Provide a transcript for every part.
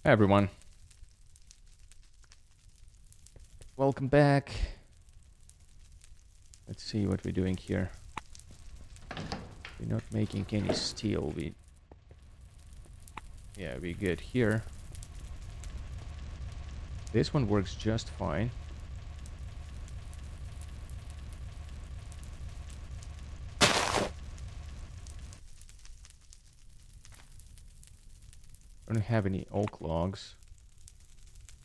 Hi everyone, welcome back. Let's see what we're doing here. We're not making any steel. We're good here. This one works just fine. I don't have any oak logs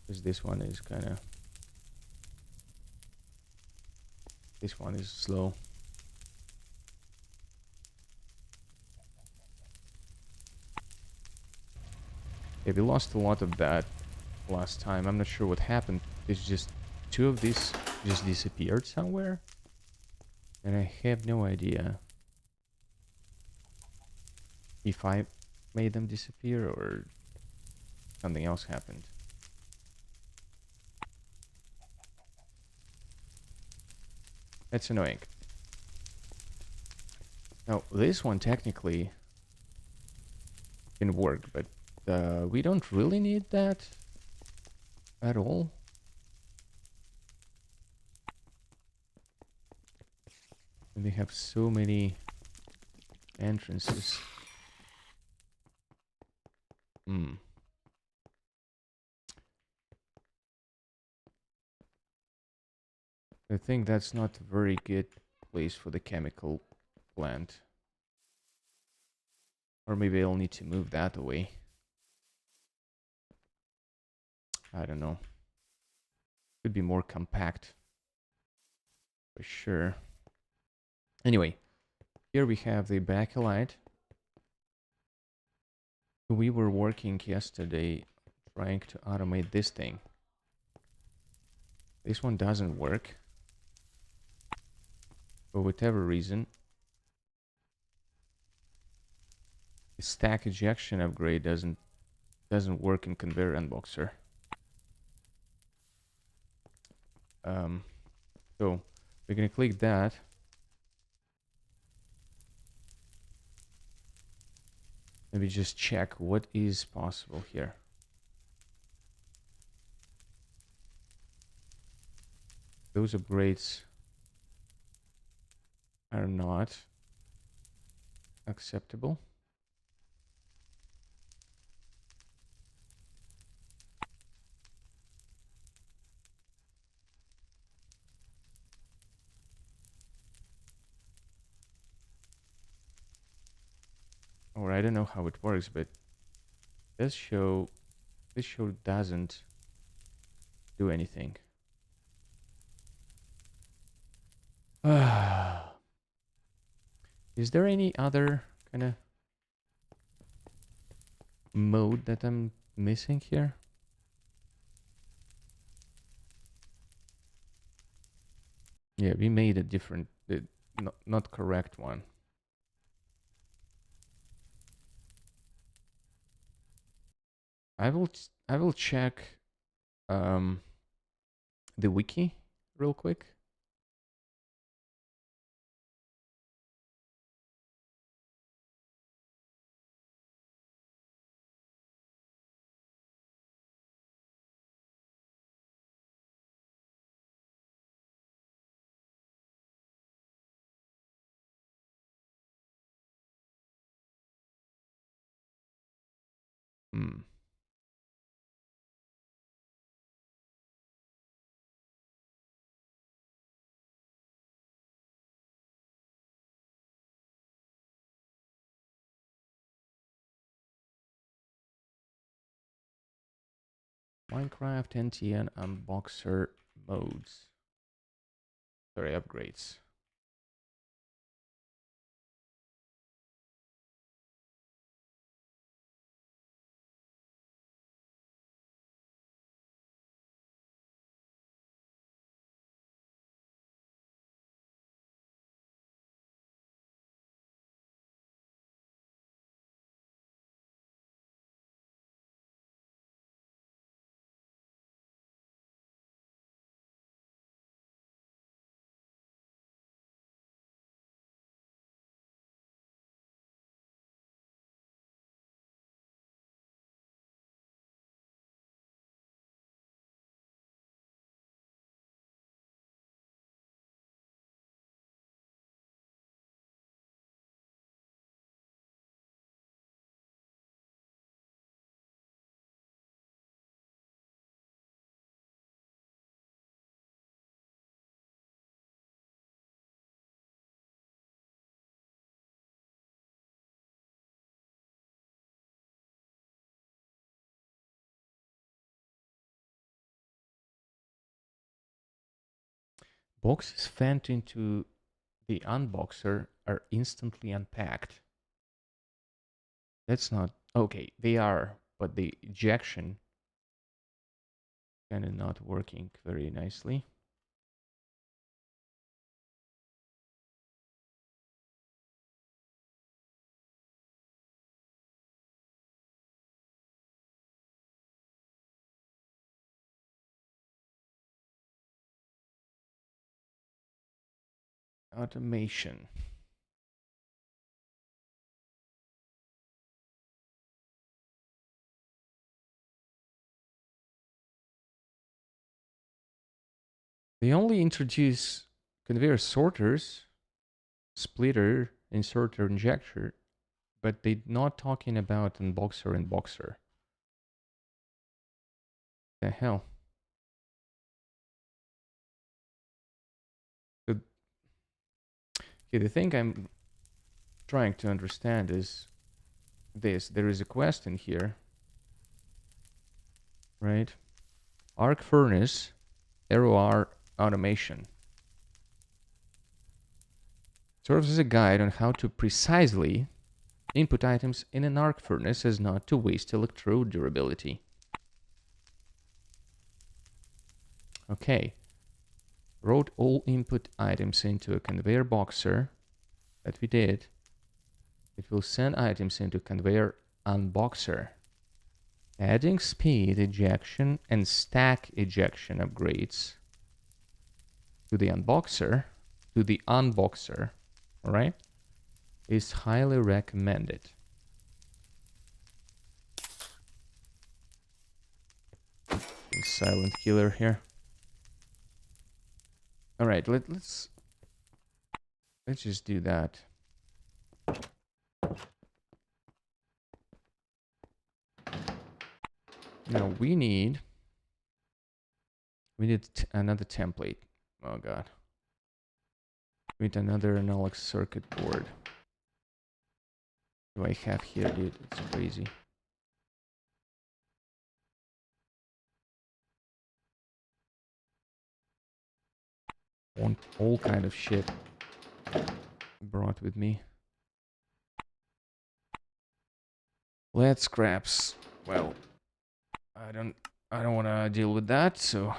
because this one is slow. Yeah, we lost a lot of that last time. I'm not sure what happened. It's just two of these just disappeared somewhere, and I have no idea if I made them disappear or something else happened. That's annoying. Now, this one technically can work, but we don't really need that at all. And they have so many entrances. Hmm. I think that's not a very good place for the chemical plant. Or maybe I'll need to move that away. I don't know. Could be more compact. For sure. Anyway, here we have the bakelite. We were working yesterday trying to automate this thing. This one doesn't work. For whatever reason. The stack ejection upgrade doesn't work in Conveyor Unboxer. So we're gonna click that. Maybe just check what is possible here. Those upgrades are not acceptable. Or I don't know how it works, but this show doesn't do anything. Is there any other kind of mode that I'm missing here? Yeah, we made a different, not correct one. I will check the wiki real quick. Hmm. Minecraft NTN Unboxer modes. Sorry, upgrades. Boxes fed into the unboxer are instantly unpacked. That's not... Okay, they are, but the ejection kind of not working very nicely. Automation. They only introduce conveyor sorters, splitter, inserter, injector, but they're not talking about unboxer and boxer. The hell? Okay, the thing I'm trying to understand is this. There is a question here, right? Arc furnace, ROR automation. Serves as a guide on how to precisely input items in an arc furnace as not to waste electrode durability. Okay. Wrote all input items into a conveyor boxer. That we did. It will send items into conveyor unboxer. Adding speed ejection and stack ejection upgrades to the unboxer, all right, is highly recommended. Silent killer here. All right, let's just do that. Now we need another template. Oh god. We need another analog circuit board. What do I have here, dude? It's crazy. Want all kind of shit brought with me. Lead scraps. Well, I don't want to deal with that, so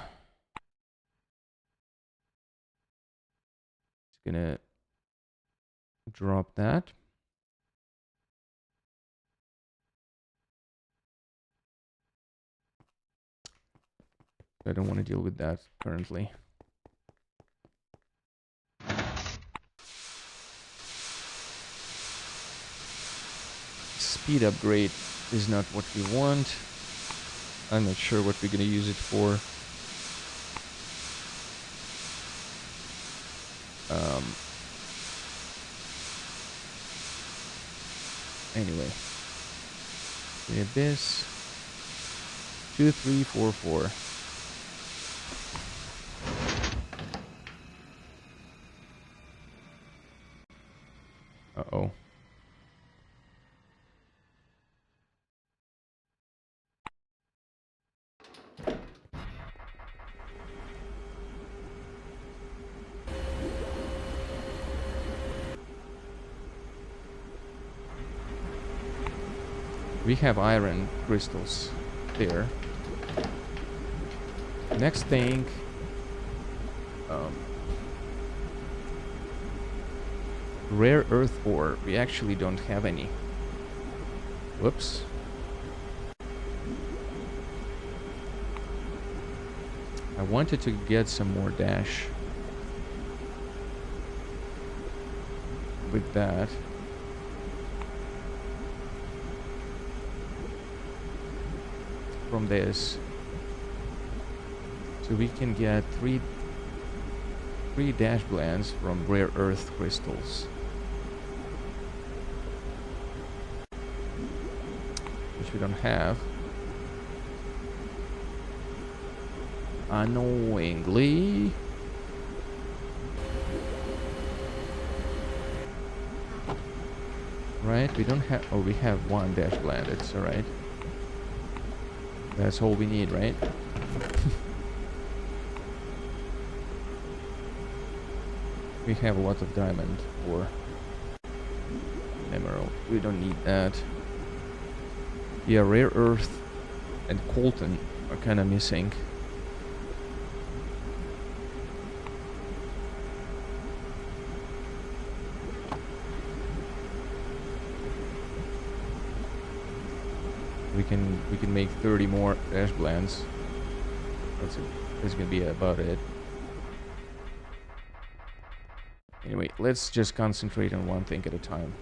just gonna drop that. I don't want to deal with that currently. Speed upgrade is not what we want. I'm not sure what we're gonna use it for. Anyway, we have this 2344. Uh-oh. We have iron crystals there. Next thing, rare earth ore. We actually don't have any. Whoops. I wanted to get some more dash with that. From this, so we can get three dash blends from rare earth crystals, which we don't have, annoyingly. Right, we don't have... Oh, we have one dash blend. It's alright. That's all we need, right? We have a lot of diamond or emerald. We don't need that. Yeah, rare earth and coltan are kind of missing. We can make 30 more ash blends. That's gonna be about it. Anyway, let's just concentrate on one thing at a time.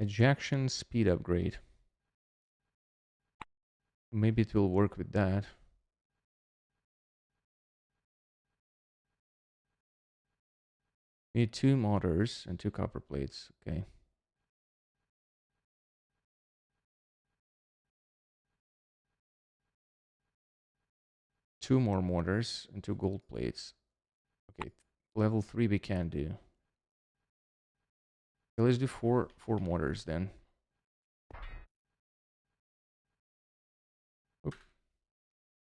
Ejection speed upgrade. Maybe it will work with that. We need 2 motors and 2 copper plates. Okay. Two more mortars and 2 gold plates. Okay, level 3 we can do. Okay, let's do four mortars then. Oop.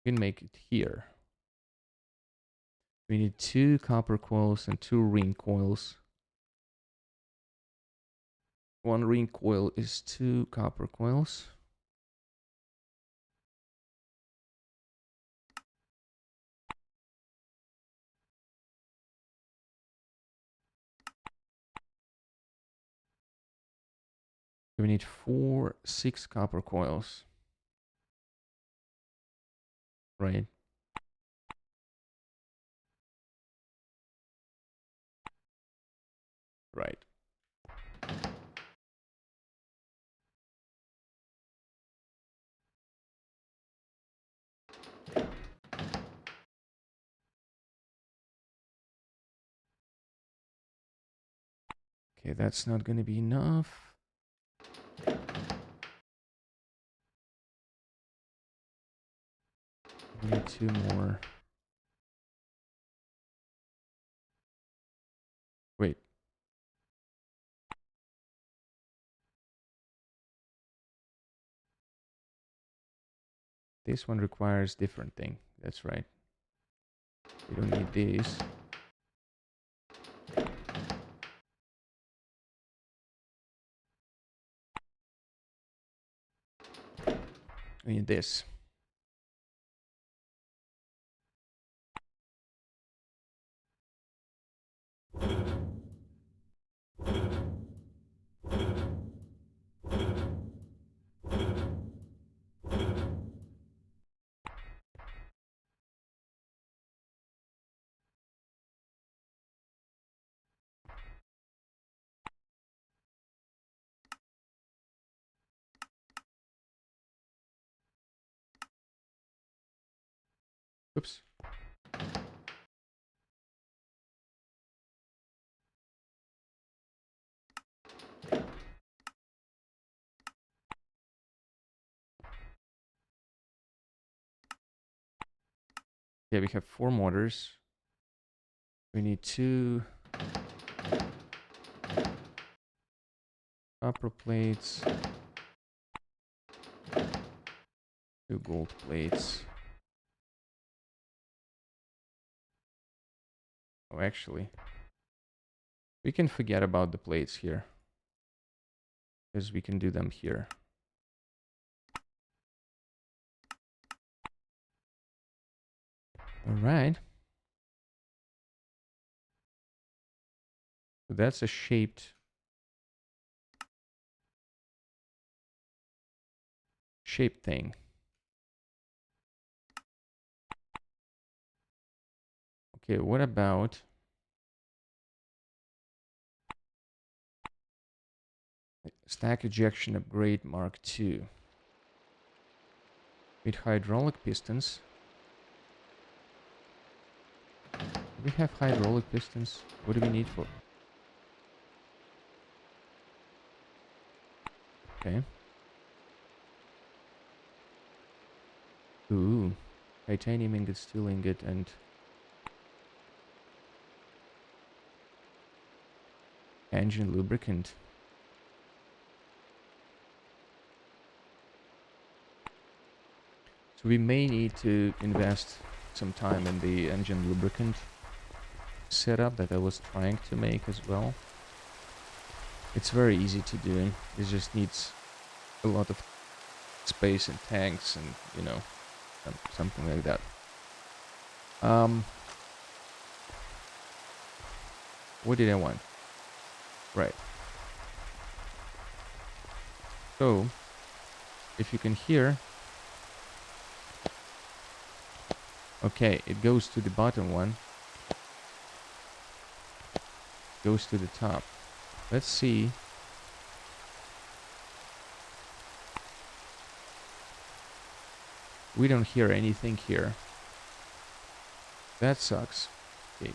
We can make it here. We need 2 copper coils and 2 ring coils. 1 ring coil is 2 copper coils. We need 6 copper coils. Right. Right. Okay, that's not going to be enough. We need 2 more. Wait. This one requires different thing. That's right. We don't need these. We need this. Oops. Yeah, we have 4 mortars. We need 2 copper plates, 2 gold plates. Oh, actually, we can forget about the plates here, because we can do them here. All right. So that's a shaped thing. Okay, what about stack ejection upgrade Mark II with hydraulic pistons? Do we have hydraulic pistons? What do we need for? Okay. Ooh, titanium ingot, steel ingot, and engine lubricant. So we may need to invest some time in the engine lubricant setup that I was trying to make as well. It's very easy to do. It just needs a lot of space and tanks and, you know, something like that. What did I want? Right. So, if you can hear, okay, it goes to the bottom one, goes to the top. Let's see. We don't hear anything here. That sucks. Okay.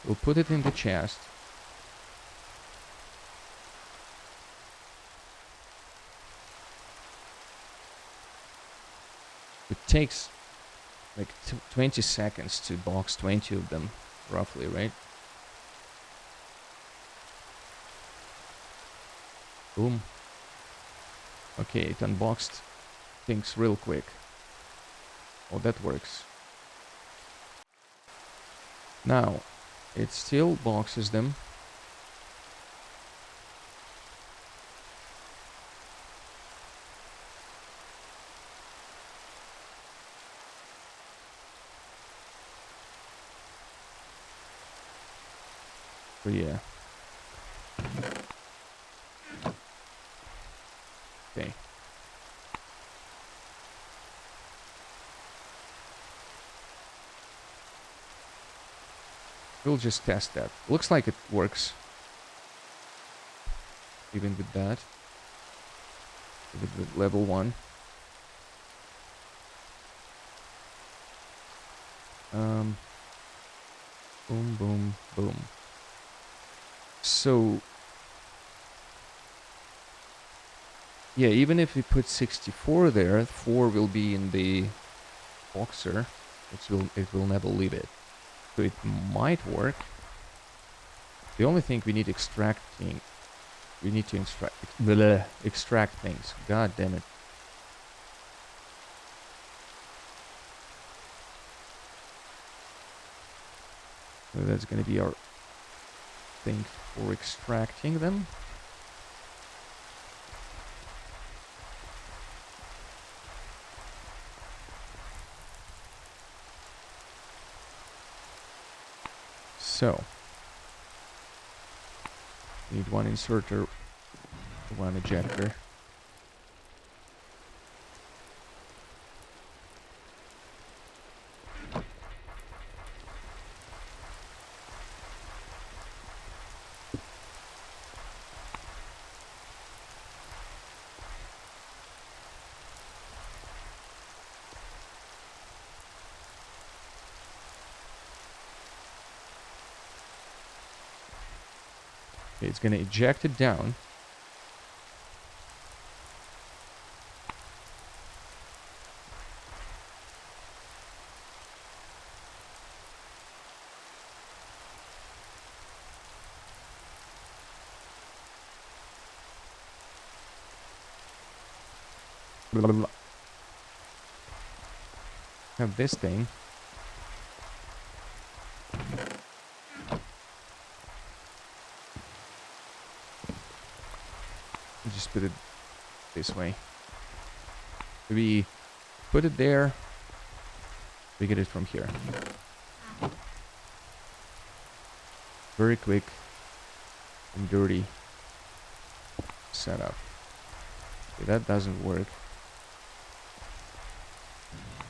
We'll put it in the chest. It takes like 20 seconds to box 20 of them, roughly, right? Boom. Okay, it unboxed things real quick. Oh, that works. Now, it still boxes them. So yeah. Okay. We'll just test that. Looks like it works. Even with that. With level 1. Boom, boom, boom. So, yeah, even if we put 64 there, 4 will be in the boxer. It will never leave it. So it might work. The only thing we need extracting. We need to extract things. God damn it. So that's gonna be our thing for extracting them. So, we need one inserter, one ejector. Okay, it's gonna eject it down. Blah, blah, blah. Have this thing. Just put it this way. We put it there. We get it from here. Very quick and dirty setup. Okay, that doesn't work.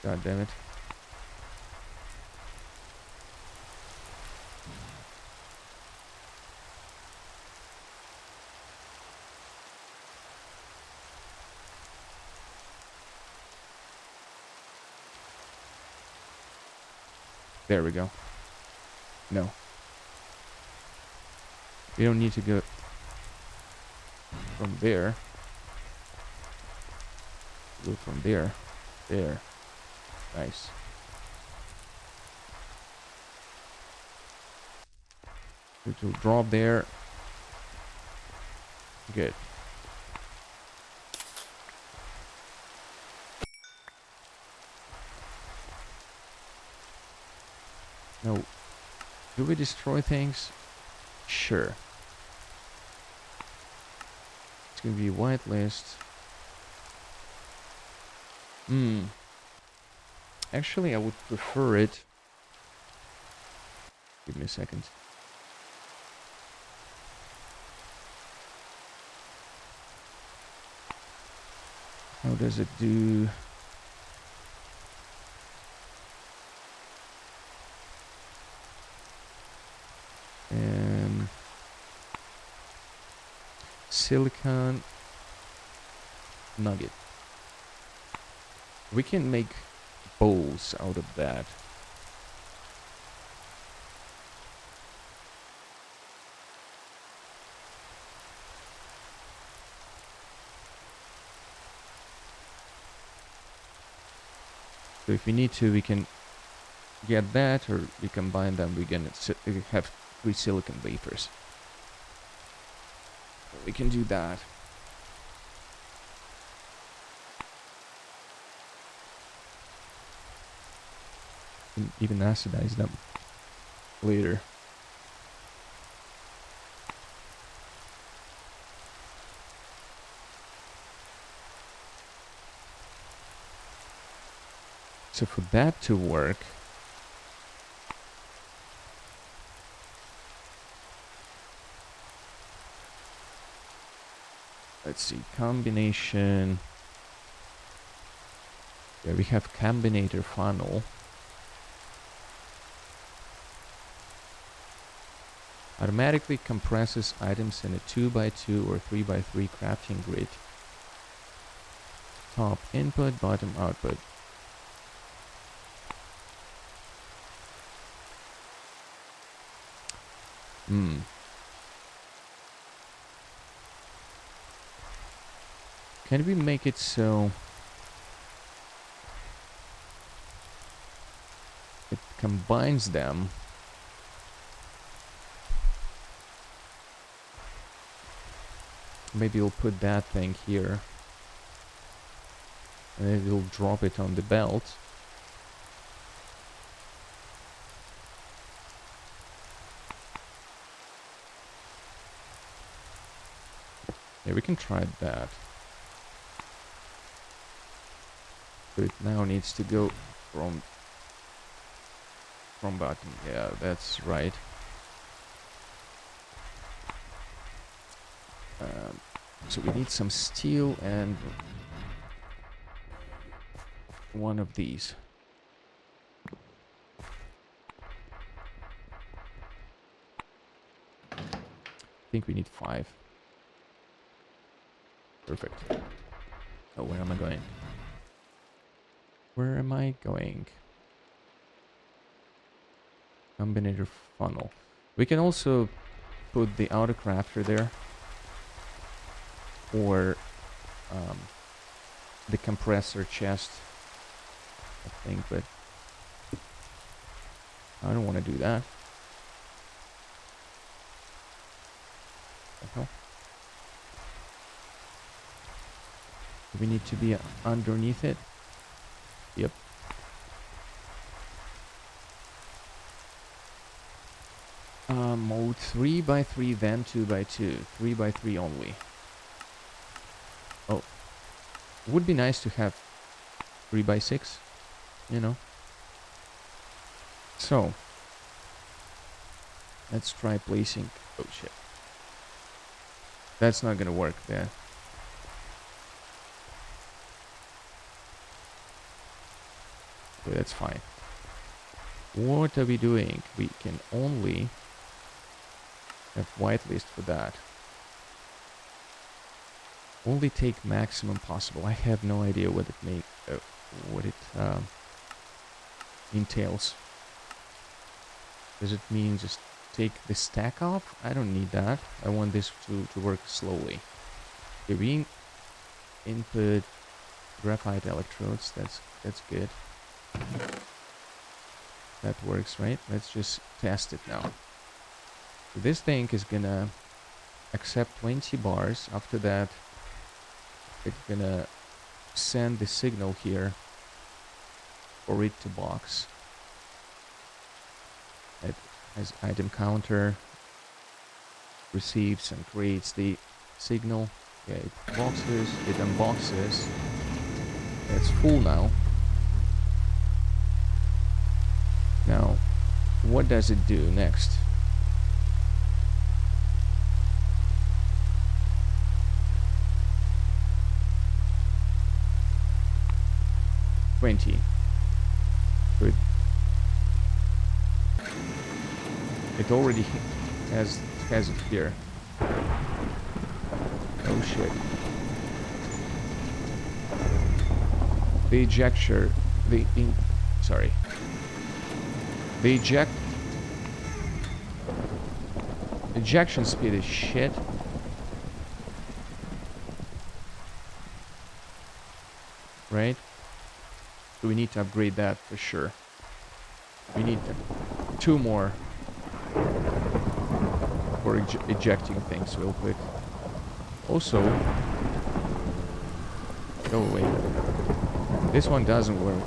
God damn it. There we go. No. We don't need to go from there. Go from there. There. Nice. It will drop there. Good. Now, do we destroy things? Sure. It's gonna be a whitelist. Actually, I would prefer it. Give me a second. How does it do? Silicon nugget. We can make bowls out of that. So if we need to, we can get that, or we combine them. We can have 3 silicon wafers. We can do that. And even acidize them later. So for that to work, let's see, combination. Yeah, we have combinator funnel. Automatically compresses items in a 2x2 or 3x3 crafting grid. Top input, bottom output. Can we make it so it combines them? Maybe we'll put that thing here. And then we'll drop it on the belt. Yeah, we can try that. So it now needs to go from bottom. Yeah, that's right. So we need some steel and one of these. I think we need 5. Perfect. Oh, where am I going? Where am I going? Combinator funnel. We can also put the outer crafter there. Or the compressor chest, I think, but I don't want to do that. What the hell? Do we need to be underneath it? Yep. Mode 3x3, then 2x2. 3x3 only. Oh. Would be nice to have 3x6, you know. So, let's try placing... Oh shit. That's not gonna work there. So that's fine. What are we doing? We can only have whitelist for that. Only take maximum possible. I have no idea what it entails. Does it mean just take the stack off? I don't need that. I want this to work slowly. Okay, we input graphite electrodes. That's good. That works, right? Let's just test it now. So this thing is gonna accept 20 bars. After that, it's gonna send the signal here for it to box. It has item counter, receives and creates the signal. Yeah, it boxes, it unboxes. It's full now. Now, what does it do next? $20. Good. It already has it here. Oh shit. The ejector, the ejection speed is shit. Right? So we need to upgrade that for sure. We need 2 more for ejecting things real quick. Also, go away. This one doesn't work.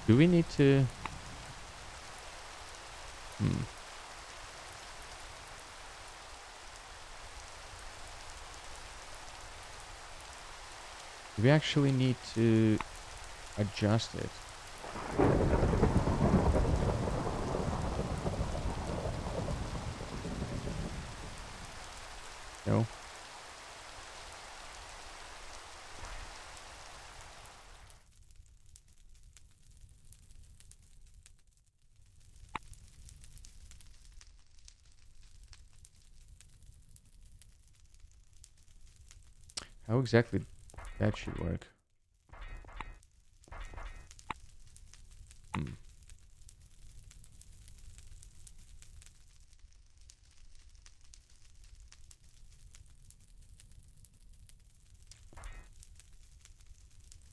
Do we need to... Do we actually need to adjust it? No? How exactly that should work?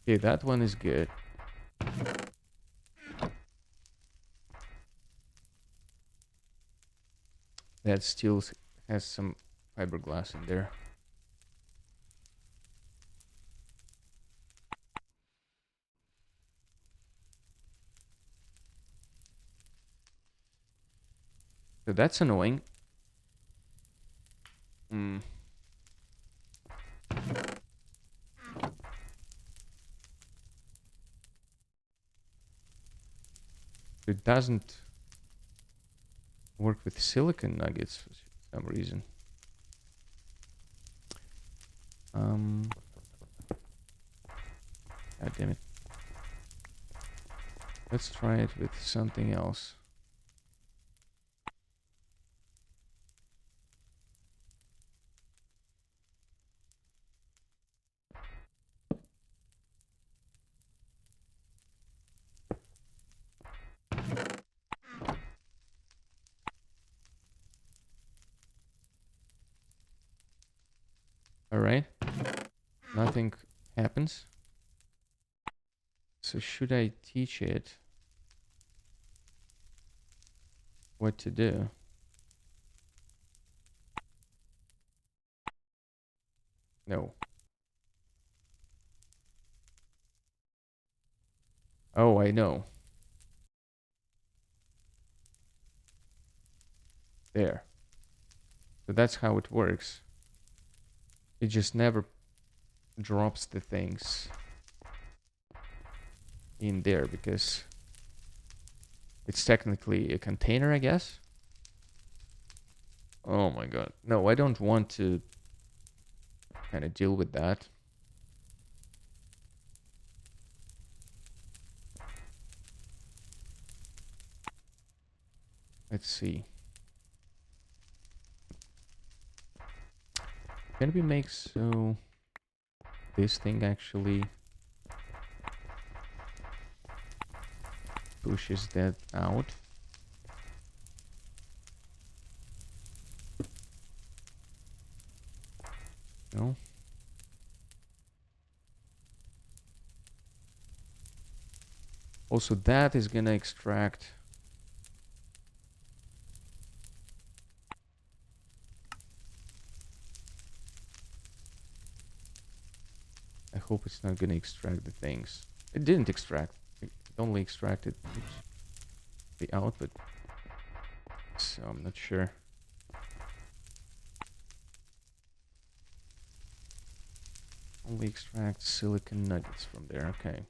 Okay, that one is good. That still has some fiberglass in there. So that's annoying. It doesn't work with silicon nuggets for some reason. God damn it. Let's try it with something else. Alright. Nothing happens. So should I teach it what to do? No. Oh, I know. There. So that's how it works. It just never drops the things in there because it's technically a container, I guess. Oh my god. No, I don't want to kind of deal with that. Let's see. Can we make so this thing actually pushes that out? No? Also, that is gonna extract. I hope it's not gonna extract the things. It didn't extract. It only extracted the output. So I'm not sure. Only extract silicon nuggets from there. Okay.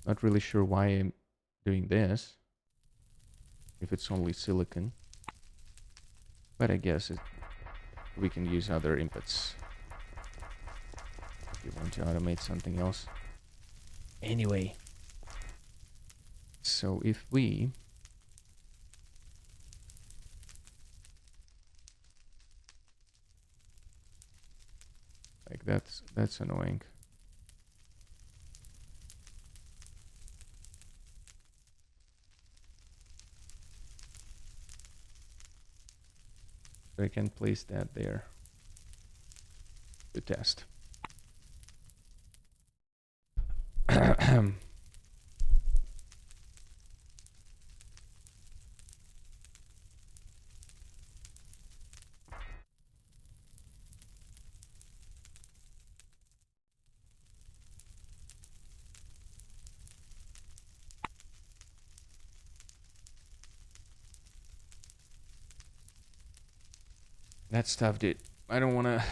Not really sure why I'm doing this. If it's only silicon. But I guess we can use other inputs. If you want to automate something else. Anyway. So if we... Like that's annoying. So I can place that there to test. That stuff, dude. I don't want to...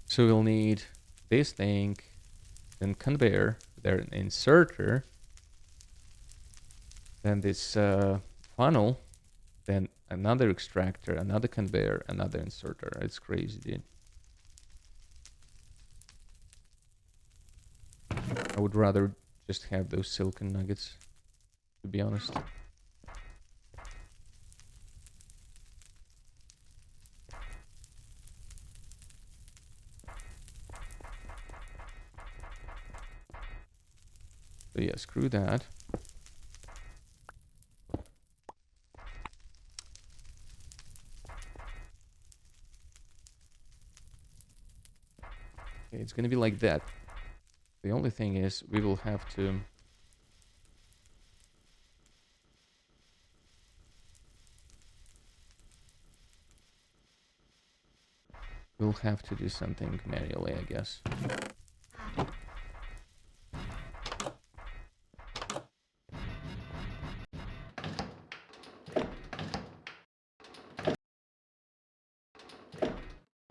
So we'll need this thing, then conveyor, then inserter, then this funnel, then another extractor, another conveyor, another inserter. It's crazy, dude. I would rather just have those silicon nuggets, to be honest. So yeah, screw that. Okay, it's gonna be like that. The only thing is we will have to... We'll have to do something manually, I guess.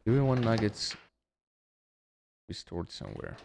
Do we want nuggets to be stored somewhere?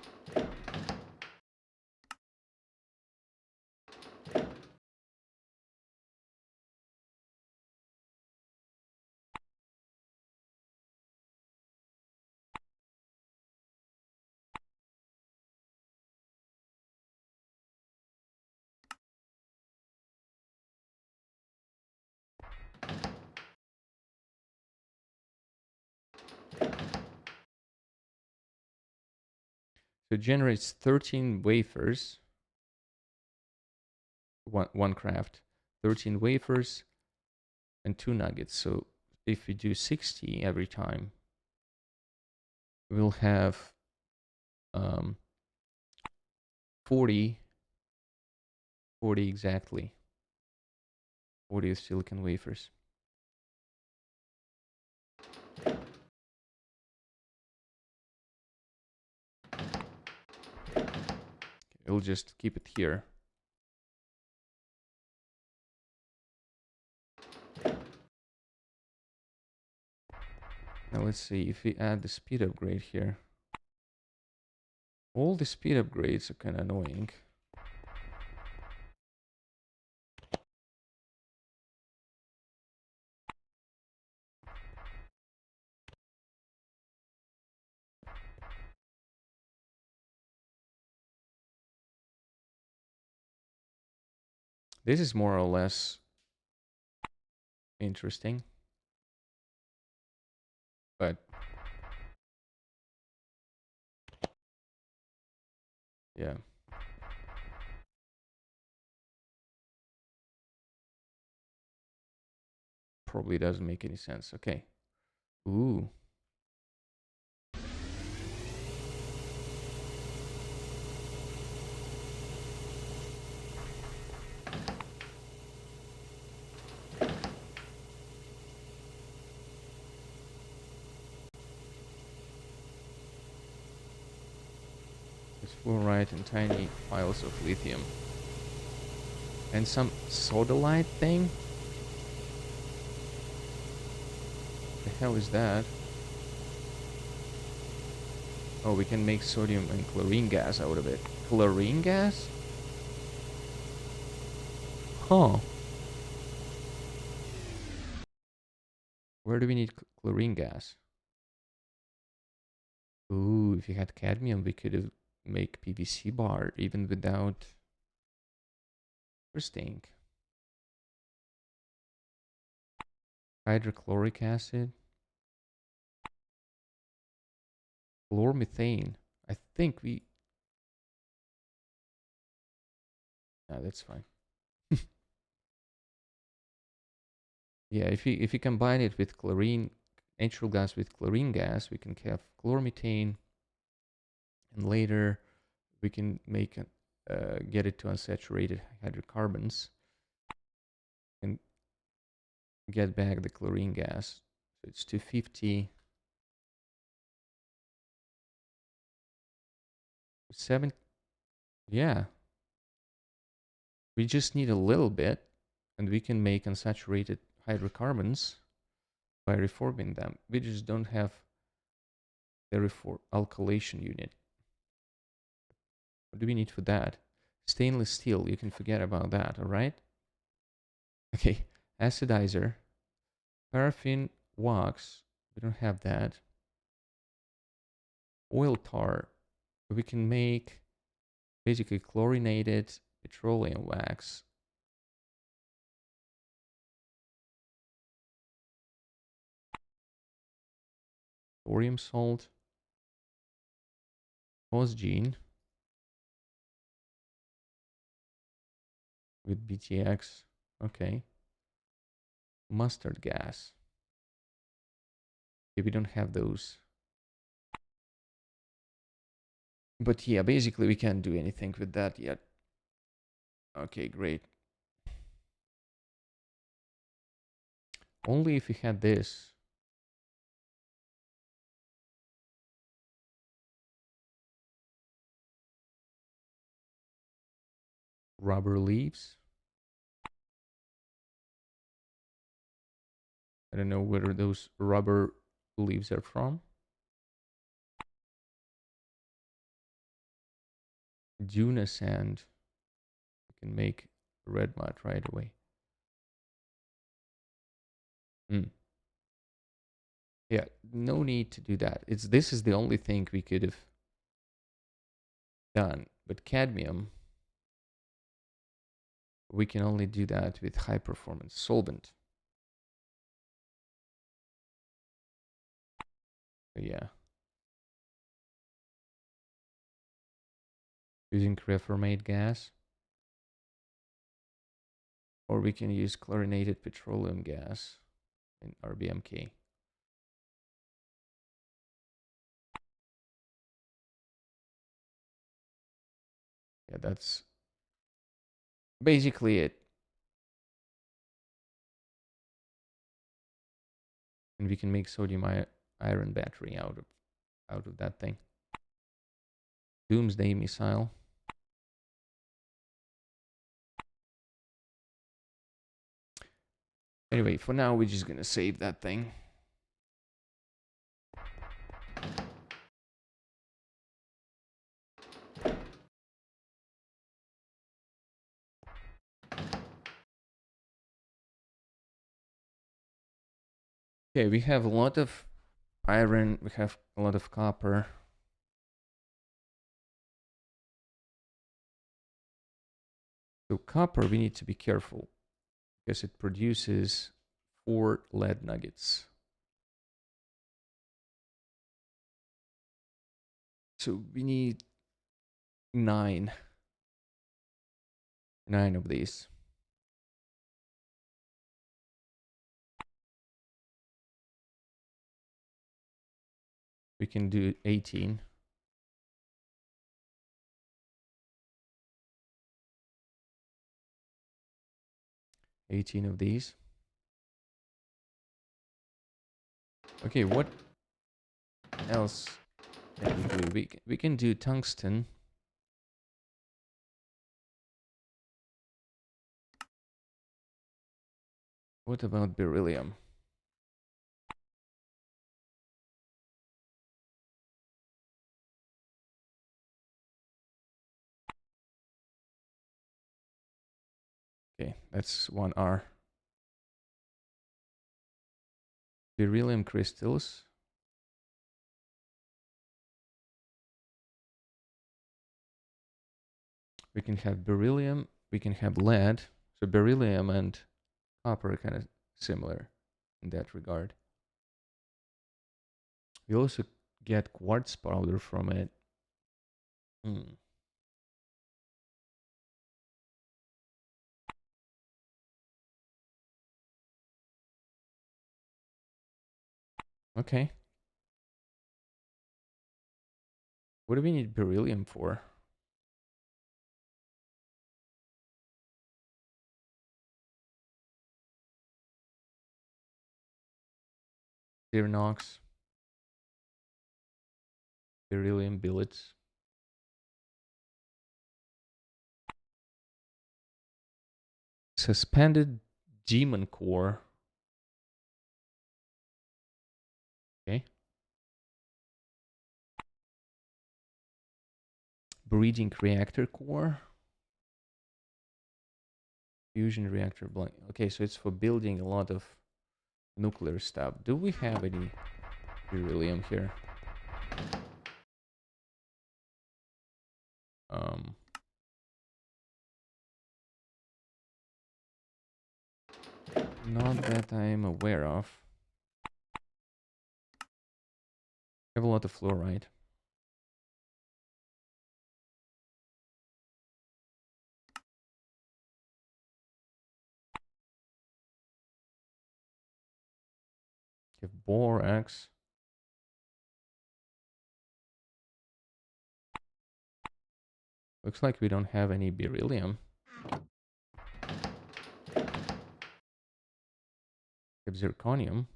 So it generates 13 wafers. One craft. 13 wafers and 2 nuggets. So if we do 60 every time, we'll have 40 exactly. 40 silicon wafers. We'll just keep it here. Now let's see if we add the speed upgrade here. All the speed upgrades are kind of annoying. This is more or less interesting. But yeah. Probably doesn't make any sense. Okay. Ooh. It's fluoride and tiny piles of lithium. And some sodalite thing? The hell is that? Oh, we can make sodium and chlorine gas out of it. Chlorine gas? Huh. Where do we need chlorine gas? Ooh, if you had cadmium, we could have make PVC bar even without. Interesting. Hydrochloric acid. Chlormethane. I think we. Yeah, that's fine. Yeah, if you combine it with chlorine, natural gas with chlorine gas, we can have chlormethane, and later we can make get it to unsaturated hydrocarbons and get back the chlorine gas. So it's 250. 7. Yeah. We just need a little bit, and we can make unsaturated hydrocarbons by reforming them. We just don't have the alkylation unit. What do we need for that? Stainless steel, you can forget about that, all right? Okay, acidizer, paraffin wax, we don't have that. Oil tar, we can make basically chlorinated petroleum wax. Thorium salt, phosgene with BTX, okay. Mustard gas. Okay, we don't have those. But yeah, basically we can't do anything with that yet. Okay, great. Only if we had this. Rubber leaves. I don't know where those rubber leaves are from. Duna sand. You can make red mud right away. Yeah, no need to do that. This is the only thing we could have done. But cadmium, we can only do that with high performance solvent. So yeah. Using reformate gas. Or we can use chlorinated petroleum gas in RBMK. Yeah, that's basically it. And we can make sodium iron battery out of that thing. Doomsday missile. Anyway, for now we're just gonna save that thing. Okay, we have a lot of iron, we have a lot of copper. So copper, we need to be careful because it produces 4 lead nuggets. So we need 9 of these. We can do 18. 18 of these. Okay, what else can we do? We can do tungsten. What about beryllium? Okay, that's 1R. Beryllium crystals. We can have beryllium, we can have lead. So beryllium and copper are kind of similar in that regard. We also get quartz powder from it. Okay. What do we need beryllium for? Sirnox. Beryllium billets. Suspended demon core. Okay. Breeding reactor core. Fusion reactor blank. Okay, so it's for building a lot of nuclear stuff. Do we have any beryllium here? Not that I'm aware of. We have a lot of fluoride. We have borax. Looks like we don't have any beryllium. We have zirconium.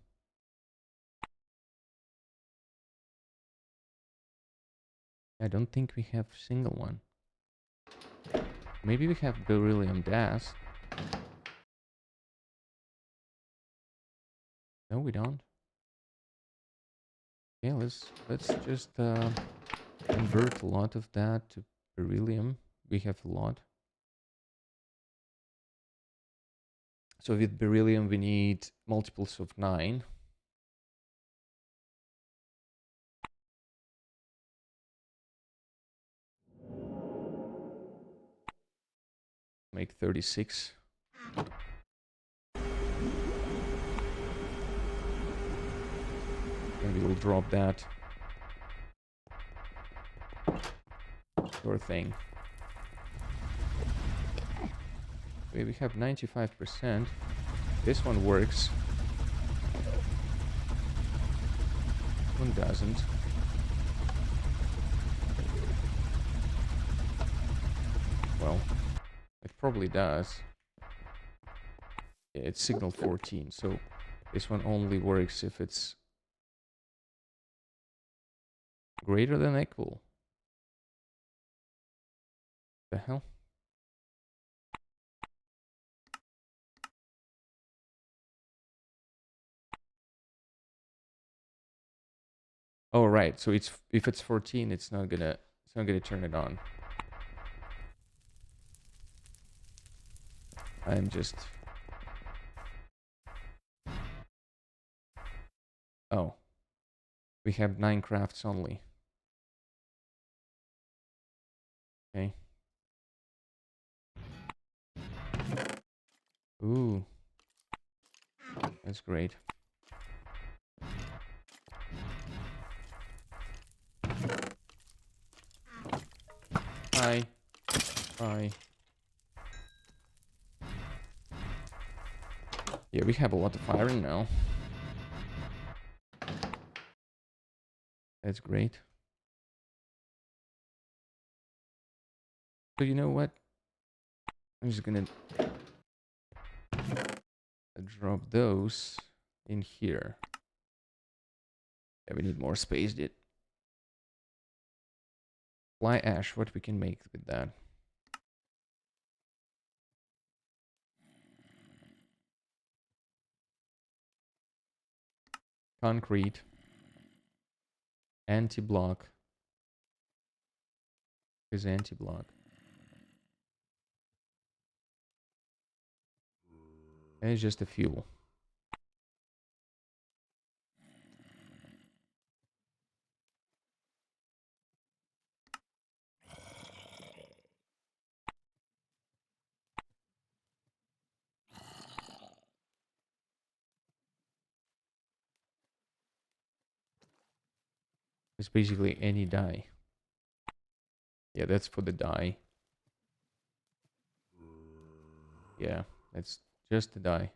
I don't think we have a single one. Maybe we have beryllium gas. No, we don't. Yeah, let's just convert a lot of that to beryllium. We have a lot. So with beryllium, we need multiples of 9. Make 36. Maybe we'll drop that. Sure thing. Okay, we have 95%. This one works. One doesn't. Well, it probably does. Yeah, it's signal 14, so this one only works if it's greater than equal. The hell? Oh right, so it's if it's 14, it's not gonna turn it on. I'm just oh. We have 9 crafts only. Okay. Ooh. That's great. Hi. Hi. Yeah, we have a lot of iron now. That's great. So you know what? I'm just gonna drop those in here. Yeah, we need more space, dude. Fly ash, what we can make with that? Concrete. Anti-block. Is anti-block. And it's just a fuel. It's basically any dye. Yeah, that's for the dye. Yeah, that's just the dye.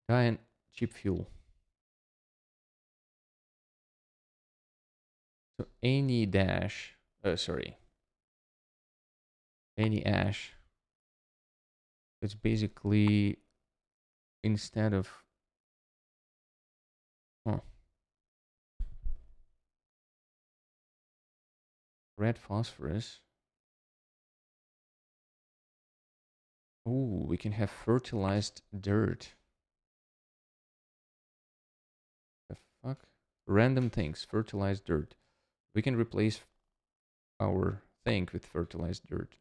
Dye and cheap fuel. So any dash, any ash. It's basically instead of, red phosphorus. Ooh, we can have fertilized dirt. The fuck? Random things, fertilized dirt. We can replace our thing with fertilized dirt.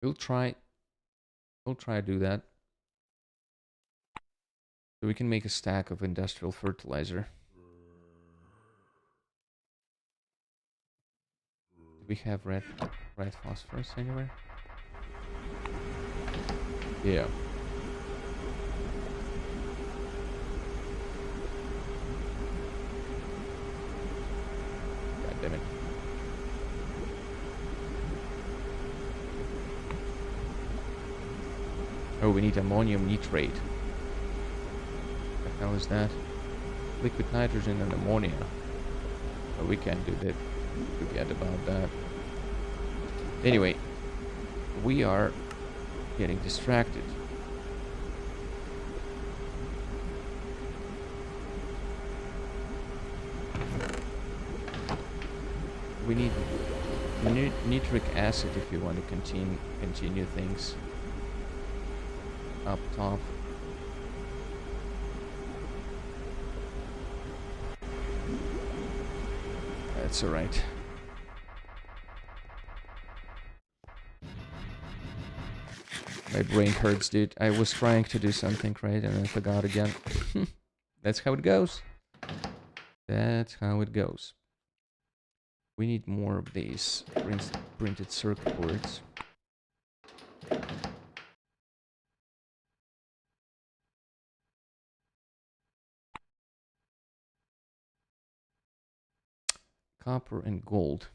We'll try to do that. So we can make a stack of industrial fertilizer. Do we have red phosphorus anywhere? Yeah. God damn it. Oh, we need ammonium nitrate. What the hell is that? Liquid nitrogen and ammonia. Oh, we can't do that. Forget about that. Anyway, we are getting distracted. We need nitric acid if you want to continue things up top. That's alright. My brain hurts, dude. I was trying to do something right and I forgot again. That's how it goes. That's how it goes. We need more of these printed circuit boards. Copper and gold.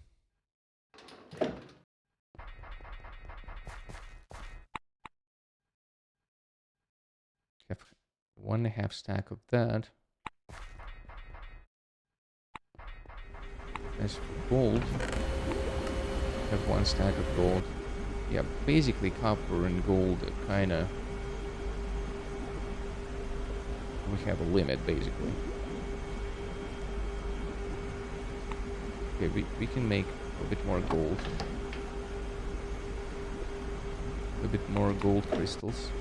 Have 1.5 stack of that. As for gold, have 1 stack of gold. Yeah, basically copper and gold kinda. We have a limit basically. Okay, we can make a bit more gold. A bit more gold crystals.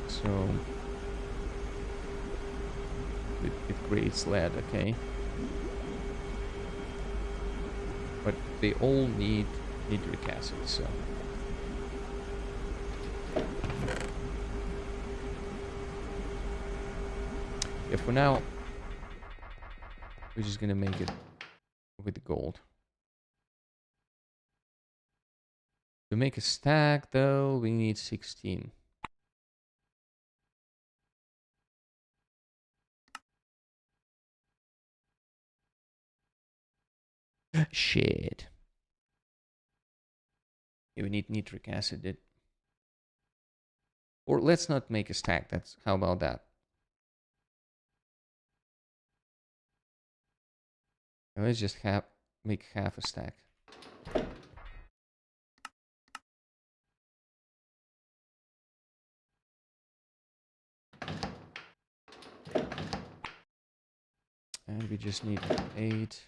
So it creates lead, okay. But they all need nitric acid, so. But for now, we're just gonna make it with the gold. To make a stack, though, we need 16. Shit. Yeah, we need nitric acid. Or let's not make a stack. How about that? And let's just make half a stack. And we just need 8.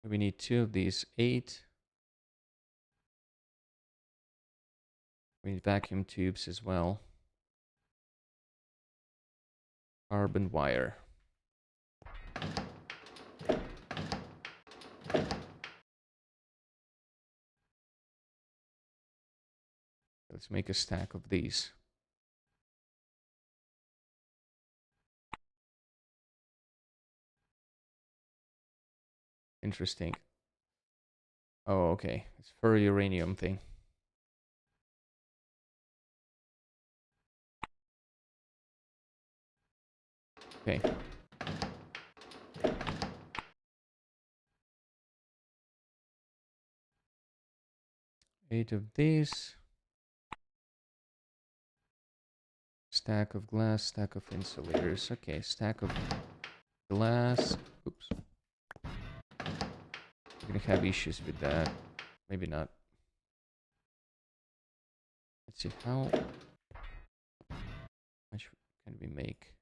We need 2 of these. 8. We need vacuum tubes as well. Carbon wire. Let's make a stack of these. Interesting. Oh, okay. It's for a uranium thing. Okay. 8 of these. Stack of glass, stack of insulators. Okay, stack of glass. Oops. We're gonna have issues with that. Maybe not. Let's see, how much can we make?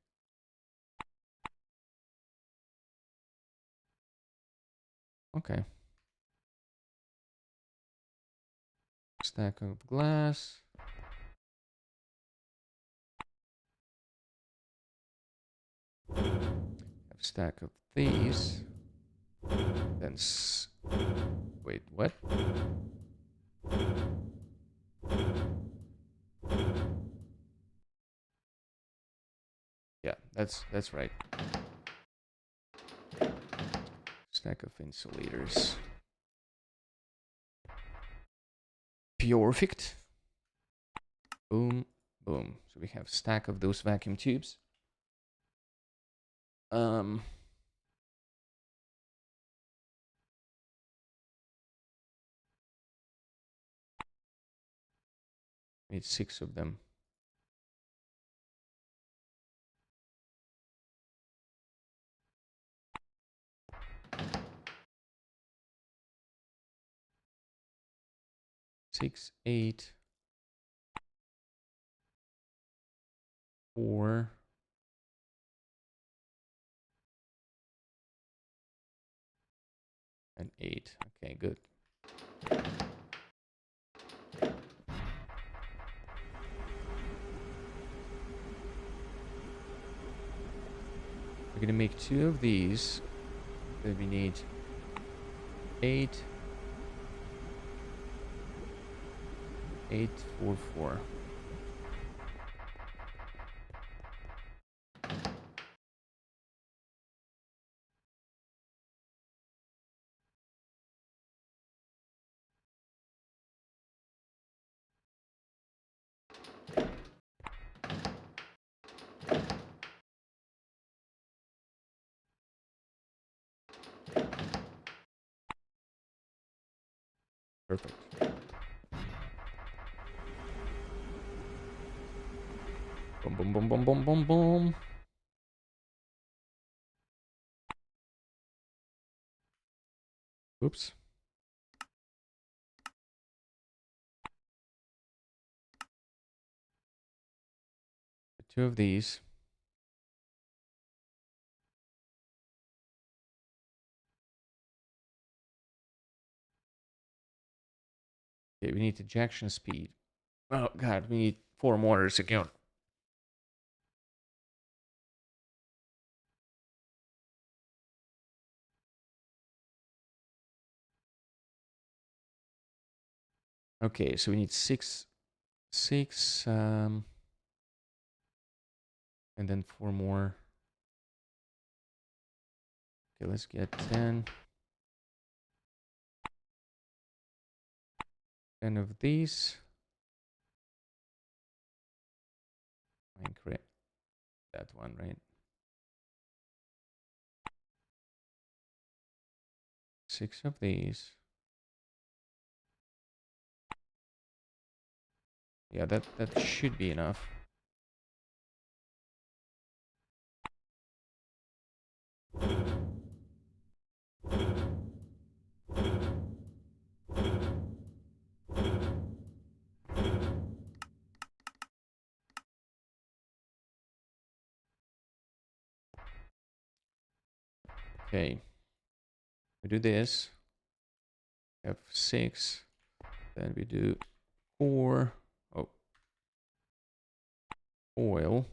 Okay. Stack of glass. Have a stack of these. Then wait, what? Yeah, that's right. Stack of insulators. Perfect. Boom, boom. So we have a stack of those vacuum tubes. Need 6 of them. Six, 8, 4. And 8. Okay, good. We're gonna make 2 of these. Then we need 8, 8, 4, 4. Perfect. Boom, boom, boom, boom, boom, boom, boom. Oops. Two of these. Okay, we need ejection speed. Oh god, we need 4 motors again. Okay, so we need six, and then 4 more. Okay, let's get 10. 10 of these. Minecraft, that one, right? 6 of these. Yeah, that should be enough. Okay, we do this. We have 6. Then we do 4. Oh, oil.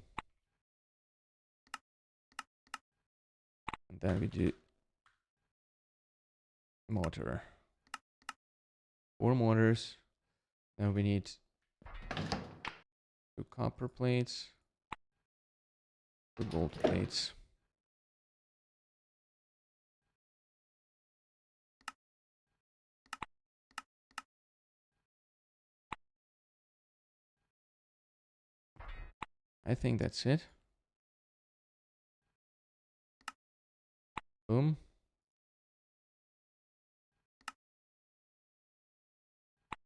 And then we do motor. 4 motors. Then we need 2 copper plates, 2 gold plates. I think that's it. Boom.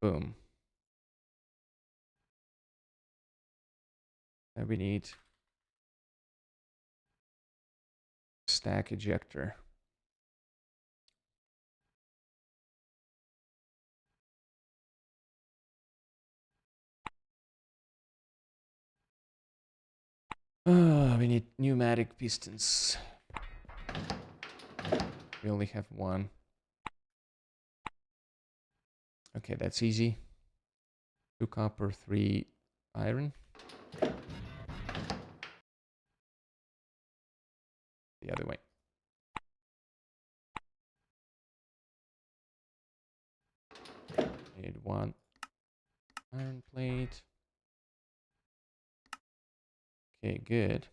Boom. And we need stack ejector. We need pneumatic pistons. We only have 1. Okay, that's easy. 2 copper, 3 iron. The other way. Need 1 iron plate. Okay, good.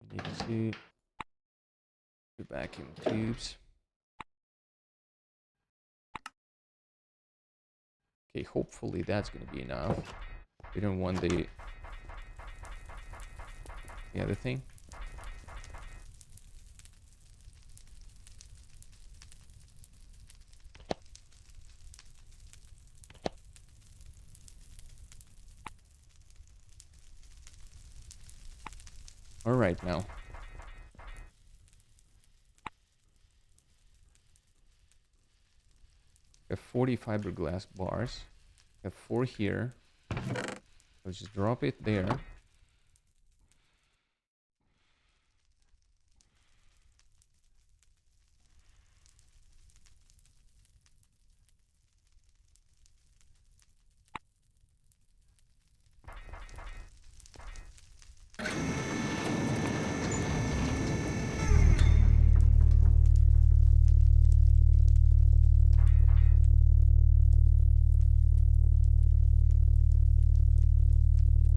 We need 2 vacuum tubes. Okay, hopefully that's gonna be enough. We don't want the other thing. All right, now. We have 40 fiberglass bars. We have 4 here. Let's just drop it there.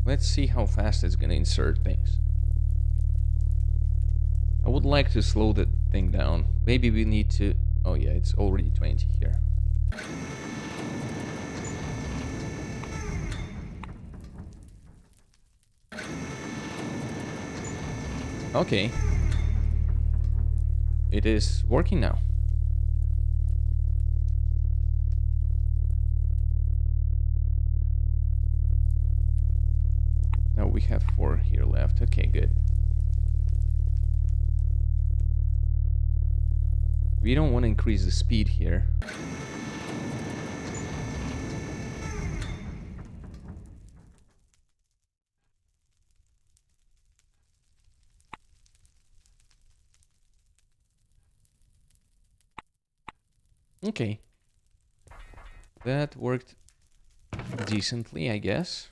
Let's see how fast it's gonna insert things. I would like to slow the thing down. Maybe we need to... Oh yeah, it's already 20 here. Okay. It is working now. Now we have 4 here left. Okay, good. We don't want to increase the speed here. Okay. That worked decently, I guess.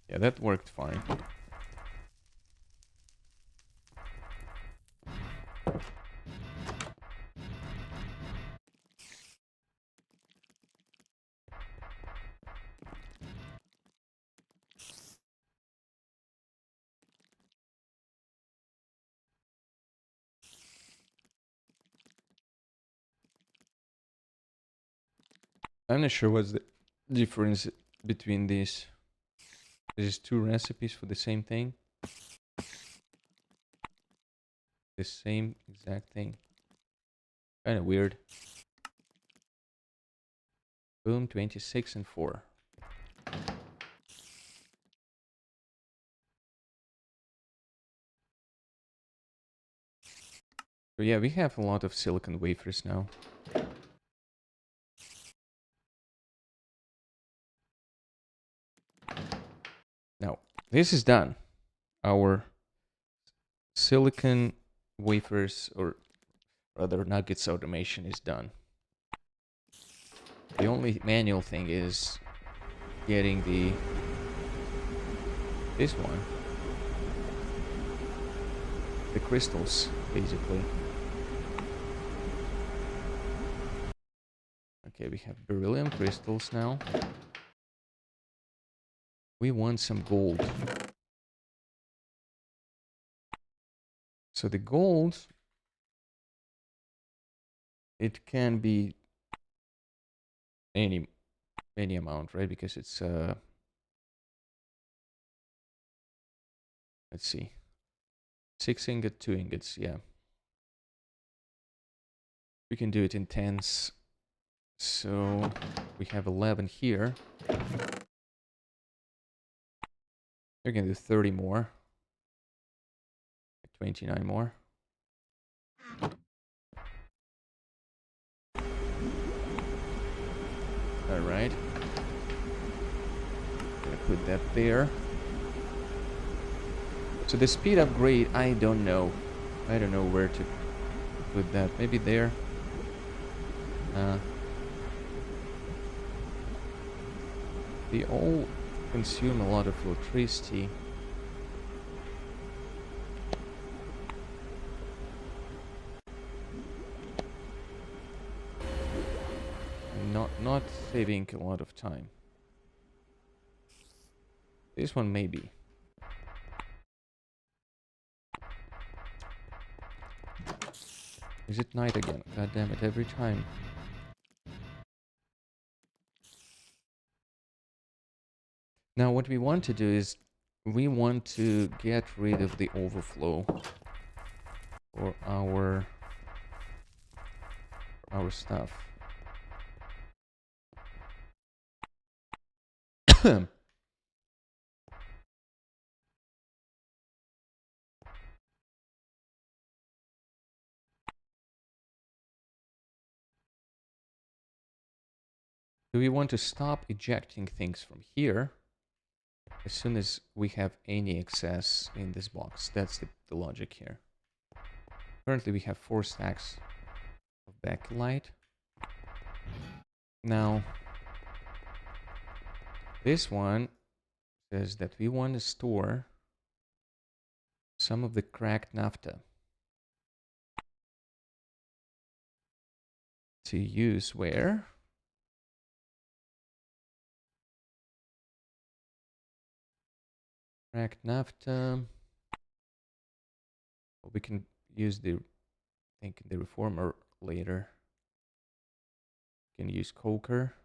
Yeah, that worked fine. I'm not sure what's the difference between these. There's two recipes for the same thing. The same exact thing. Kind of weird. Boom, 26 and 4. So yeah, we have a lot of silicon wafers now. Now, this is done. Our silicon wafers, or rather nuggets automation, is done. The only manual thing is getting this one, the crystals, basically. Okay, we have beryllium crystals now. We want some gold. So the gold, it can be any amount, right? Because it's let's see, 6 ingot, 2 ingots. Yeah, we can do it in tens. So we have 11 here. We're gonna do 30 more, 29 more. All right. Gonna put that there. So the speed upgrade, I don't know. I don't know where to put that. Maybe there. They all consume a lot of electricity. Not saving a lot of time. This one maybe. Is it night again? God damn it, every time. Now what we want to do is we want to get rid of the overflow for our stuff. Do we want to stop ejecting things from here as soon as we have any excess in this box? That's the logic here. Currently we have 4 stacks of backlight. Now, this one says that we want to store some of the cracked naphtha to use where? Cracked naphtha. Well, we can use the reformer later. We can use coker.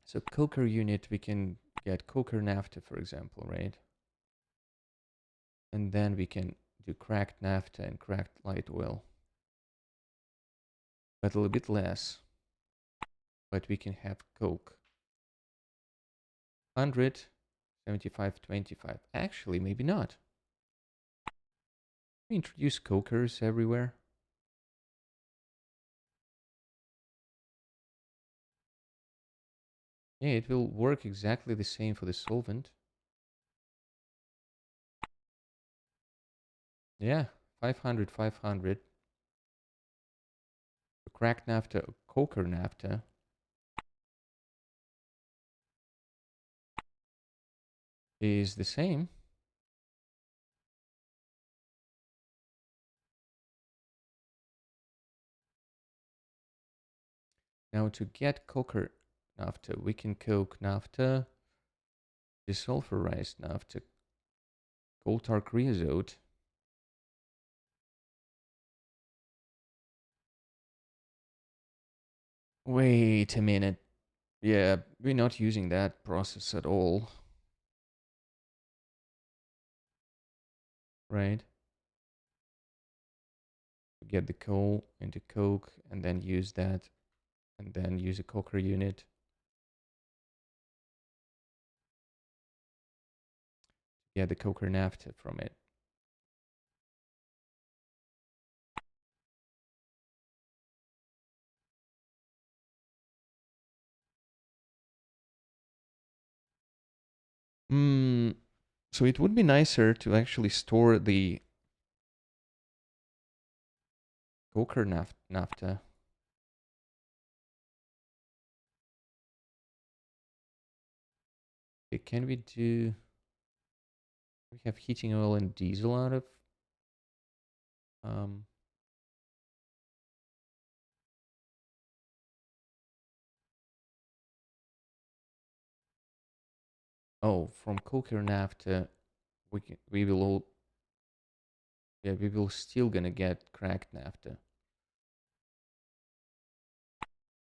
So coker unit, we can get coker naphtha, for example, right? And then we can do cracked naphtha and cracked light oil. But a little bit less. But we can have coke. 100, 75, 25. Actually, maybe not. We introduce cokers everywhere. Yeah, it will work exactly the same for the solvent. Yeah, 500, 500. Cracked naphtha, coker naphtha. Is the same. Now to get coker naphtha, we can coke naphtha, desulfurized naphtha, coal tar creosote. Wait a minute. Yeah, we're not using that process at all. Right? Get the coal into coke and then use that and then use a coker unit. Get the coker naphtha from it. So it would be nicer to actually store the coker naphtha. Okay, can we do... We have heating oil and diesel out of... Um, oh, from coker naphtha, we will all... Yeah, we will still gonna get cracked naphtha.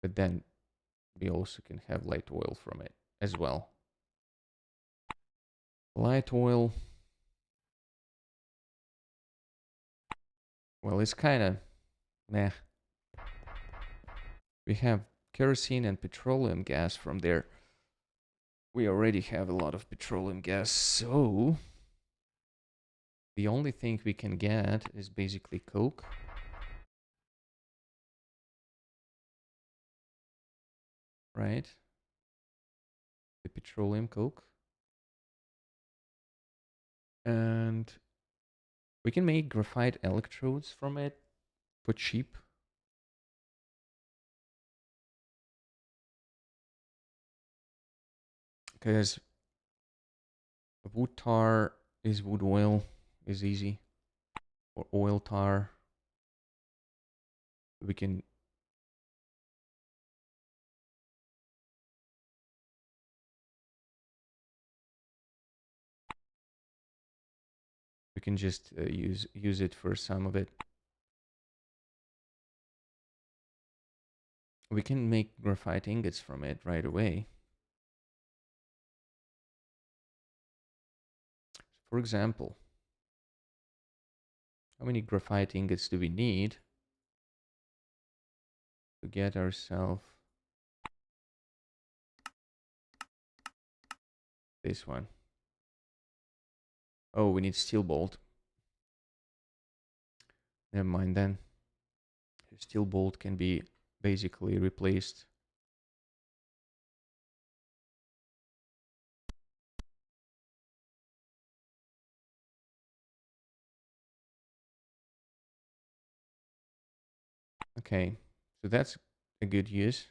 But then we also can have light oil from it as well. Light oil... Well, it's kind of meh. We have kerosene and petroleum gas from there. We already have a lot of petroleum gas, so the only thing we can get is basically coke. Right? The petroleum coke. And we can make graphite electrodes from it for cheap. Because wood tar is wood oil, is easy. Or oil tar. We can just use it for some of it. We can make graphite ingots from it right away. For example, how many graphite ingots do we need to get ourselves this one? Oh, we need steel bolt. Never mind then. Steel bolt can be basically replaced. Okay, so that's a good use.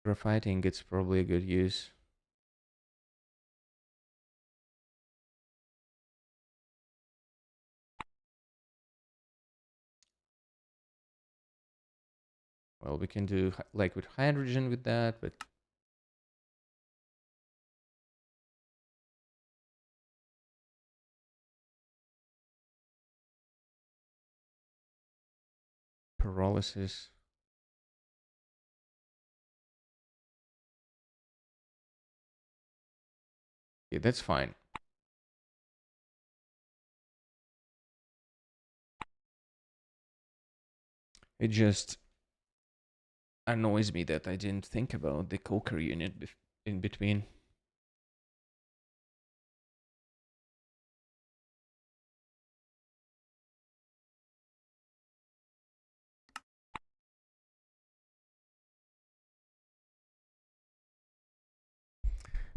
Graphite ingots probably a good use. Well, we can do like with hydrogen with that, but pyrolysis. Yeah, that's fine. It just annoys me that I didn't think about the coker unit in between.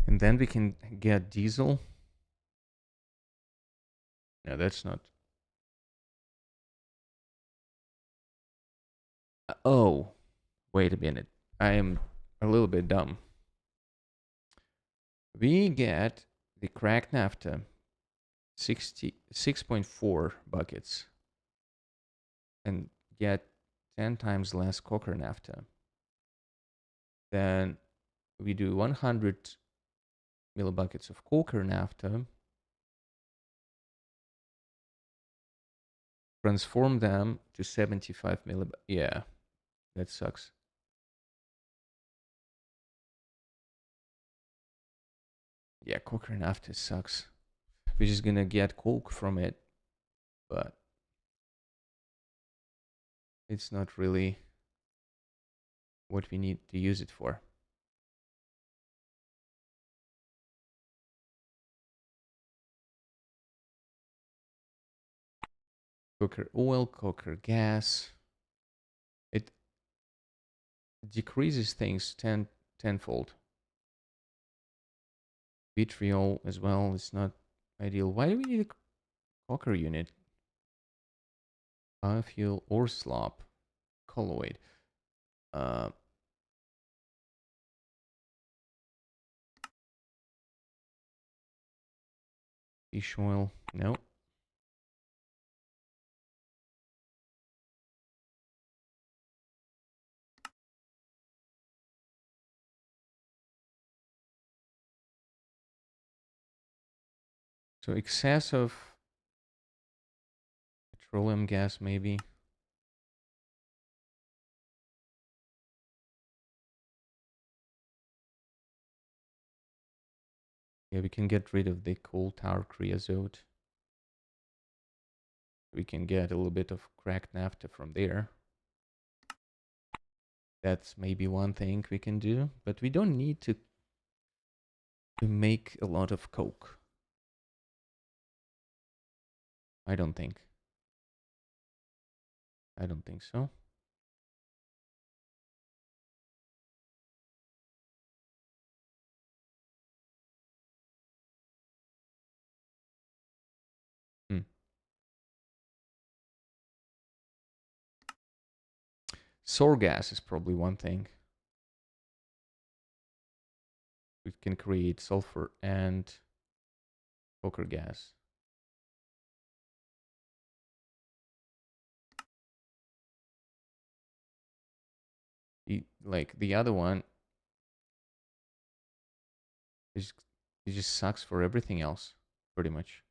And then we can get diesel. No, that's not. Oh, wait a minute. I am a little bit dumb. We get the cracked naphtha, 6.4 buckets, and get 10 times less coker naphtha. Then we do 100 millibuckets of coker naphtha, transform them to 75 millibuckets. Yeah, that sucks. Yeah, coker naphtha sucks. We're just gonna get coke from it, but it's not really what we need to use it for. Coker oil, coker gas. It decreases things tenfold. Vitriol as well is not ideal. Why do we need a coker unit? Biofuel or slop, colloid. Fish oil, no. So excess of petroleum gas, maybe. Yeah, we can get rid of the coal tar creosote. We can get a little bit of cracked naphtha from there. That's maybe one thing we can do, but we don't need to make a lot of coke. I don't think. I don't think so. Hmm. Sour gas is probably one thing. We can create sulfur and coker gas. Like the other one is, it just sucks for everything else, pretty much.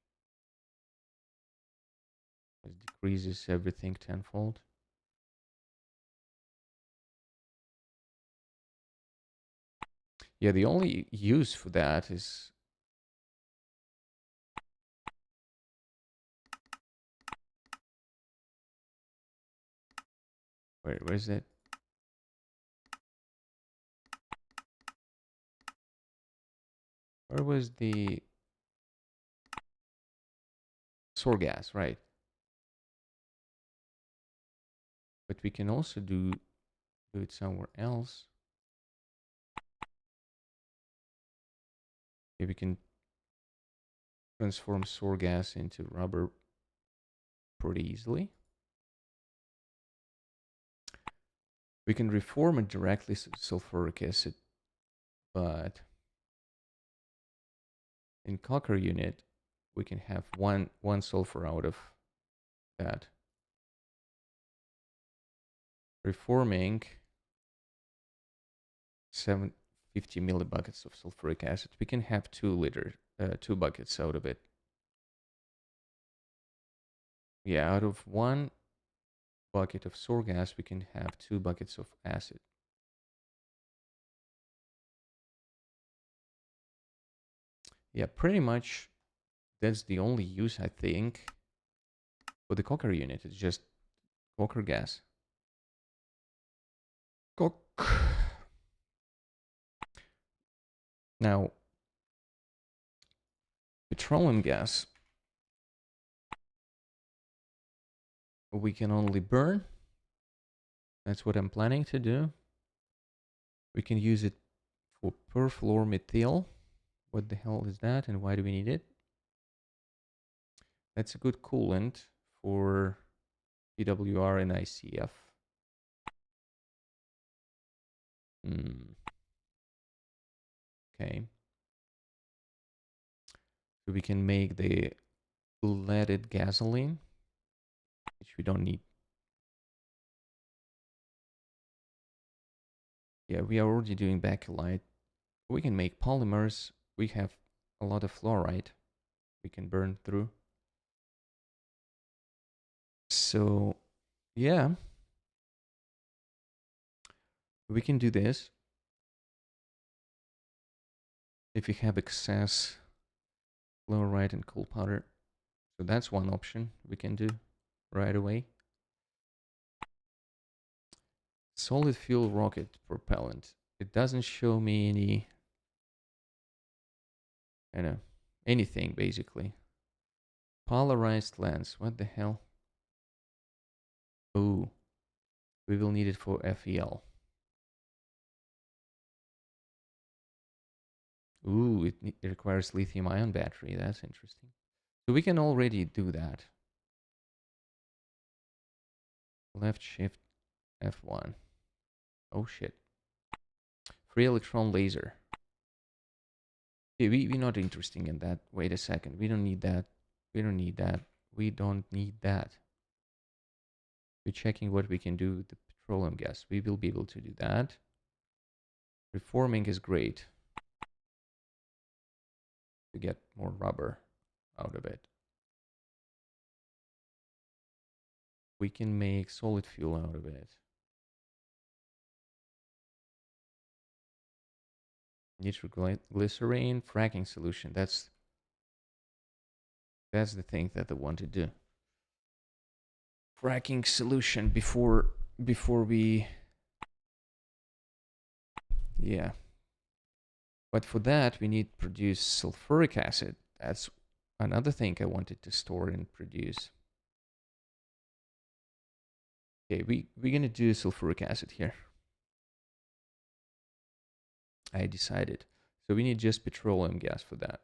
It decreases everything tenfold. Yeah, the only use for that is where's it? Where was the sour gas? Right. But we can also do it somewhere else. Yeah, we can transform sour gas into rubber pretty easily. We can reform it directly to sulfuric acid, but in coker unit, we can have one sulfur out of that. Reforming 750 millibuckets of sulfuric acid. We can have 2 buckets out of it. Yeah, out of 1 bucket of sour gas, we can have 2 buckets of acid. Yeah, pretty much that's the only use, I think, for the coker unit. It's just coker gas. Coke. Now, petroleum gas, we can only burn. That's what I'm planning to do. We can use it for perfluoromethyl. What the hell is that and why do we need it? That's a good coolant for PWR and ICF. Okay. So we can make the leaded gasoline, which we don't need. Yeah, we are already doing bakelite. We can make polymers. We have a lot of fluoride we can burn through. So, yeah, we can do this. If you have excess fluoride and coal powder. So that's one option we can do right away. Solid fuel rocket propellant. It doesn't show me any, I know, anything basically. Polarized lens. What the hell? Ooh, we will need it for FEL. Ooh, it requires lithium-ion battery. That's interesting. So we can already do that. Left shift F1. Oh shit. Free electron laser. Okay, we're not interested in that. Wait a second. We don't need that. We don't need that. We don't need that. We're checking what we can do with the petroleum gas. We will be able to do that. Reforming is great. To get more rubber out of it. We can make solid fuel out of it. Nitroglycerine fracking solution. That's the thing that I want to do. Fracking solution before we, yeah. But for that we need to produce sulfuric acid. That's another thing I wanted to store and produce. Okay, we're gonna do sulfuric acid here. I decided. So we need just petroleum gas for that.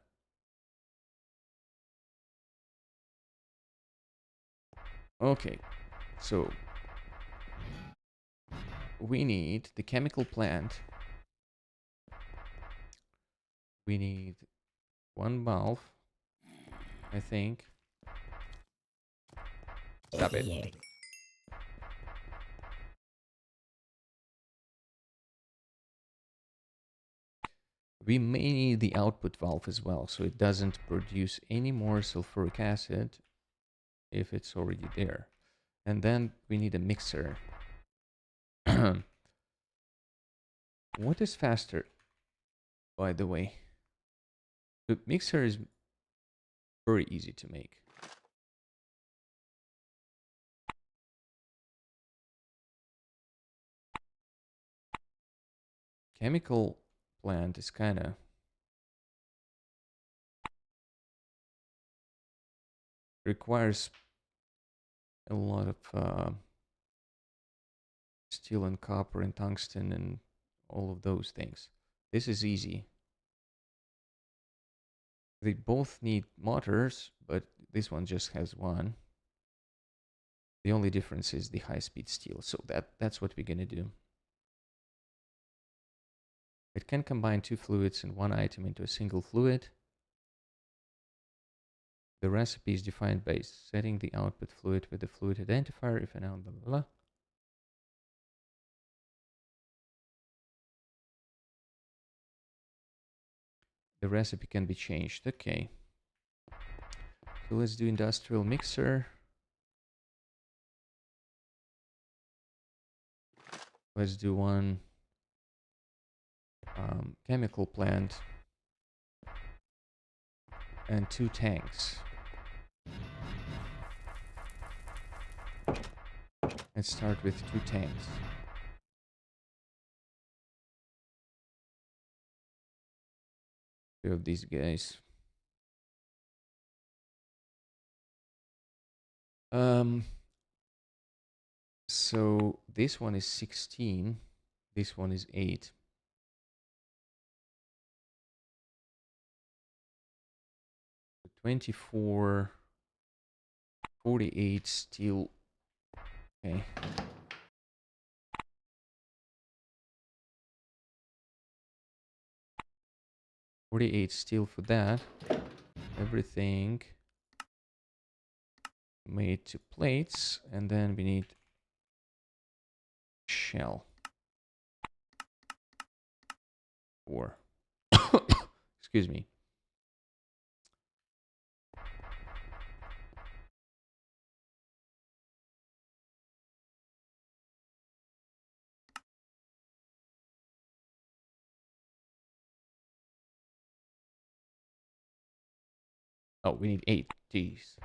Okay, so we need the chemical plant. We need one valve, I think. Stop it. We may need the output valve as well, so it doesn't produce any more sulfuric acid if it's already there. And then we need a mixer. What is faster, by the way? The mixer is very easy to make. Chemical plant is kind of requires a lot of steel and copper and tungsten and all of those things. This is easy. They both need motors, but this one just has one. The only difference is the high-speed steel. So that's what we're gonna do. It can combine two fluids and one item into a single fluid. The recipe is defined by setting the output fluid with the fluid identifier if an blah blah blah. The recipe can be changed. Okay. So let's do industrial mixer. Let's do one chemical plant and 2 tanks. Let's start with 2 tanks. Two of these guys. So this one is 16. This one is 8. 24, 48 steel. Okay. $48 steel for that. Everything made to plates, and then we need shell. Or excuse me. Oh, we need 8. Jeez.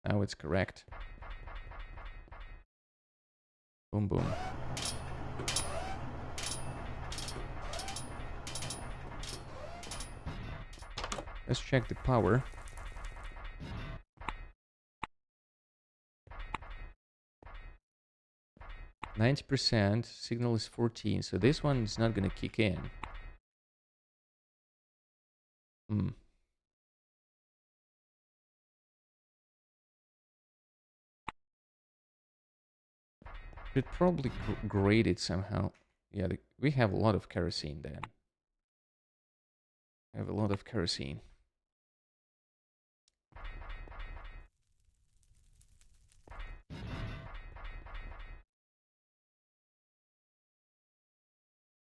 Now it's correct. Boom, boom. Let's check the power. %, signal is 14, so this one is not gonna kick in. Hmm. Should probably grade it somehow. Yeah, we have a lot of kerosene then. I have a lot of kerosene.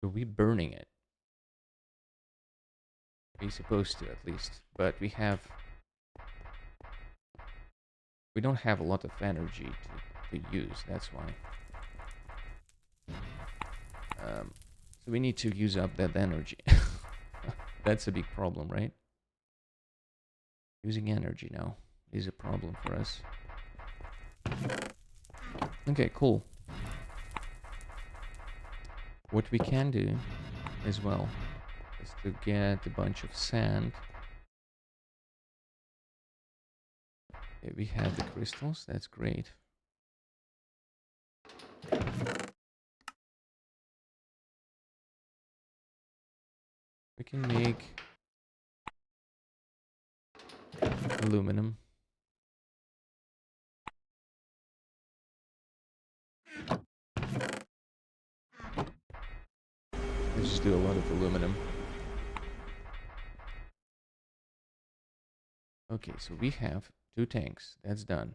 So we burning it. We're supposed to, at least. But we don't have a lot of energy to use, that's why. So we need to use up that energy. That's a big problem, right? Using energy now is a problem for us. Okay, cool. What we can do as well is to get a bunch of sand. Okay, we have the crystals, that's great. We can make aluminum. Let's just do a lot of aluminum. Okay, so we have 2 tanks. That's done.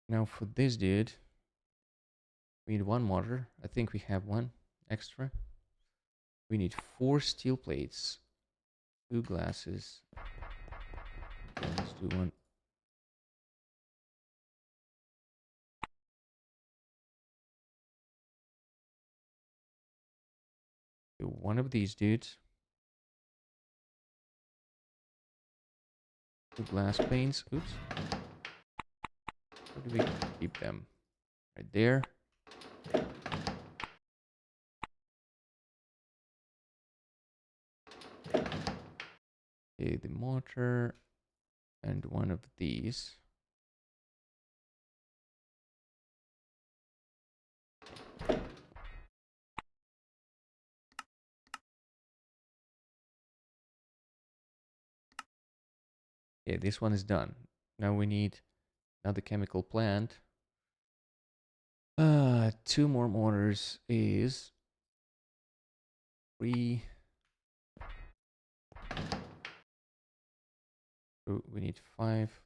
Now for this dude, we need 1 motor. I think we have 1 extra. We need 4 steel plates, 2 glasses. Okay, let's do 1. Do 1 of these dudes. 2 glass panes. Oops. Where do we keep them? Right there. Okay, the motor and 1 of these. Okay, this one is done. Now we need another chemical plant. 2 more motors is 3. So we need 5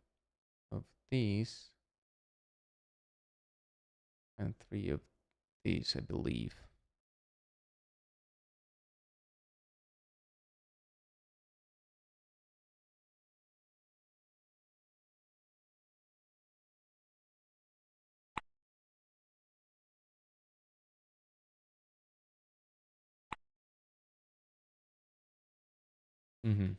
of these and 3 of these, I believe. Mm-hmm.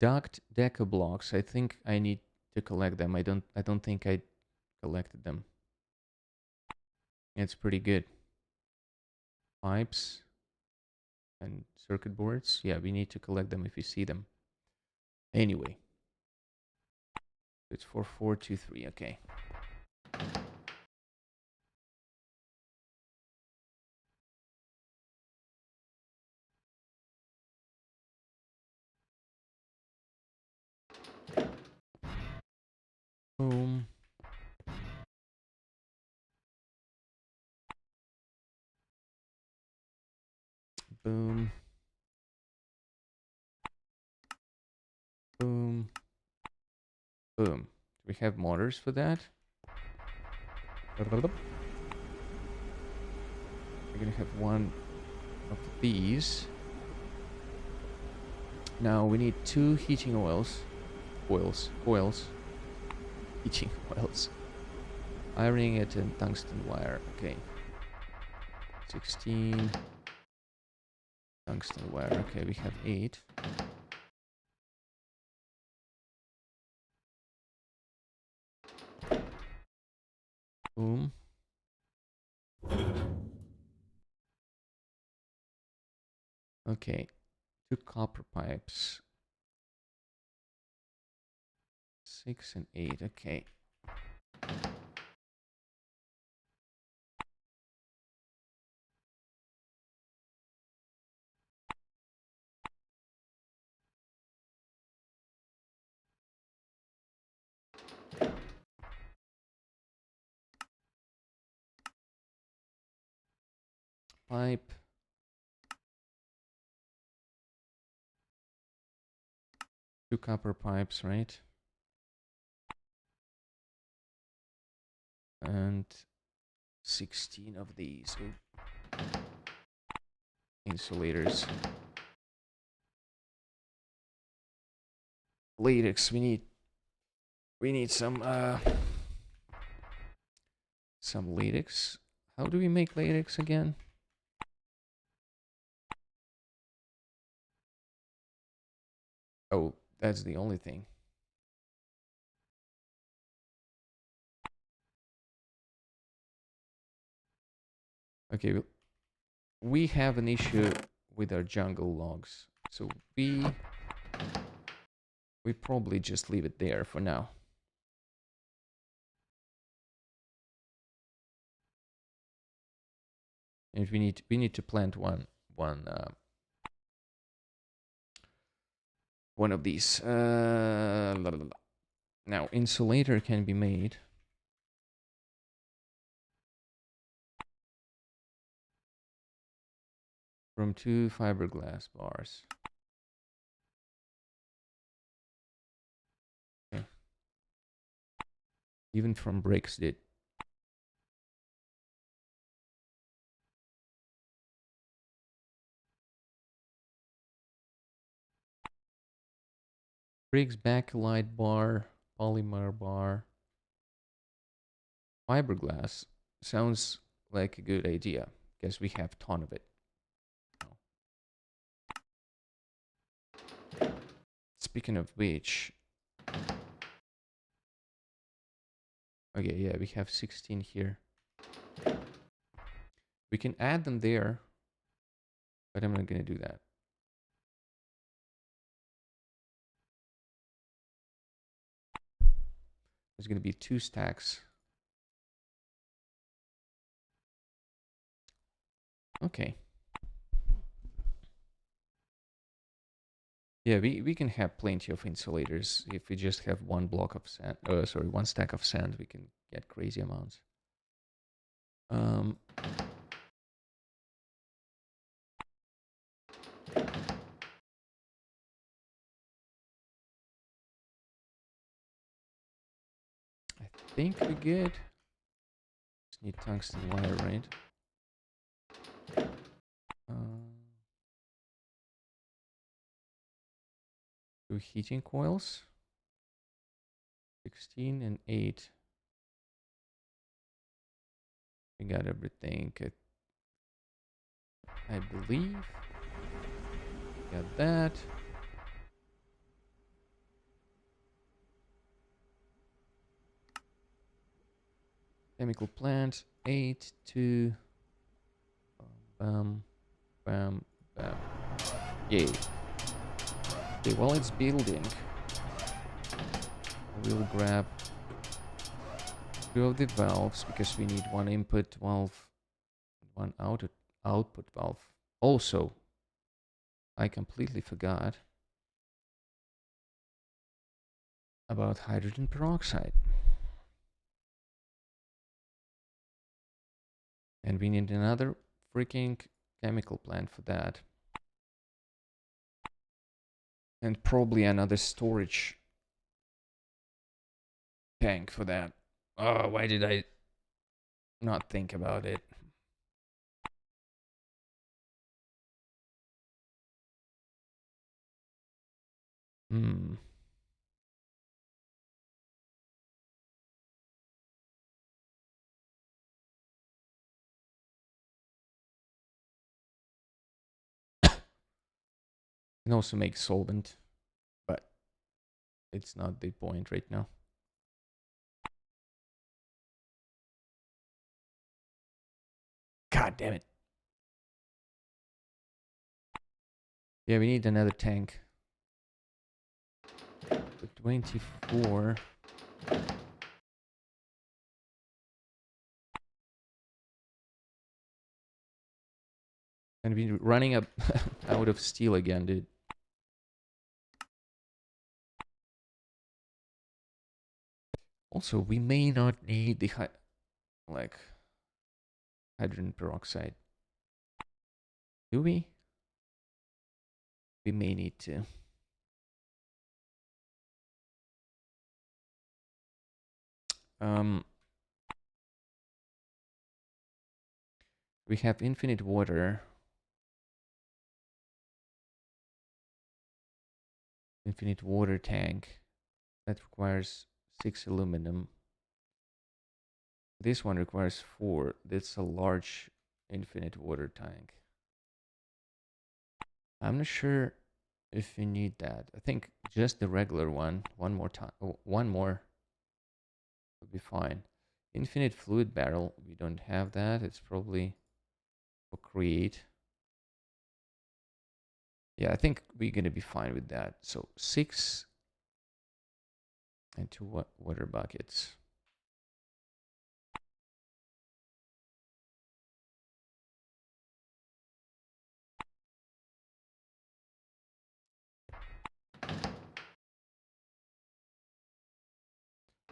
Duct deco blocks. I think I need to collect them. I don't think I collected them. It's pretty good. Pipes and circuit boards. Yeah, we need to collect them if we see them. Anyway. It's 4423, okay. Boom. Boom. Boom. Boom. Do we have motors for that? We're gonna have one of these. Now we need 2 heating oils. Coils. Heating oils. Ironing it and tungsten wire. Okay. 16. Tungsten wire. Okay, we have 8. Boom. Okay. 2 copper pipes. 6 and 8. Okay. Pipe. 2 copper pipes, right? And 16 of these. Ooh. Insulators. Latex. We need some latex. How do we make latex again? Oh, that's the only thing. Okay, we have an issue with our jungle logs, so we probably just leave it there for now. And we need to plant one of these. Now insulator can be made. From 2 fiberglass bars. Okay. Even from bricks did. Bricks, bakelite bar, polymer bar. Fiberglass sounds like a good idea. Guess we have a ton of it. Speaking of which, okay, yeah, we have 16 here. We can add them there, but I'm not gonna do that. There's gonna be 2 stacks. Okay. Yeah, we can have plenty of insulators. If we just have 1 block of sand, sorry, 1 stack of sand, we can get crazy amounts. I think we're good. Just need tungsten wire, right? 2 heating coils. 16 and 8. We got everything. I believe. Got that. chemical plant. 8 to... Bam, bam, bam. Yay. Okay, while it's building, we'll grab 2 of the valves because we need 1 input valve, 1 output valve. Also, I completely forgot about hydrogen peroxide. And we need another freaking chemical plant for that. And probably another storage tank for that. Oh, why did I not think about it? Hmm. Can also make solvent, but it's not the point right now. God damn it. Yeah, we need another tank. 24. And we're running up out of steel again, dude. Also, we may not need the hydrogen peroxide. Do we? We may need to. We have infinite water. Infinite water tank. That requires 6 aluminum. This one requires 4. That's a large infinite water tank. I'm not sure if we need that. I think just the regular one. One more time. Oh, one more would be fine. Infinite fluid barrel. We don't have that. It's probably for create. Yeah, I think we're gonna be fine with that. So 6 and 2 water buckets.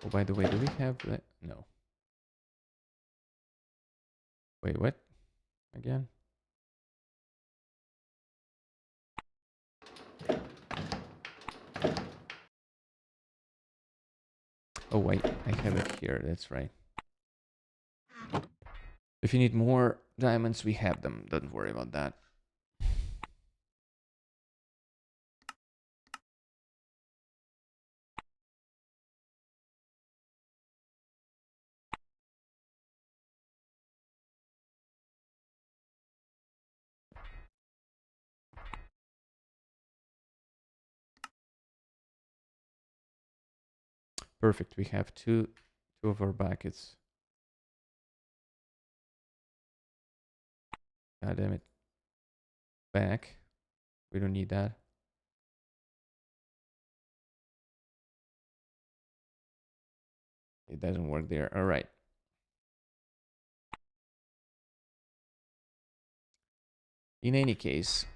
Oh, by the way, do we have that? No. Wait, what? Again? Oh, wait, I have it here. That's right. If you need more diamonds, we have them. Don't worry about that. Perfect. We have two of our buckets. God damn it. Back. We don't need that. It doesn't work there. All right. In any case,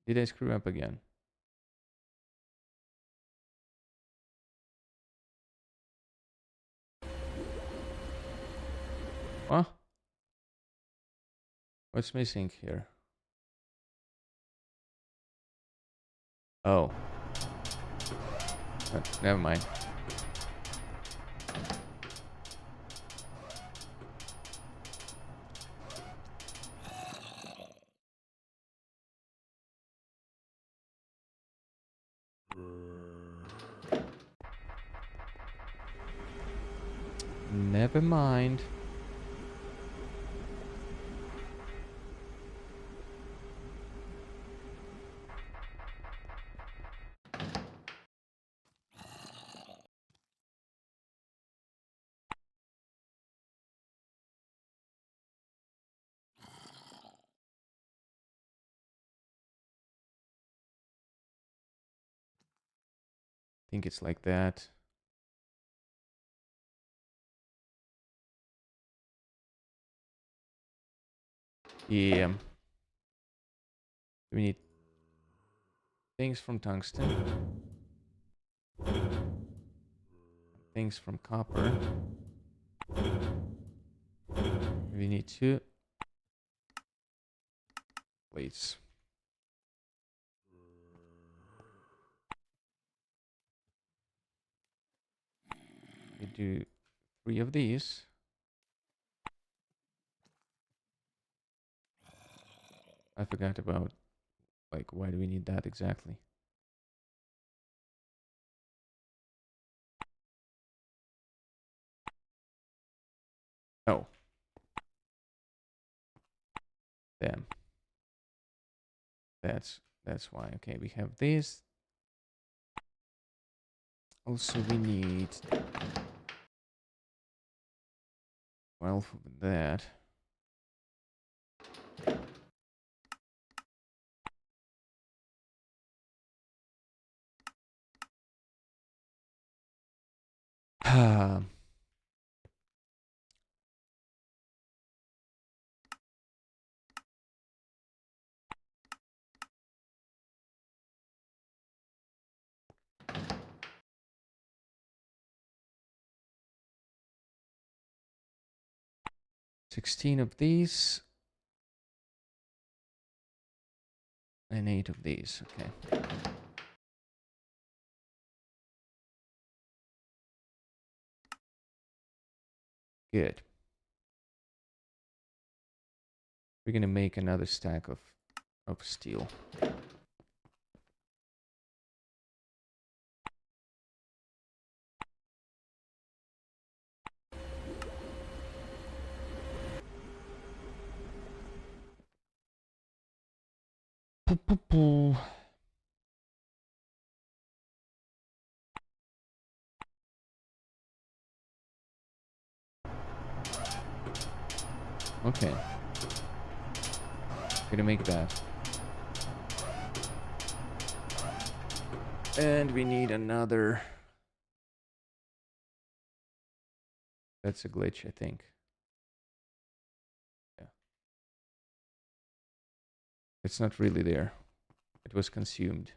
did I screw up again? Huh? What's missing here? Oh. Never mind. Never mind. I think it's like that. Yeah. We need things from tungsten. Things from copper. We need 2 plates. We do 3 of these. I forgot about, like, why do we need that exactly? Oh. Damn. That's why. Okay, we have this. Also, we need 12 of that. Ah. 16 of these. And 8 of these. Okay. Good. We're gonna make another stack of steel. Okay. Gonna make that. And we need another. That's a glitch, I think. Yeah. It's not really there. It was consumed.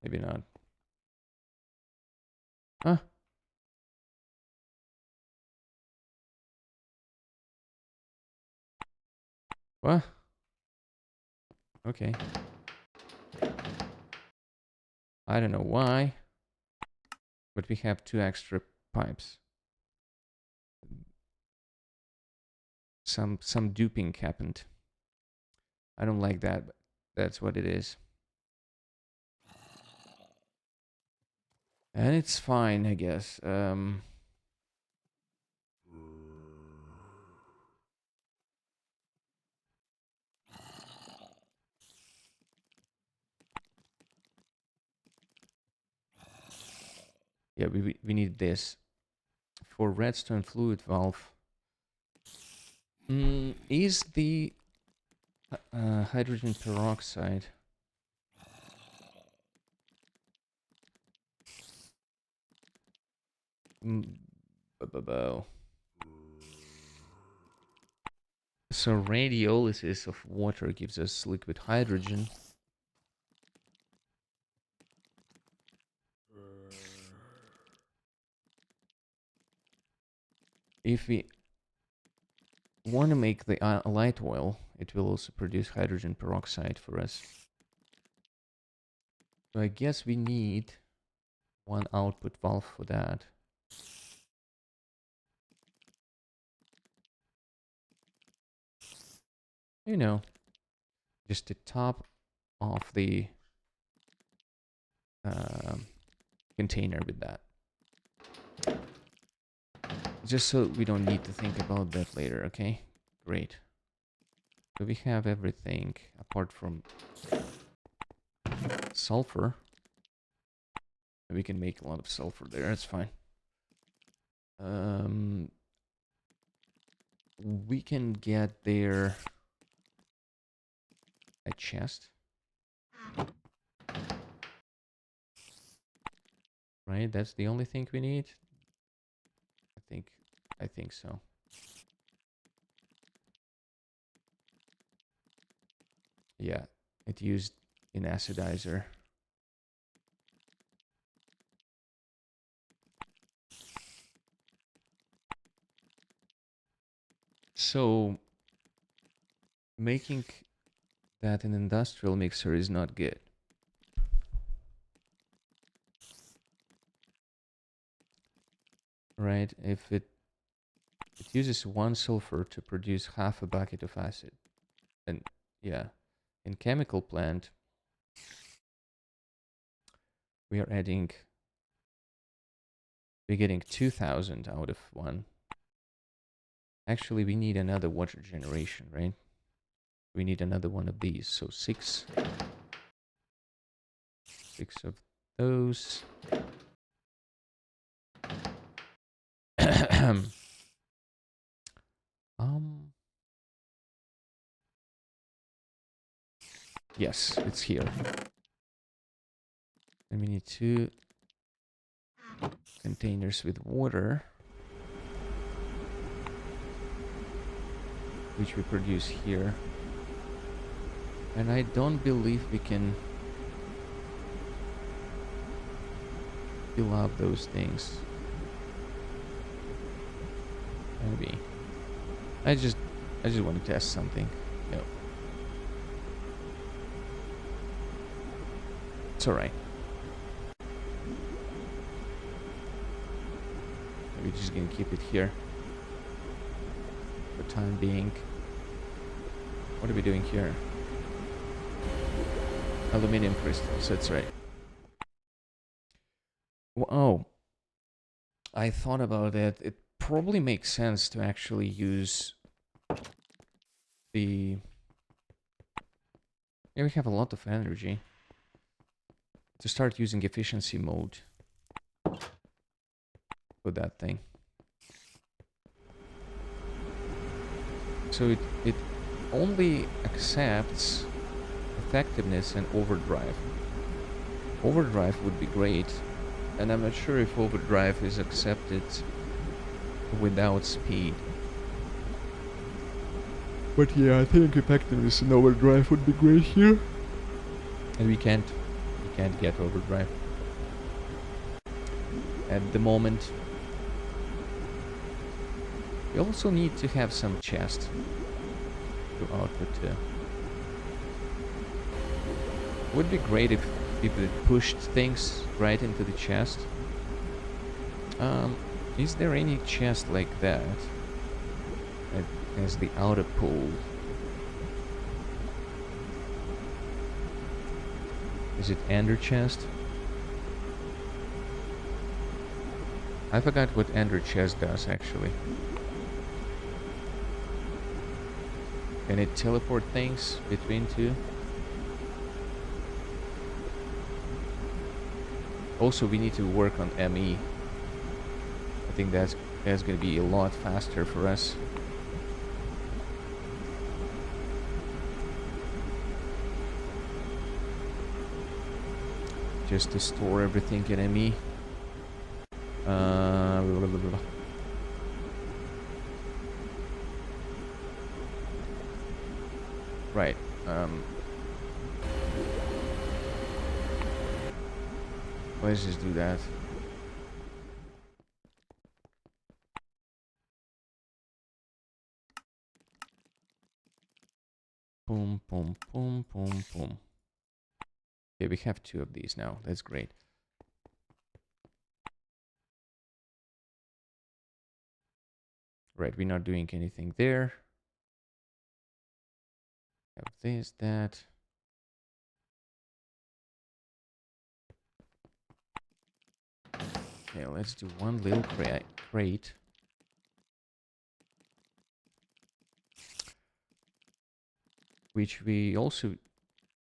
Maybe not. Huh? What? Okay. I don't know why, but we have 2 extra pipes. Some duping happened. I don't like that, but that's what it is. And it's fine, I guess. Yeah, we need this. For redstone fluid valve. Is the hydrogen peroxide... So radiolysis of water gives us liquid hydrogen. If we want to make the light oil, it will also produce hydrogen peroxide for us. So I guess we need 1 output valve for that. You know, just the top of the container with that. Just so we don't need to think about that later, okay? Great. So we have everything apart from sulfur. We can make a lot of sulfur there, that's fine. We can get there a chest. Right, that's the only thing we need. I think so. Yeah, it used an acidizer. So making that an industrial mixer is not good. Right, if it uses 1 sulfur to produce half a bucket of acid. And yeah, in chemical plant, we're getting 2000 out of 1. Actually, we need another water generation, right? We need another one of these. So 6 of those. Yes, it's here. And we need 2 containers with water, which we produce here. And I don't believe we can fill up those things. Maybe. I just want to test something. No. It's alright. We're just gonna keep it here for the time being. What are we doing here? Aluminium crystals, that's right. Oh, I thought about it. It probably makes sense to actually use the... Yeah, we have a lot of energy. To start using efficiency mode for that thing. So it only accepts effectiveness and overdrive. Overdrive would be great, and I'm not sure if overdrive is accepted without speed. But yeah, I think effectiveness and overdrive would be great here. And we can't get overdrive at the moment. We also need to have some chest to output to. Would be great if it pushed things right into the chest. Is there any chest like that has the outer pull? Is it Ender chest? I forgot what Ender chest does actually. Can it teleport things between 2? Also, we need to work on ME. I think that's going to be a lot faster for us. Just to store everything in ME. Right. Let's just do that. Boom, boom, boom, boom, boom. Okay, we have 2 of these now. That's great. Right, we're not doing anything there. Have this, that. Okay, let's do one little crate. Which we also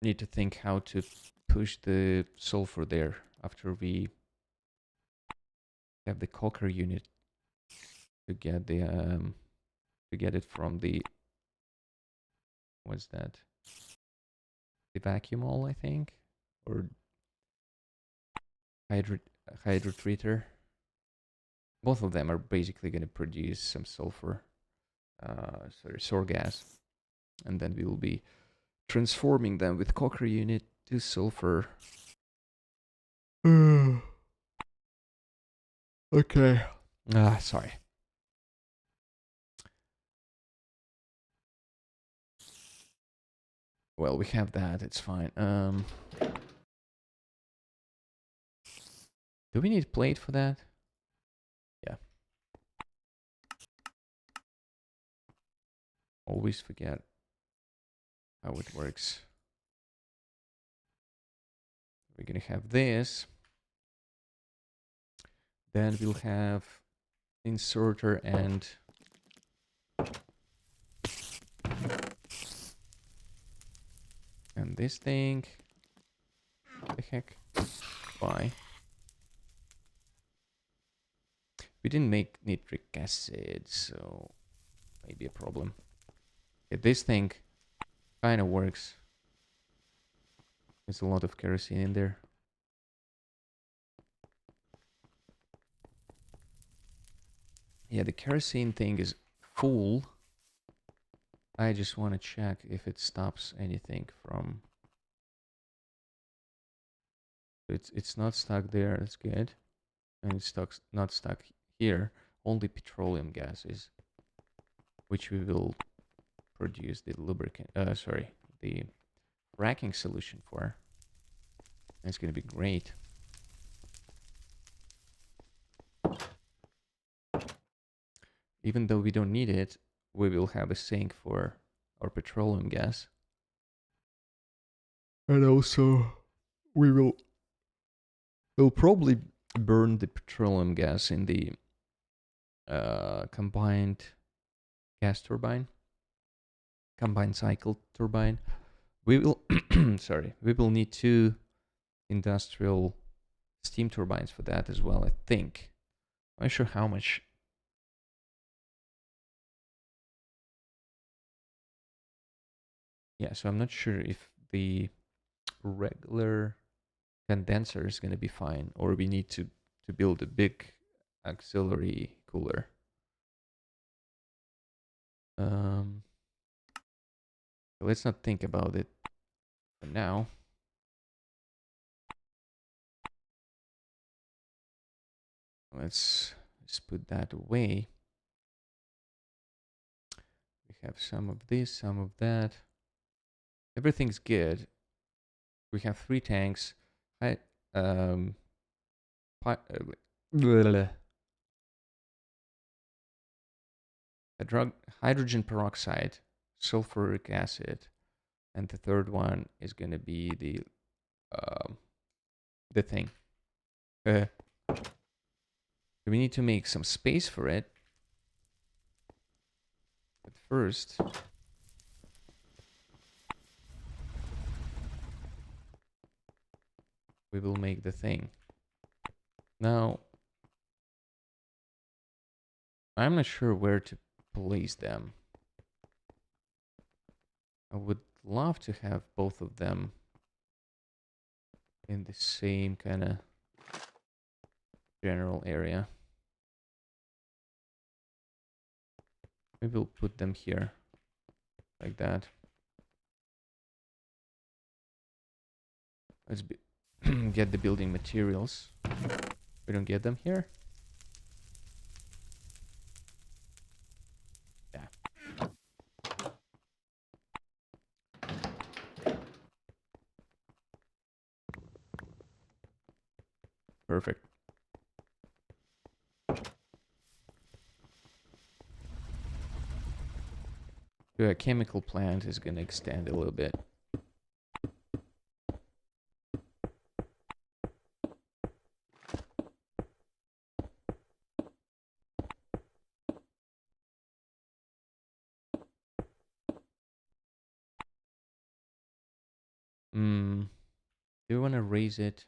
need to think how to push the sulfur there after we have the coker unit to get the to get it from the, what's that? The vacuum hole, I think, or hydro treater. Both of them are basically going to produce some sulfur, sour gas, and then we will be transforming them with coker unit to sulfur. Okay. Sorry. Well, we have that. It's fine. Do we need plate for that? Yeah. Always forget how it works. We're gonna have this. Then we'll have inserter and this thing. What the heck? Why? We didn't make nitric acid, so maybe a problem. Okay, this thing kind of works. There's a lot of kerosene in there. Yeah, the kerosene thing is full. I just want to check if it stops anything from... It's not stuck there, that's good. And it's not stuck here. Only petroleum gases, which we will produce the lubricant, the fracking solution for. And it's going to be great. Even though we don't need it, we will have a sink for our petroleum gas. And also, we'll probably burn the petroleum gas in the combined gas turbine, combined cycle turbine. We will, we will need 2 industrial steam turbines for that as well, I think. I'm not sure how much. Yeah, so I'm not sure if the regular condenser is going to be fine, or we need to build a big auxiliary cooler. Let's not think about it for now. Let's just put that away. We have some of this, some of that. Everything's good. We have 3 tanks. Hydrogen peroxide, sulfuric acid, and the third one is going to be the thing. We need to make some space for it. But first, we will make the thing. Now, I'm not sure where to place them. I would love to have both of them in the same kind of general area. Maybe we'll put them here, like that. Let's get the building materials. We don't get them here. Yeah. Perfect. to a chemical plant is going to extend a little bit. Do you want to raise it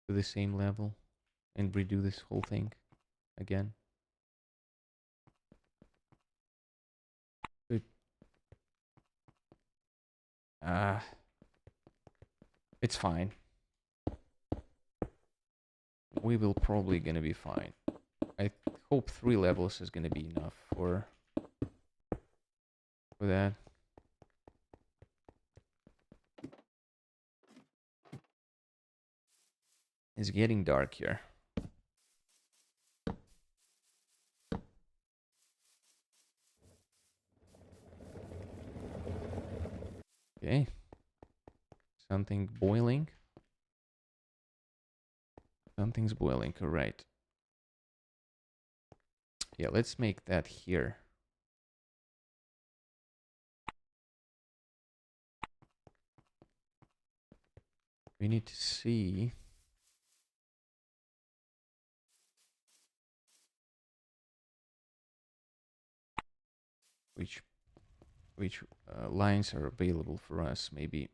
to the same level and redo this whole thing again? Good. It's fine. We will probably gonna be fine. I hope 3 levels is gonna be enough for that. It's getting dark here. Okay. Something boiling. Something's boiling, alright. Yeah, let's make that here. We need to see. Which lines are available for us, maybe.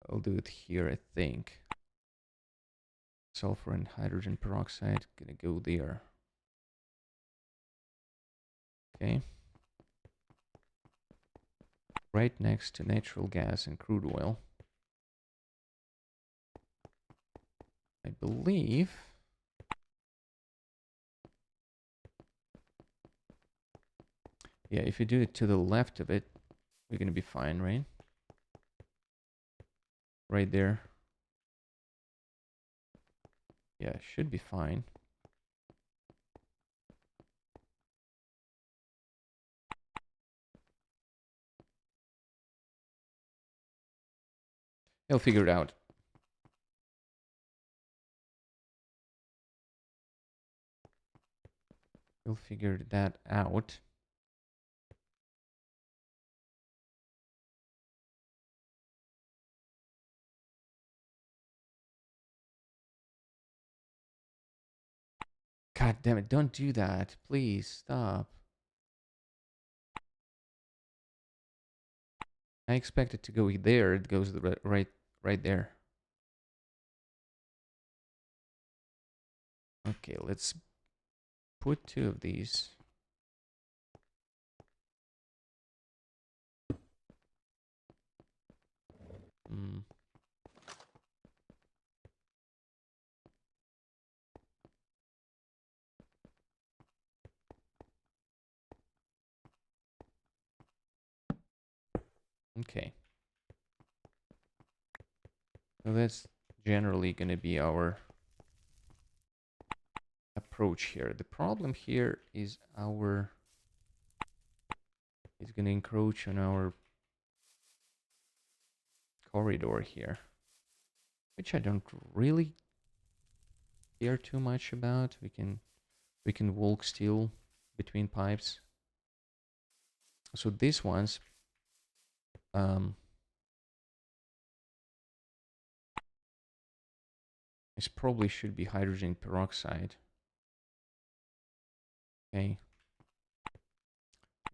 I'll do it here, I think. Sulfur and hydrogen peroxide, gonna go there. Okay. Right next to natural gas and crude oil. I believe. Yeah, if you do it to the left of it, we're gonna be fine, right? Right there. Yeah, should be fine. He'll figure it out. We'll figure that out. God damn it, don't do that. Please stop. I expect it to go there. It goes right there. Okay, let's put 2 of these. Okay. So that's generally going to be our approach here. The problem here is it's going to encroach on our corridor here, which I don't really care too much about. We can walk still between pipes. So these ones, this probably should be hydrogen peroxide. Okay.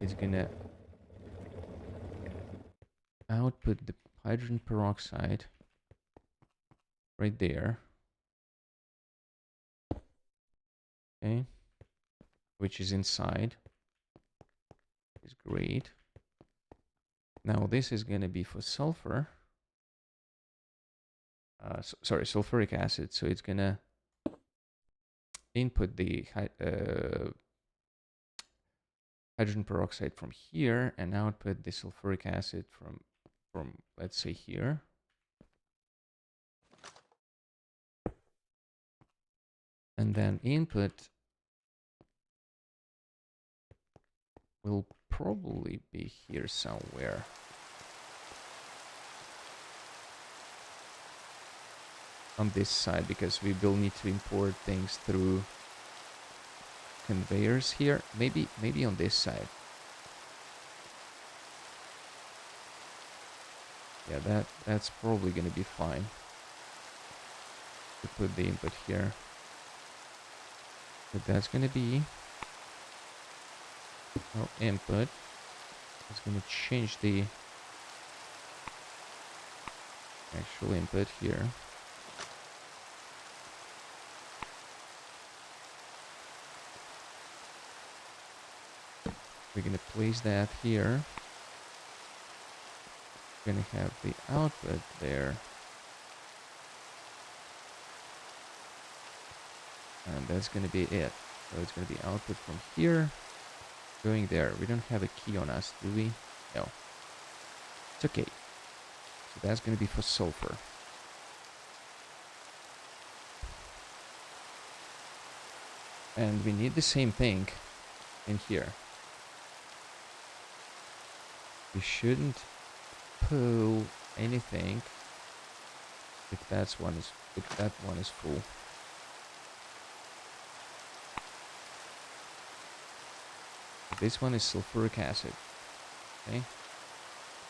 It's gonna output the hydrogen peroxide right there. Okay. Which is inside. Is great. Now this is gonna be for sulfur. Sorry, sulfuric acid. So it's gonna input the hydrogen peroxide from here and output the sulfuric acid from let's say here. And then input will probably be here somewhere. On this side, because we will need to import things through conveyors here. Maybe on this side. Yeah, that's probably gonna be fine. To put the input here. But that's gonna be our input. It's gonna change the actual input here. We're gonna place that here. We're gonna have the output there. And that's gonna be it. So it's gonna be output from here, going there. We don't have a key on us, do we? No. It's okay. So that's gonna be for sulfur. And we need the same thing in here. We shouldn't pull anything if that one is full. This one is sulfuric acid. Okay.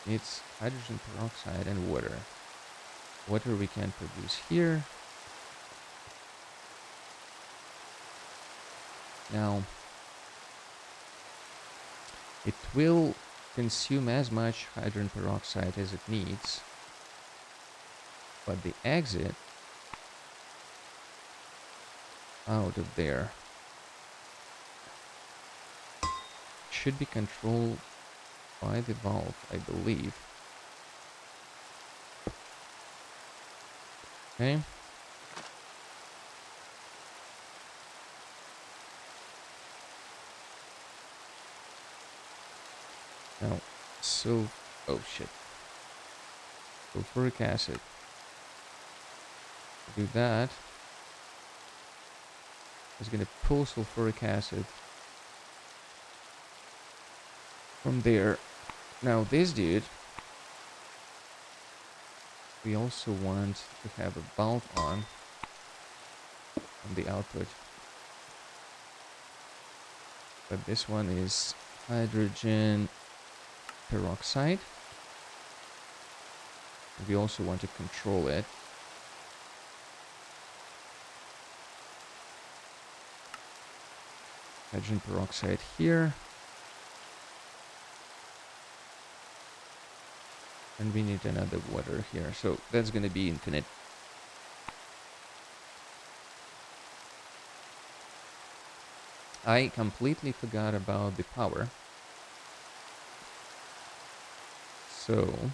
It's hydrogen peroxide and water. Water we can produce here. Now, it will consume as much hydrogen peroxide as it needs, but the exit out of there should be controlled by the valve, I believe. Okay. Now, oh shit. Sulfuric acid. To do that, it's gonna pull sulfuric acid from there. Now this dude, we also want to have a valve on the output. But this one is hydrogen peroxide. We also want to control it. Hydrogen peroxide here. And we need another water here. So that's going to be infinite. I completely forgot about the power. So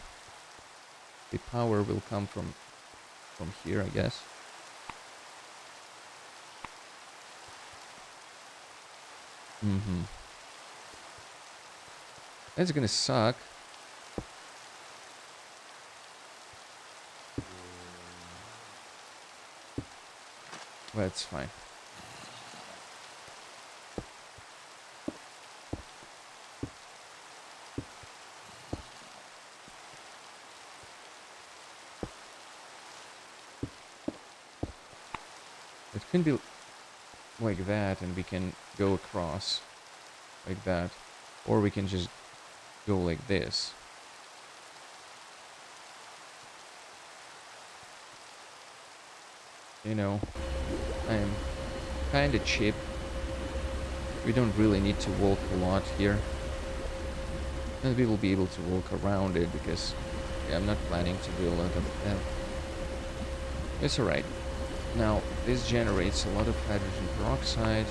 the power will come from here, I guess. That's gonna suck. That's fine. It can be like that, and we can go across like that, or we can just go like this. You know, I'm kind of cheap. We don't really need to walk a lot here. And we will be able to walk around it because I'm not planning to do a lot of that. It's alright. Now, this generates a lot of hydrogen peroxide.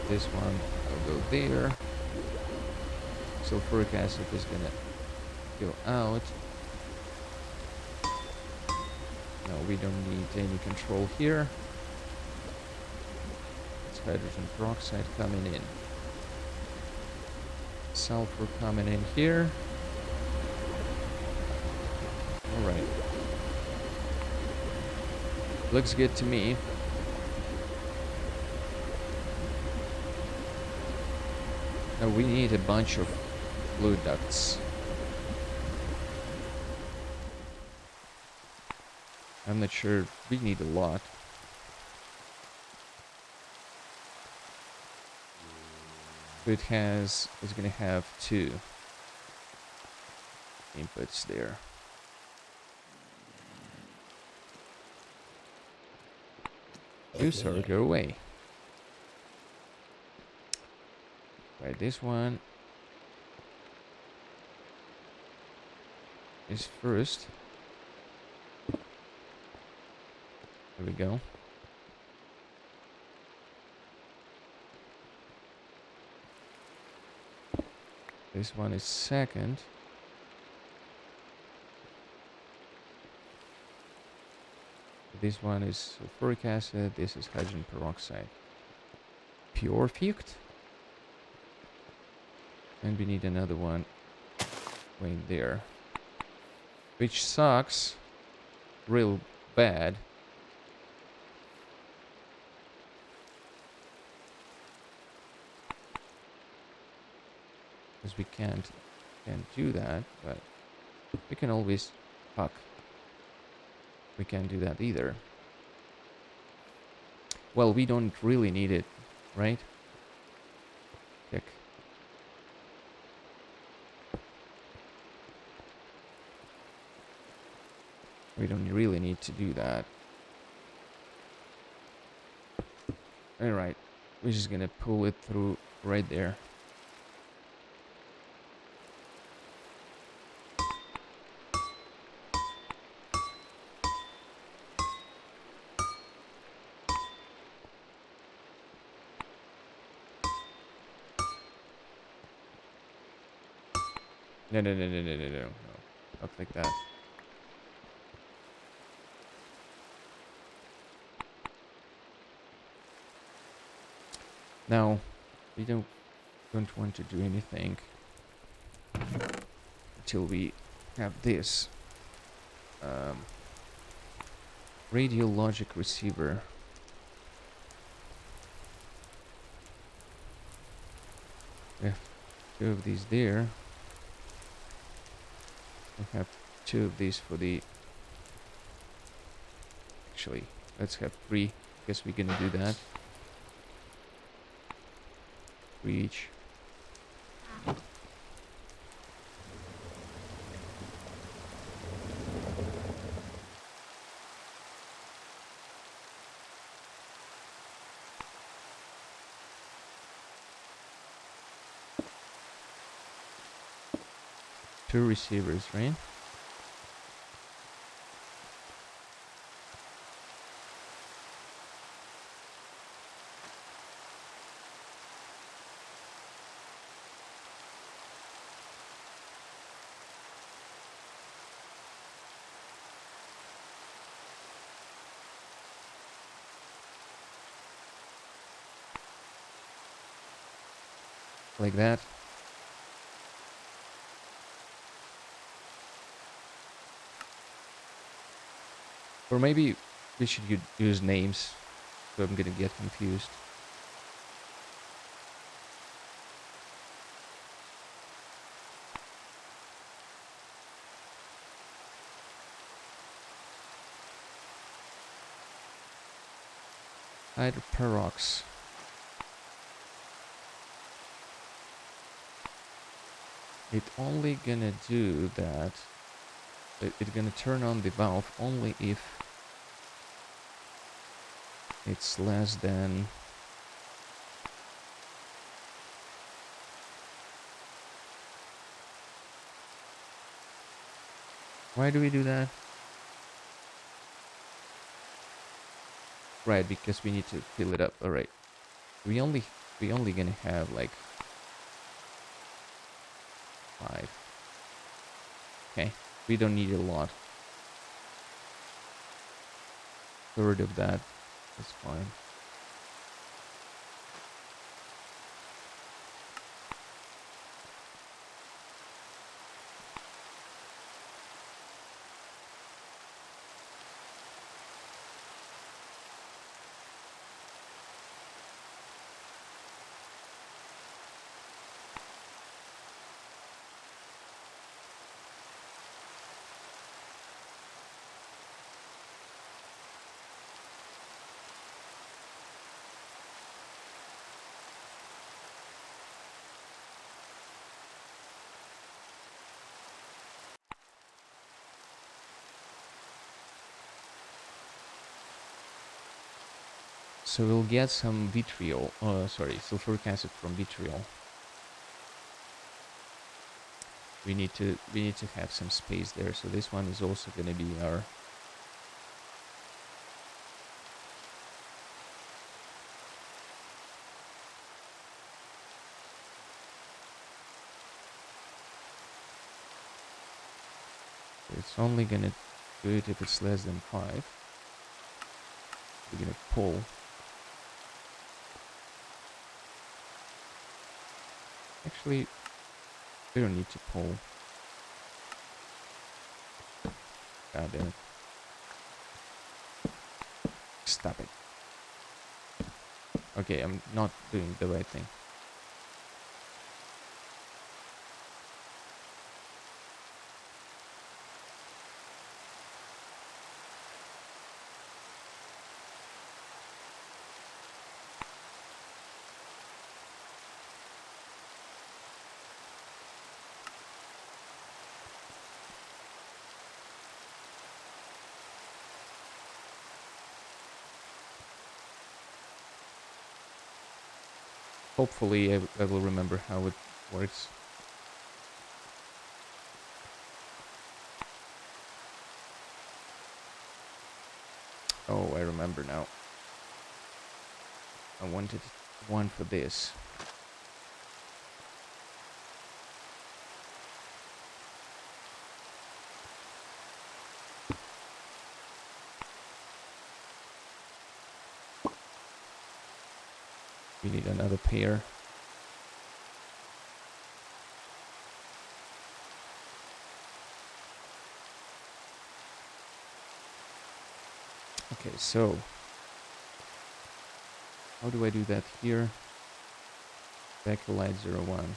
This one will go there. Sulfuric acid is gonna go out. No, we don't need any control here. It's hydrogen peroxide coming in. Sulfur coming in here. Alright. Looks good to me. Now we need a bunch of fluid ducts. I'm not sure. We need a lot. So it's gonna have 2 inputs there. You sir, go away. Right, this one is first. There we go. This one is second. This one is sulfuric acid. This is hydrogen peroxide. Perfect. And we need another one going there. Which sucks real bad. Because we can't do that, but we can always... Fuck. We can't do that either. Well, we don't really need it, right? Check. We don't really need to do that. Alright. We're just gonna pull it through right there. No. Not like that. Now, we don't want to do anything until we have this radio logic receiver. We have 2 of these there. We have 2 of these for the... Actually, let's have 3. Guess we're gonna do that. 3 each. Two receivers, right? Like that. Or maybe we should use names, so I'm gonna get confused. Hydroperox. It only gonna do that. It's gonna turn on the valve only if it's less than... Why do we do that? Right, because we need to fill it up. All right. We only gonna have like 5. Okay. We don't need a lot. Third of that is fine. So we'll get some vitriol, sulfuric acid from vitriol. We need to have some space there. So this one is also going to be our it's only going to do it if it's less than 5. We're going to pull. Actually, we don't need to pull. God damn it. Stop it. Okay, I'm not doing the right thing. Hopefully I will remember how it works. Oh, I remember now. I wanted one for this. We need another pair. Okay, so how do I do that here? Backlight 01.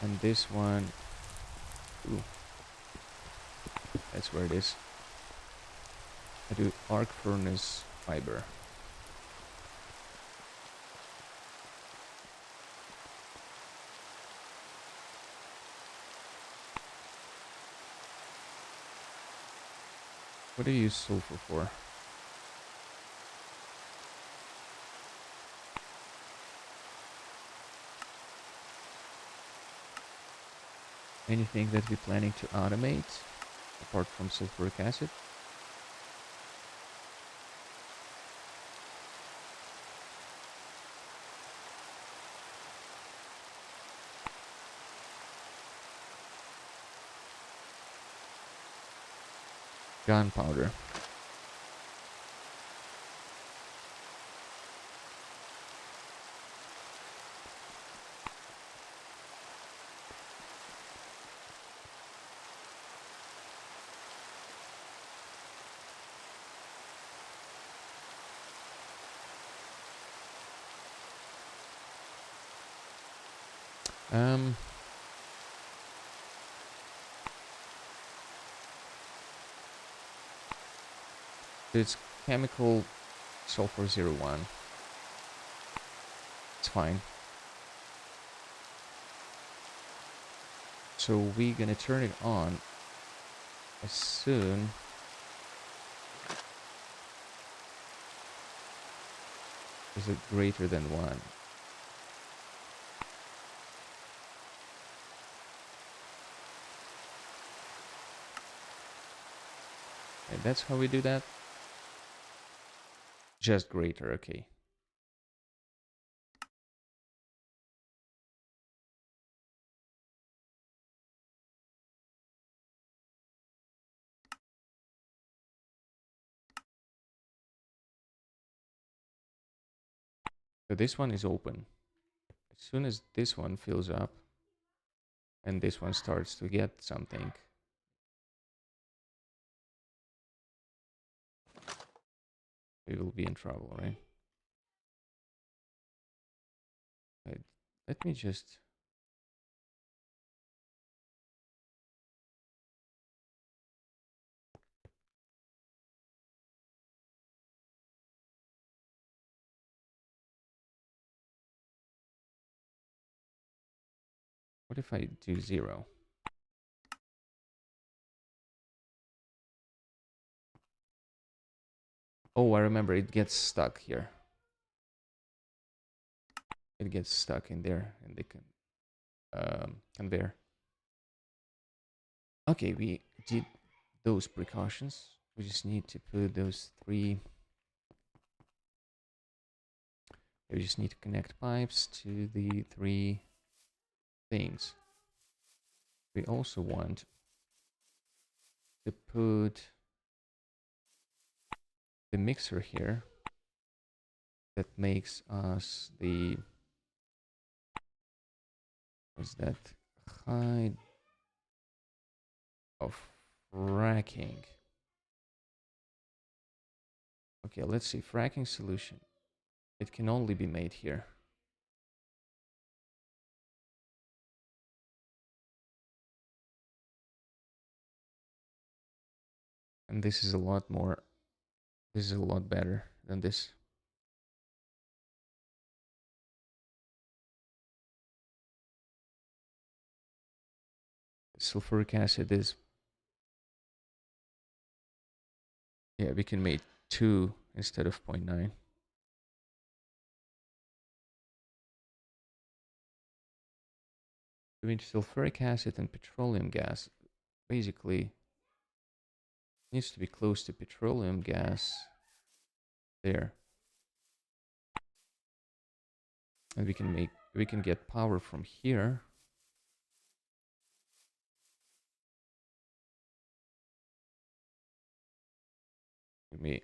And this one, ooh, that's where it is. I do arc furnace fiber. What do you use sulfur for? Anything that we're planning to automate apart from sulfuric acid? Gunpowder. It's chemical sulfur 01. It's fine. So we're gonna turn it on as soon as it's greater than 1. And that's how we do that. Just greater, okay. So this one is open. As soon as this one fills up and this one starts to get something, we will be in trouble, right? Let me just... What if I do 0? Oh, I remember, it gets stuck here. It gets stuck in there in the conveyor. Okay, we did those precautions. We just need to put those three. We just need to connect pipes to the three things. We also want to put the mixer here that makes us the, what's that, height of fracking. Okay, let's see, fracking solution. It can only be made here. And this is a lot more, this is a lot better than this. Sulfuric acid is, yeah, we can make 2 instead of 0.9. Between sulfuric acid and petroleum gas, basically needs to be close to petroleum gas there. And we can get power from here. We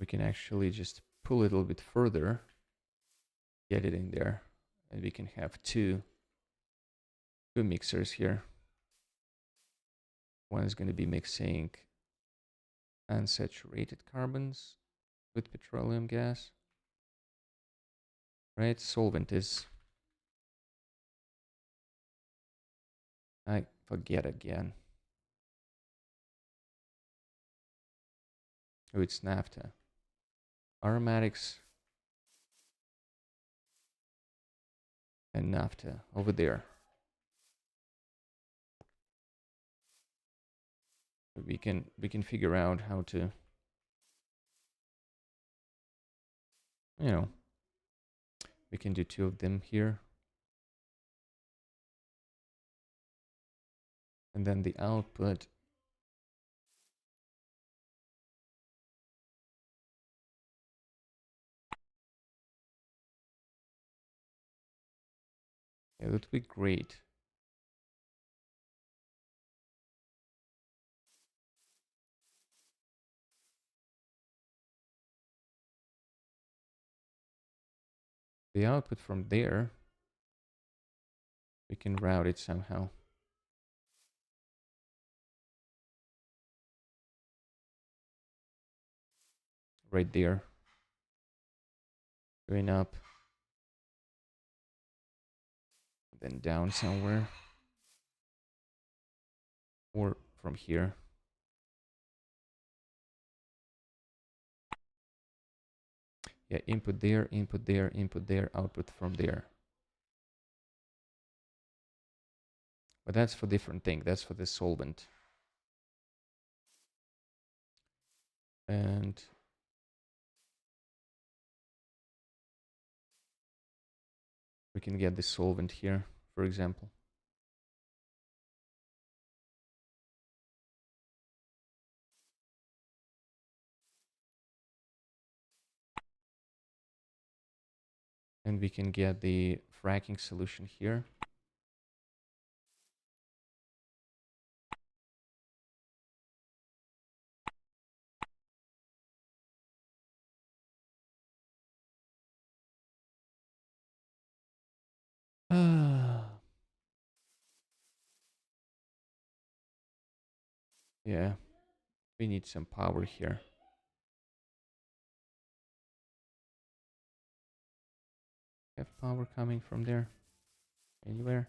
can actually just pull it a little bit further, get it in there, and we can have two mixers here. One is going to be mixing unsaturated carbons with petroleum gas. Right, solvent is, I forget again. Oh, it's naphtha. Aromatics and naphtha over there. We can figure out how to, you know, we can do 2 of them here. And then the output, yeah, that would be great. The output from there, we can route it somehow. Right there. Going up. Then down somewhere. Or from here. Yeah, input there, input there, input there, output from there. But that's for different thing. That's for the solvent. And we can get the solvent here, for example. And we can get the fracking solution here. Yeah, we need some power here. Have power coming from there? Anywhere?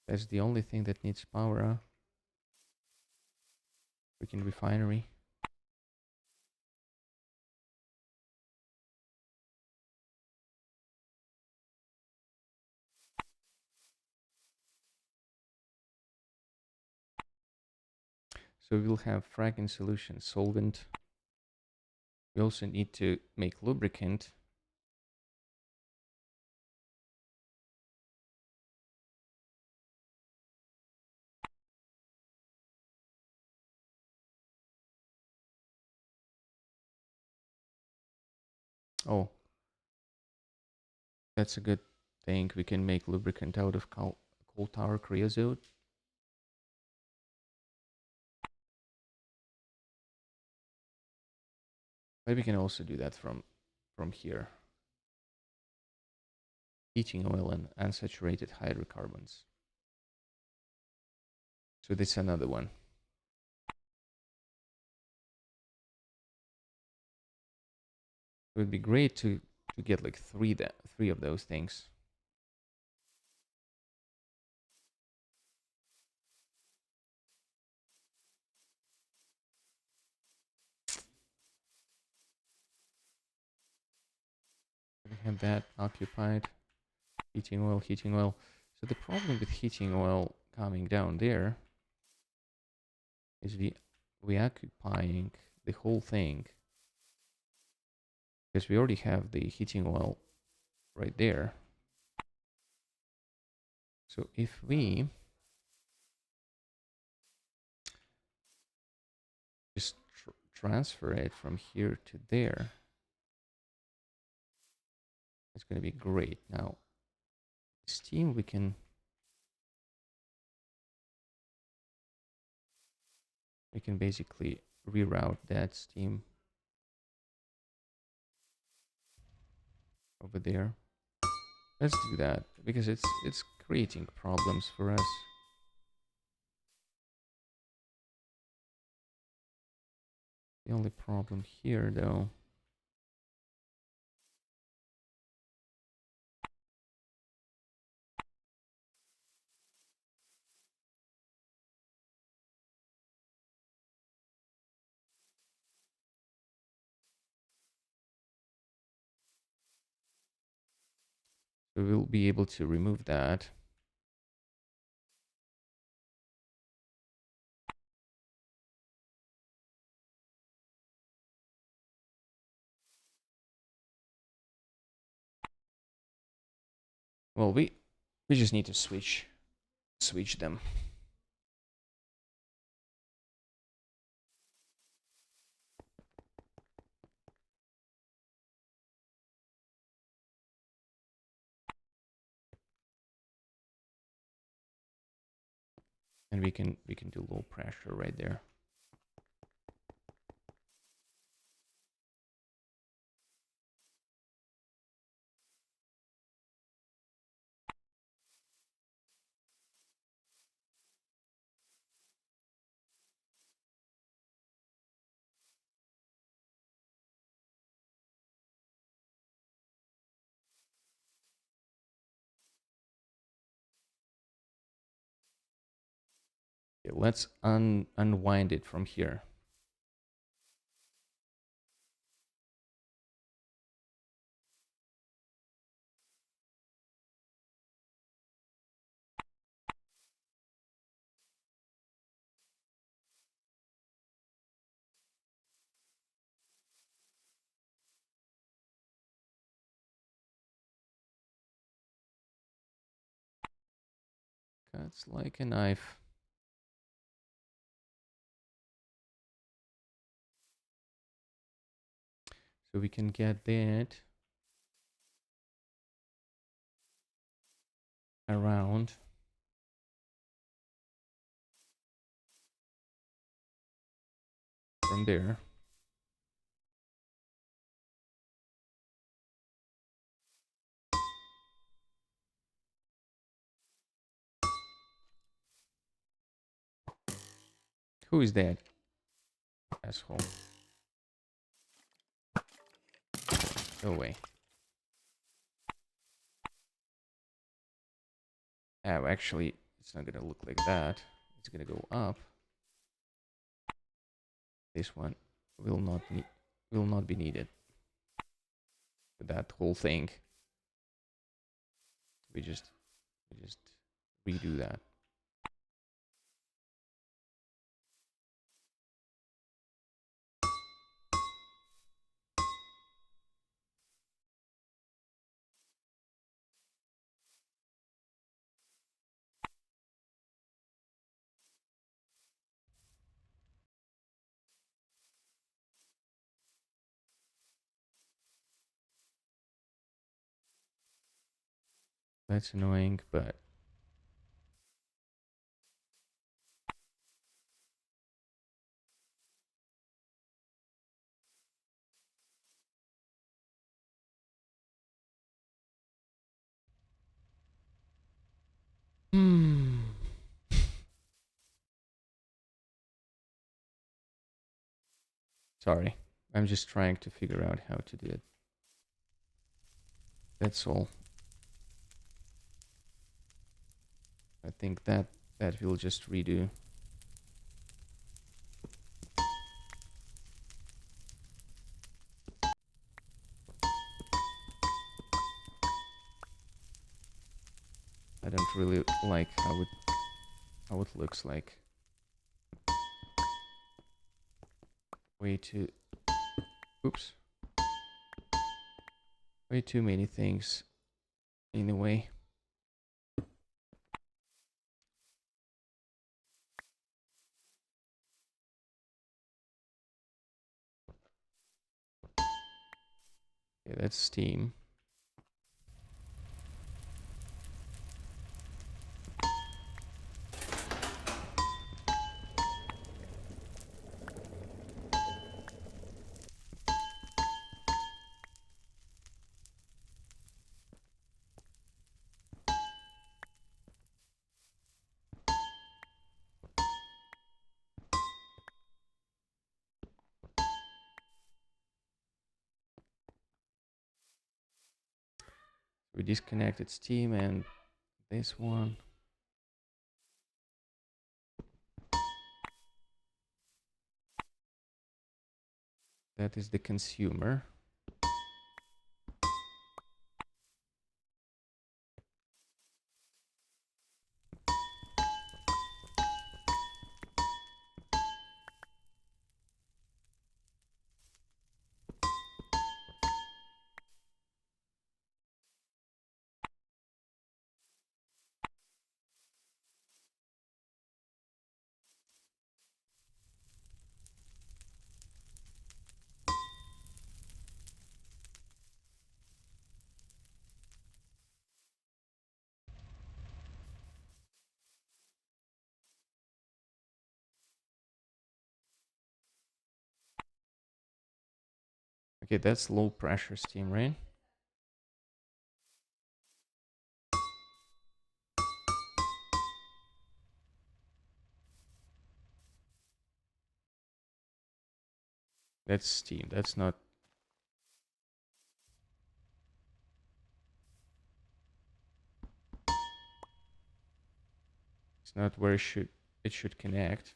That's the only thing that needs power, huh? Freaking refinery. So we'll have fragment solution, solvent. We also need to make lubricant. Oh, that's a good thing. We can make lubricant out of coal tar creosote. But we can also do that from here. Heating oil and unsaturated hydrocarbons. So this is another one. It would be great to get like three of those things. We have that occupied. Heating oil, heating oil. So the problem with heating oil coming down there is we occupying the whole thing, because we already have the heating oil right there. So if we just transfer it from here to there, it's going to be great. Now, steam, we can basically reroute that steam over there. Let's do that because it's creating problems for us. The only problem here, though, so we'll be able to remove that. Well, we just need to switch them. And we can do low pressure right there. Okay, let's unwind it from here. Cuts like a knife. So we can get that around. From there. Who is that? Asshole. Go away. Oh, actually, it's not gonna look like that. It's gonna go up. This one will not be needed. But that whole thing, we just redo that. That's annoying, but hmm. Sorry. I'm just trying to figure out how to do it. That's all. I think that will just redo. I don't really like how it looks like. Way too oops. Way too many things in the way. Yeah, that's Steam. We disconnected Steam and this one. That is the consumer. Okay, that's low pressure steam, right? That's steam. That's not. It's not where it should connect.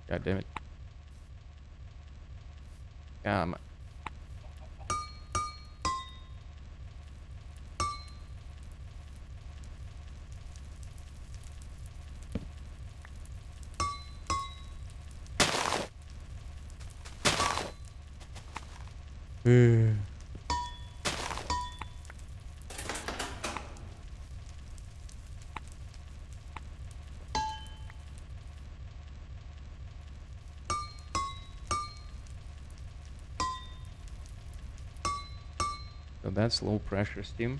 God damn it. Um. So that's low pressure steam.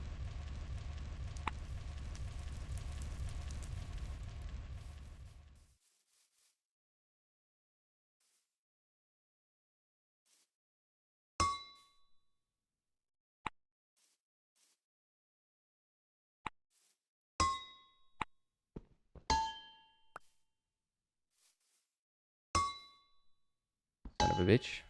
Son of a bitch.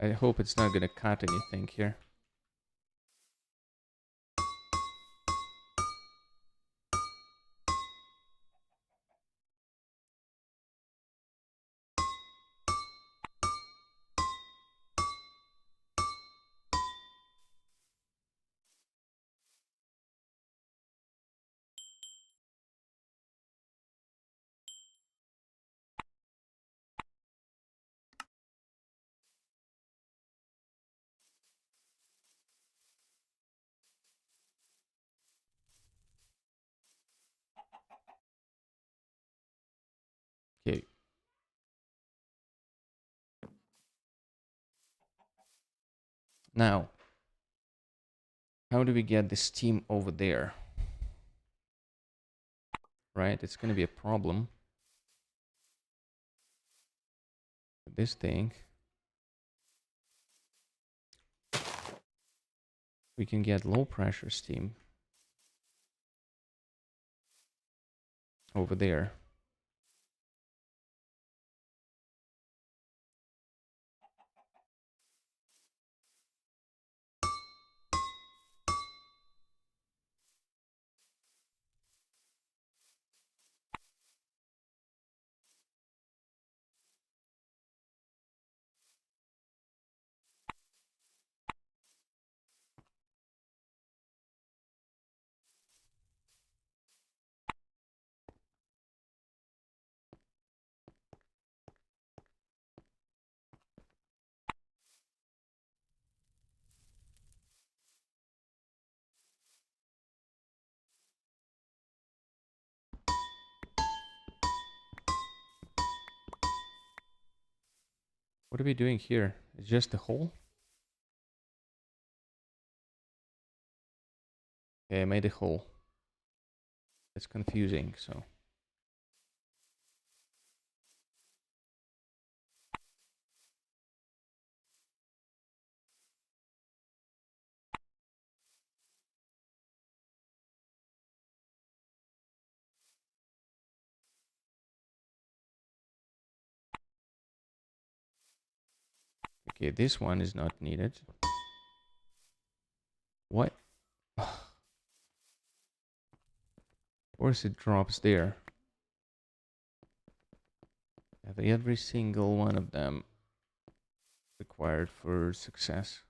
I hope it's not gonna cut anything here. Now, how do we get the steam over there? Right, it's going to be a problem. This thing. We can get low pressure steam over there. What are we doing here? It's just a hole? Okay, I made a hole. It's confusing, so. Okay, this one is not needed. What? Of course it drops there. Have every single one of them required for success.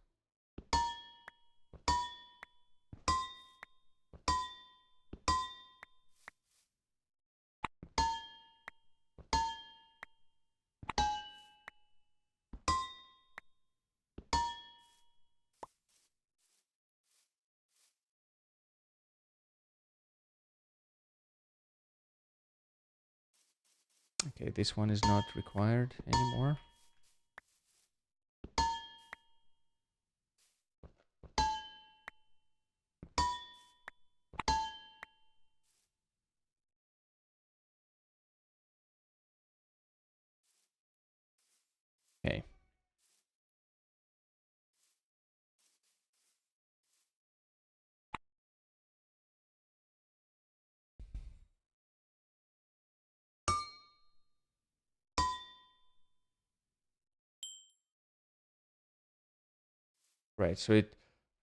Okay, this one is not required anymore. Okay. Right, so it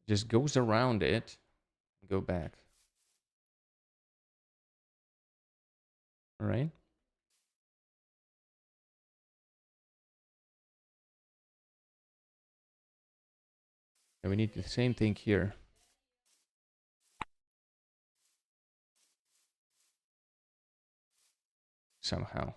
just goes around it and go back. All right. And we need the same thing here. Somehow.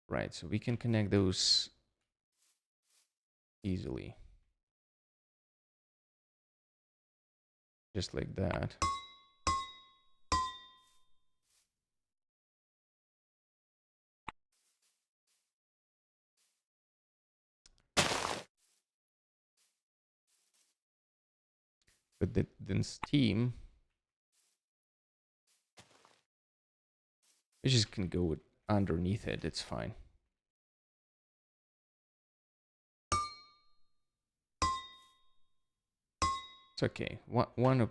Right, so we can connect those easily. Just like that. But then steam, we just can go underneath it, it's fine. It's okay. One of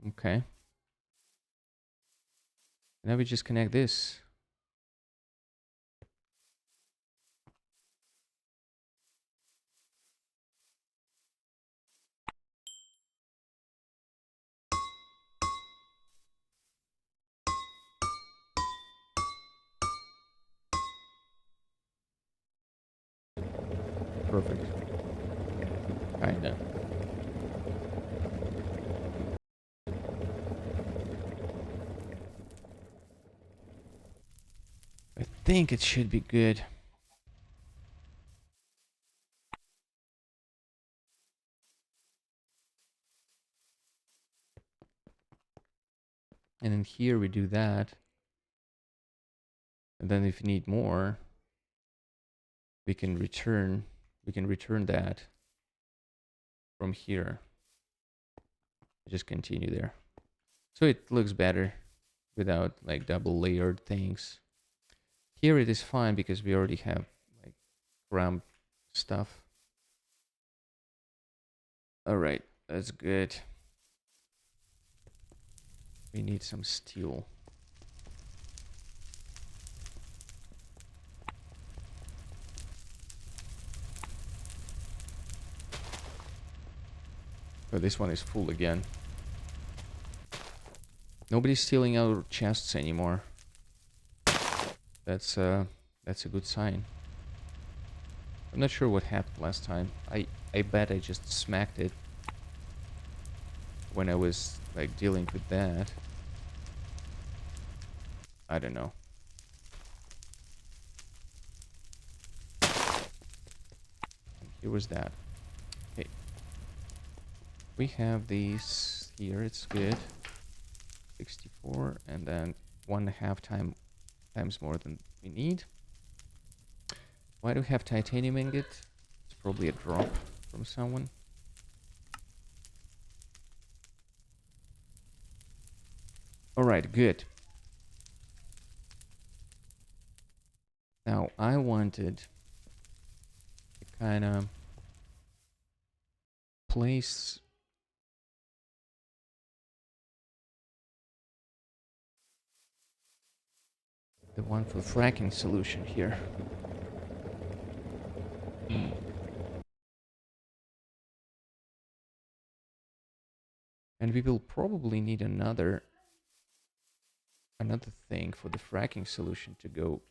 okay. Now we just connect this. perfect. Kinda. I think it should be good. And then here we do that. And then if you need more, we can return that from here. Just continue there. So it looks better without like double layered things. Here it is fine because we already have like ramp stuff. All right, that's good. We need some steel. But this one is full again. Nobody's stealing our chests anymore. That's a good sign. I'm not sure what happened last time. I bet I just smacked it when I was like dealing with that. I don't know. And here was that. Okay. We have these here, it's good. 64 and then 1.5 times more than we need. Why do we have titanium ingot? It's probably a drop from someone. Alright, good. Now I wanted to kind of place the one for fracking solution here. And we will probably need another thing for the fracking solution to go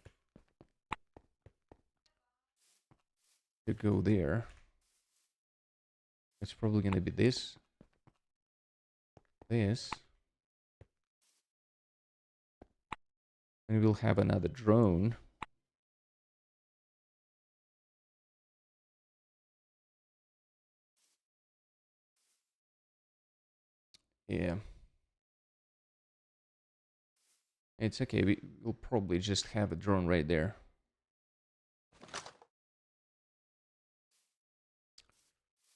there. It's probably going to be this. And we'll have another drone. Yeah. It's okay, we'll probably just have a drone right there.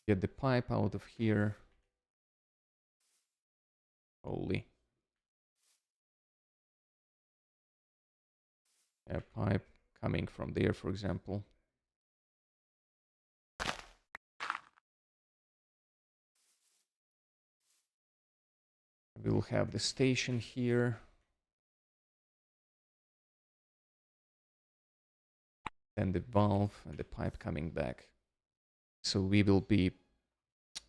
Get the pipe out of here. Holy. A pipe coming from there, for example. We'll have the station here. Then the valve and the pipe coming back. So we will be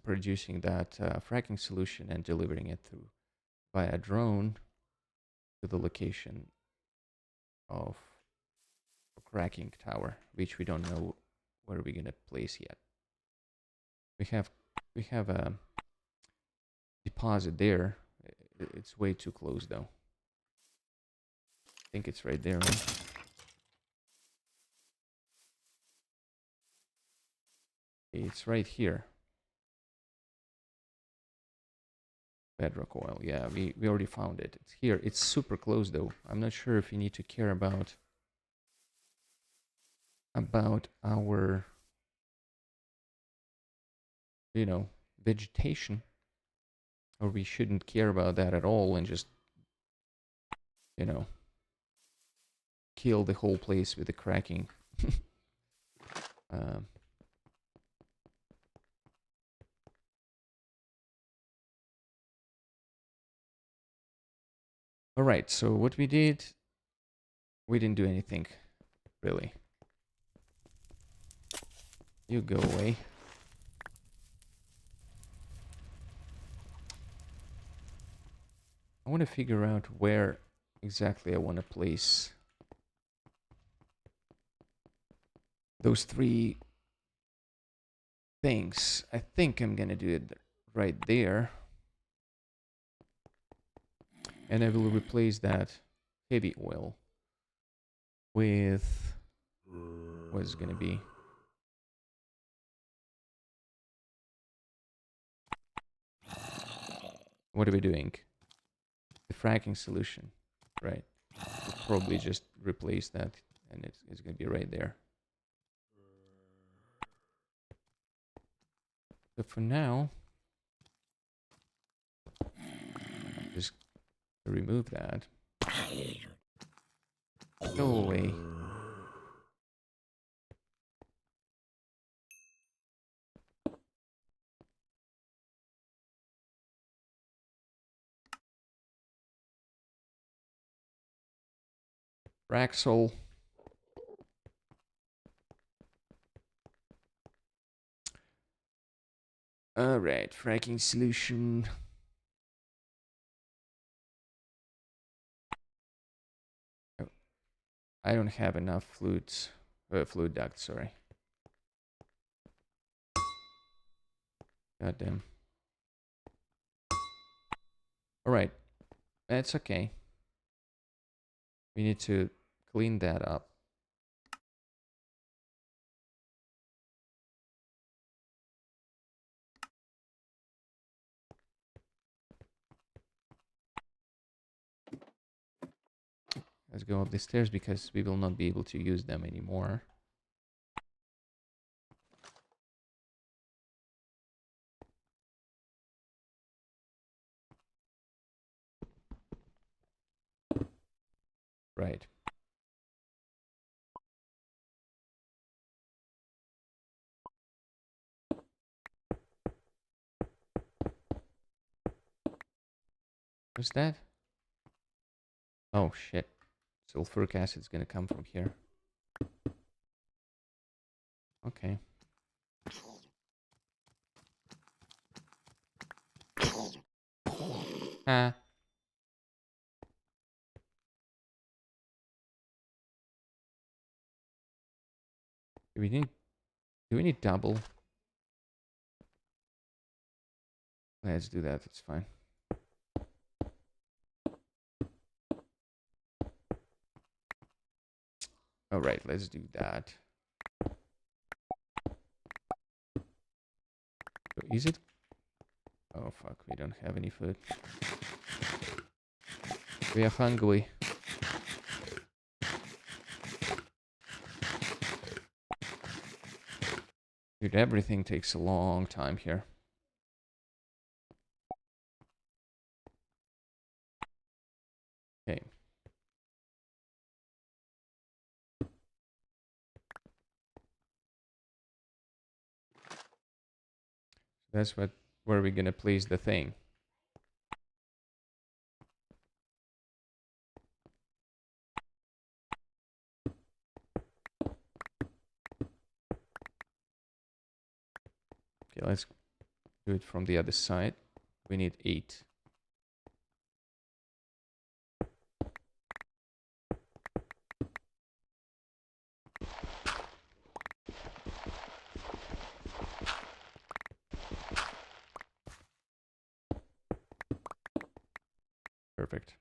producing that fracking solution and delivering it through via drone to the location of a cracking tower, which we don't know where we're gonna place yet. We have a deposit there. It's way too close though. I think it's right there, right? It's right here. Bedrock oil, yeah, we already found it. It's here. It's super close though. I'm not sure if you need to care about our, you know, vegetation, or we shouldn't care about that at all and just, you know, kill the whole place with the cracking. All right, so what we did, we didn't do anything, really. You go away. I want to figure out where exactly I want to place those 3 things. I think I'm gonna do it right there. And I will replace that heavy oil with what's gonna be. What are we doing? The fracking solution, right? We'll probably just replace that and it's gonna be right there. So for now, just remove that. Go away. Raxol. Alright, fracking solution. Oh, I don't have enough fluid duct, sorry. God damn. Alright, that's okay. We need to clean that up. Let's go up the stairs because we will not be able to use them anymore. Right. What's that? Oh shit. Sulfuric acid's gonna come from here. Okay. Ah. Do we need double? Let's do that, it's fine. Alright, let's do that. Is it? Oh fuck, we don't have any food. We are hungry. Dude, everything takes a long time here. Okay. That's where we're gonna place the thing. Okay, let's do it from the other side. We need 8. Perfect.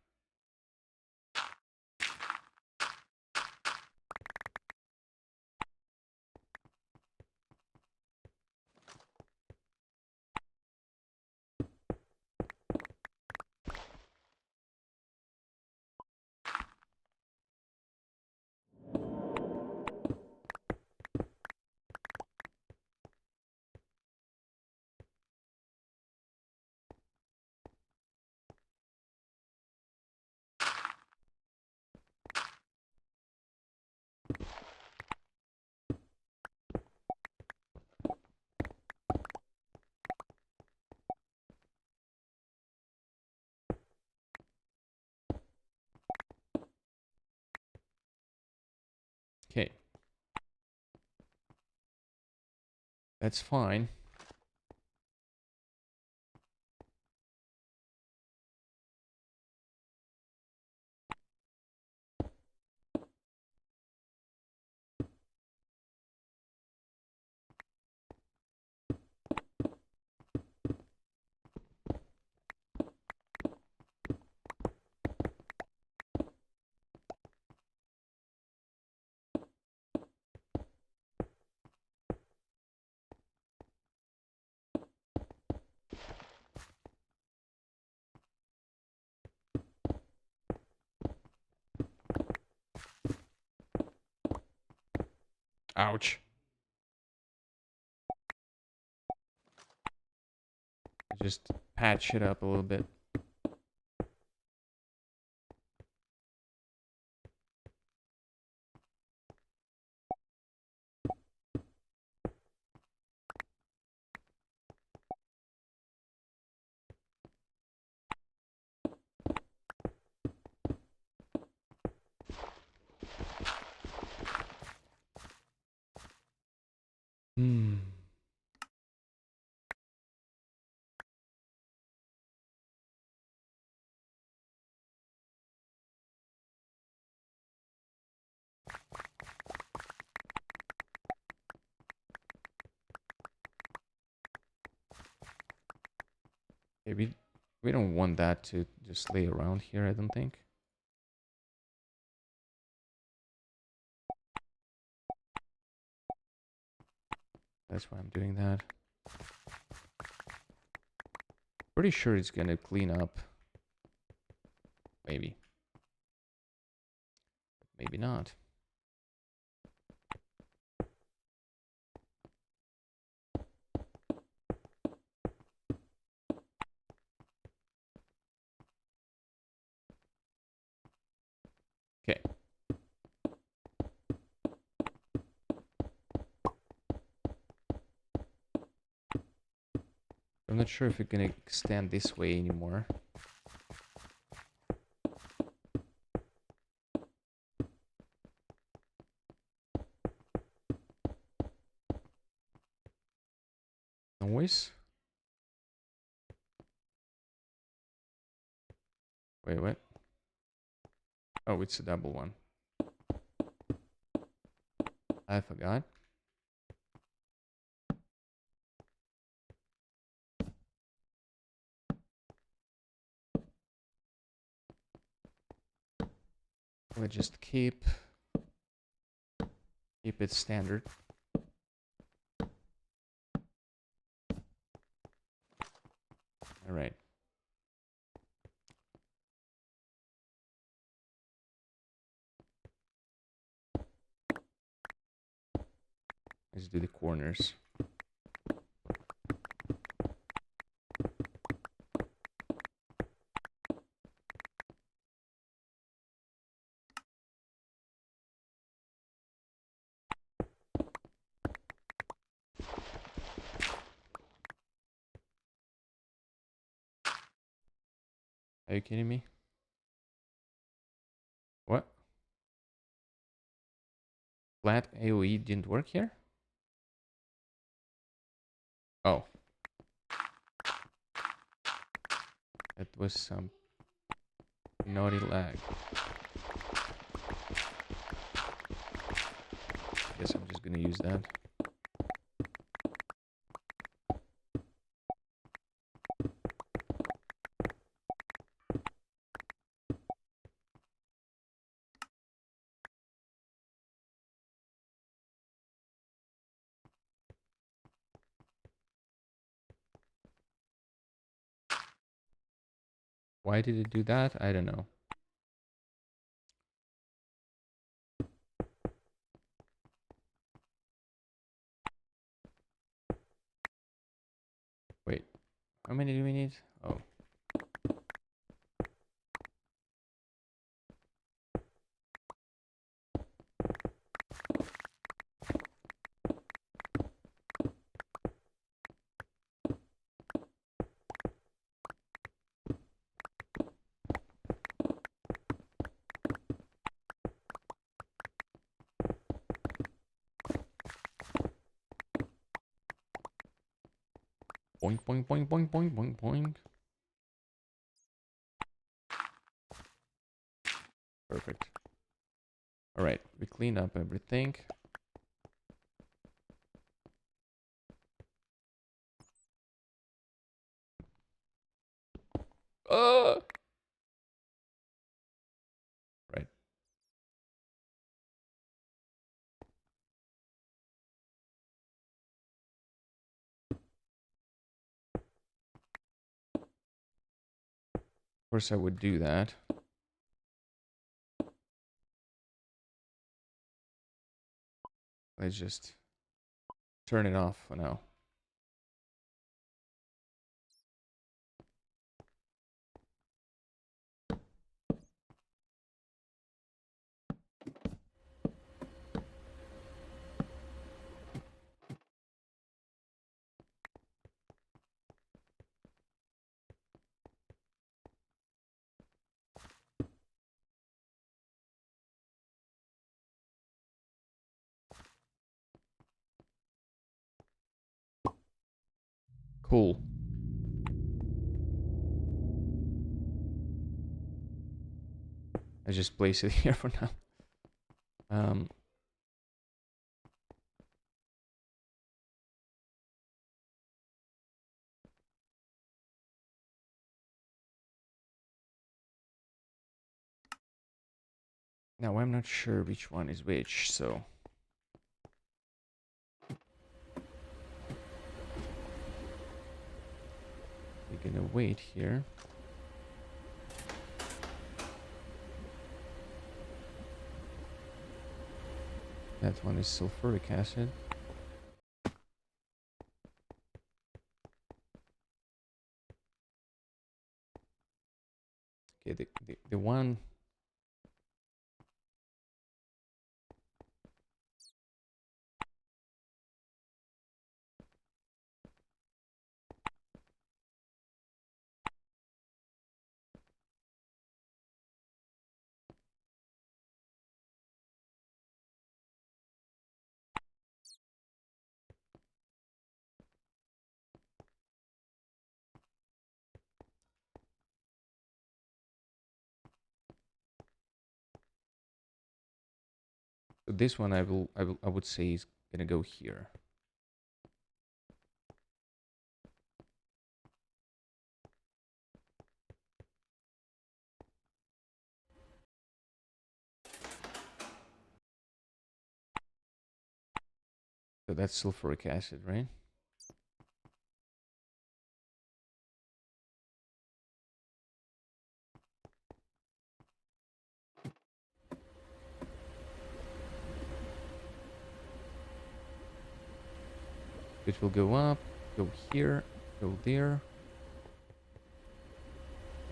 Okay. That's fine. Ouch. Just patch it up a little bit. Hmm. Okay, we don't want that to just lay around here, I don't think. That's why I'm doing that. Pretty sure it's gonna clean up. Maybe. Maybe not. Okay. I'm not sure if it can extend this way anymore. Noise? Wait, what? Oh, it's a double one. I forgot. We'll just keep it standard. All right. Let's do the corners. Are you kidding me? What? Flat AoE didn't work here? Oh. That was some naughty lag. Guess I'm just gonna use that. Why did it do that? I don't know. Wait, how many do we need? Oh. Boink, boink, boink, boink, boink, boink, boink. Perfect. All right, we cleaned up everything. Right. Of course I would do that. Let's just turn it off for now. Cool. I just place it here for now. Now I'm not sure which one is which, so we're gonna wait here. That one is sulfuric acid. Okay, the one. So this one I would say is gonna go here. So that's sulfuric acid, right? It will go up, go here, go there,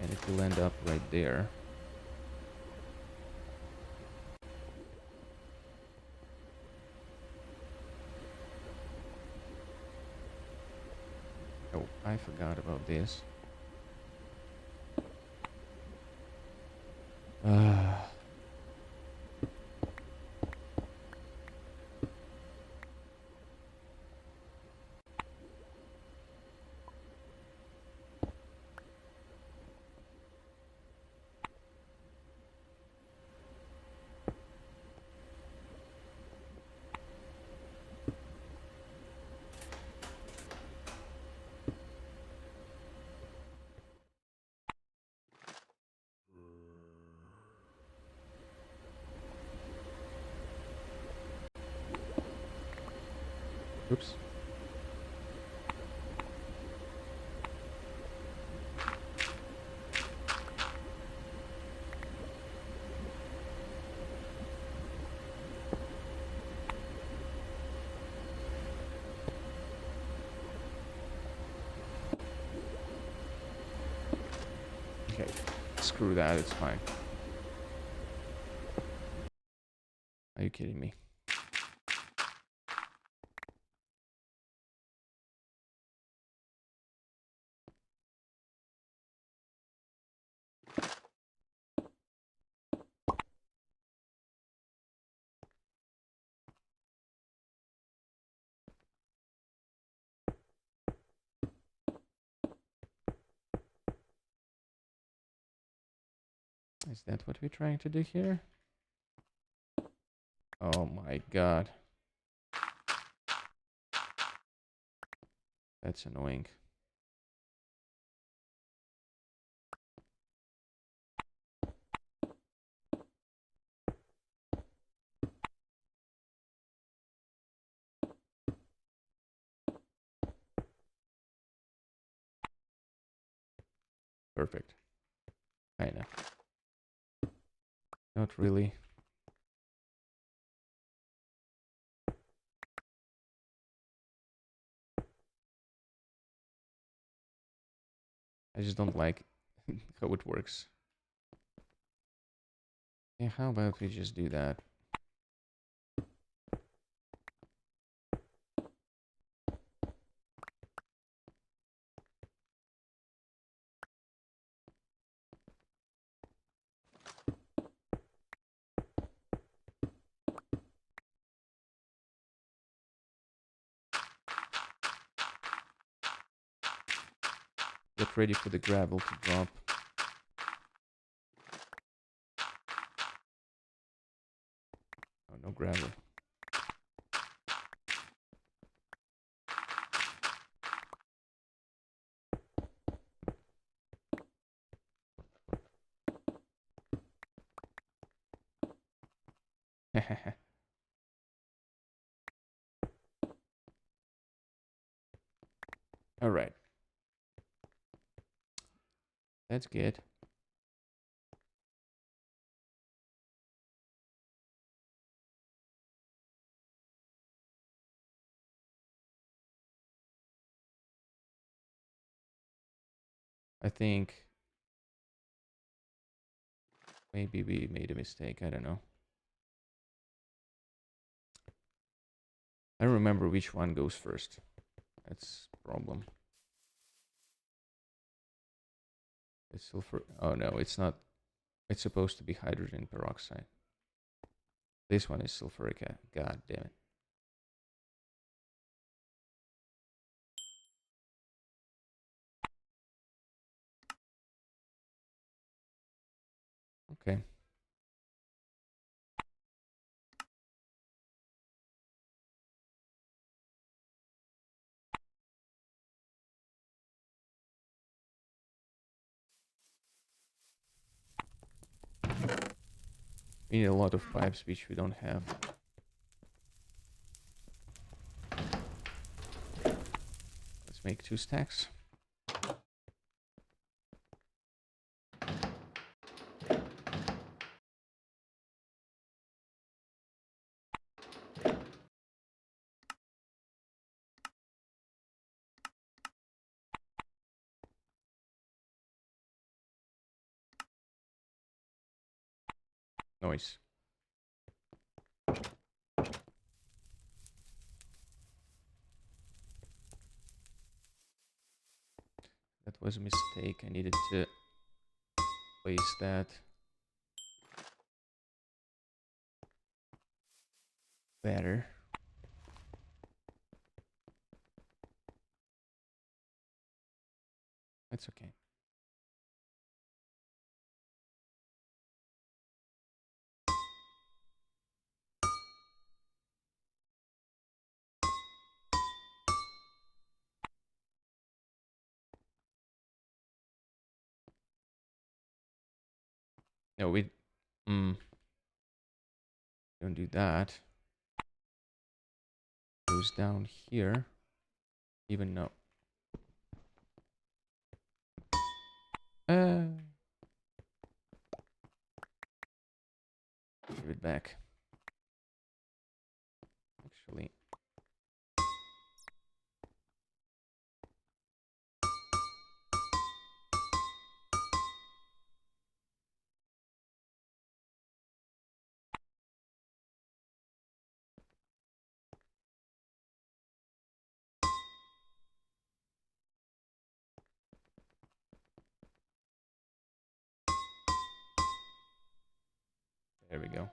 and it will end up right there. Oh, I forgot about this. Oops. Okay, screw that, it's fine. Are you kidding me? Is that what we're trying to do here? Oh my god. That's annoying. Perfect. Kinda. Not really. I just don't like how it works. Yeah, how about we just do that? Get ready for the gravel to drop. Oh, no gravel. All right. That's good. I think maybe we made a mistake. I don't know. I don't remember which one goes first. That's the problem. It's sulfur. Oh no, it's not. It's supposed to be hydrogen peroxide. This one is sulfuric acid. God damn it. Okay. We need a lot of pipes, which we don't have. Let's make 2 stacks. Noise. That was a mistake. I needed to place that better. That's okay. No, we don't do that. Goes down here. Even no. Give it back. Actually. There we go.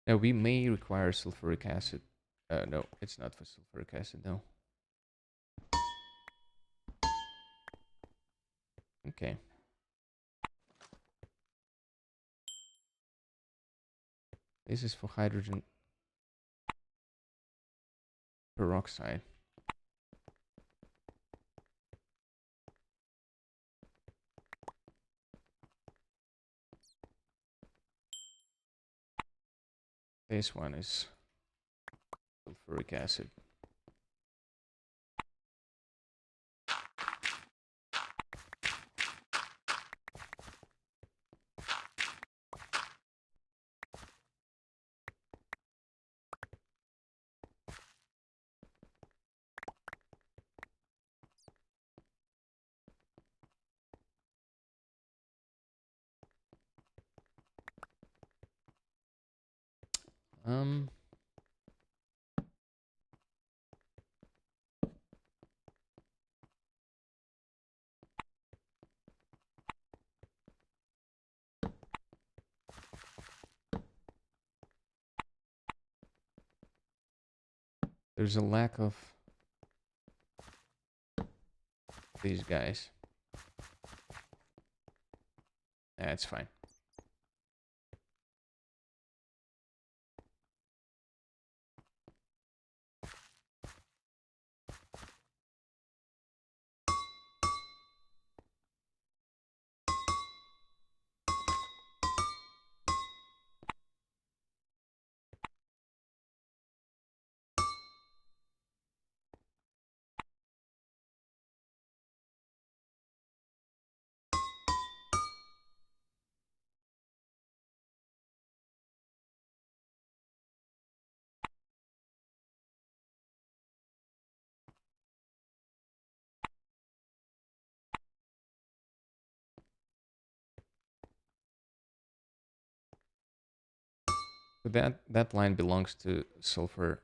Now we may require sulfuric acid. No, it's not for sulfuric acid though. Okay. This is for hydrogen peroxide. This one is sulfuric acid. Um, there's a lack of these guys. That's fine. So that line belongs to sulfur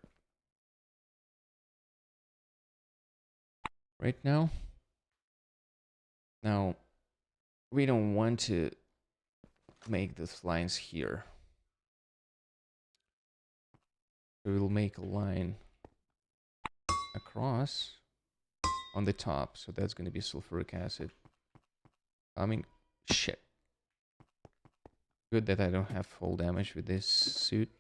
right now. Now, we don't want to make these lines here. So we'll make a line across on the top. So that's going to be sulfuric acid. I mean, shit. Good that I don't have full damage with this suit.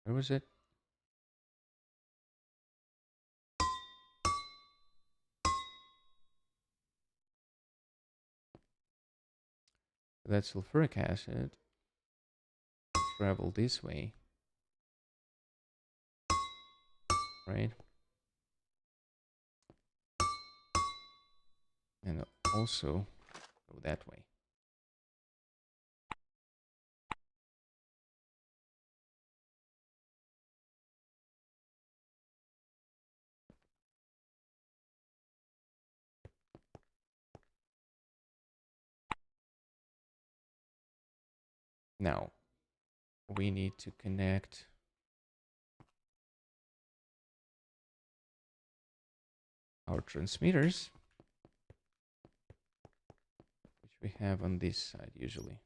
Where was it? That sulfuric acid travel this way, right? And also go that way. Now, we need to connect our transmitters, which we have on this side usually.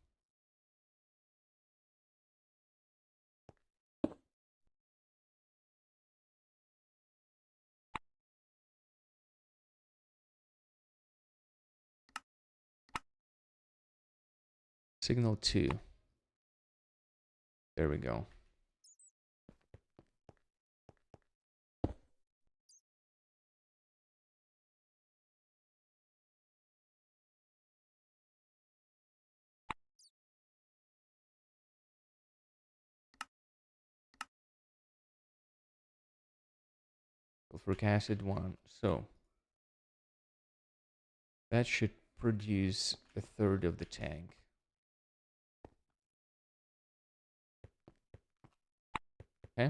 Signal 2. There we go. Sulfuric acid 1. So that should produce a third of the tank. Okay.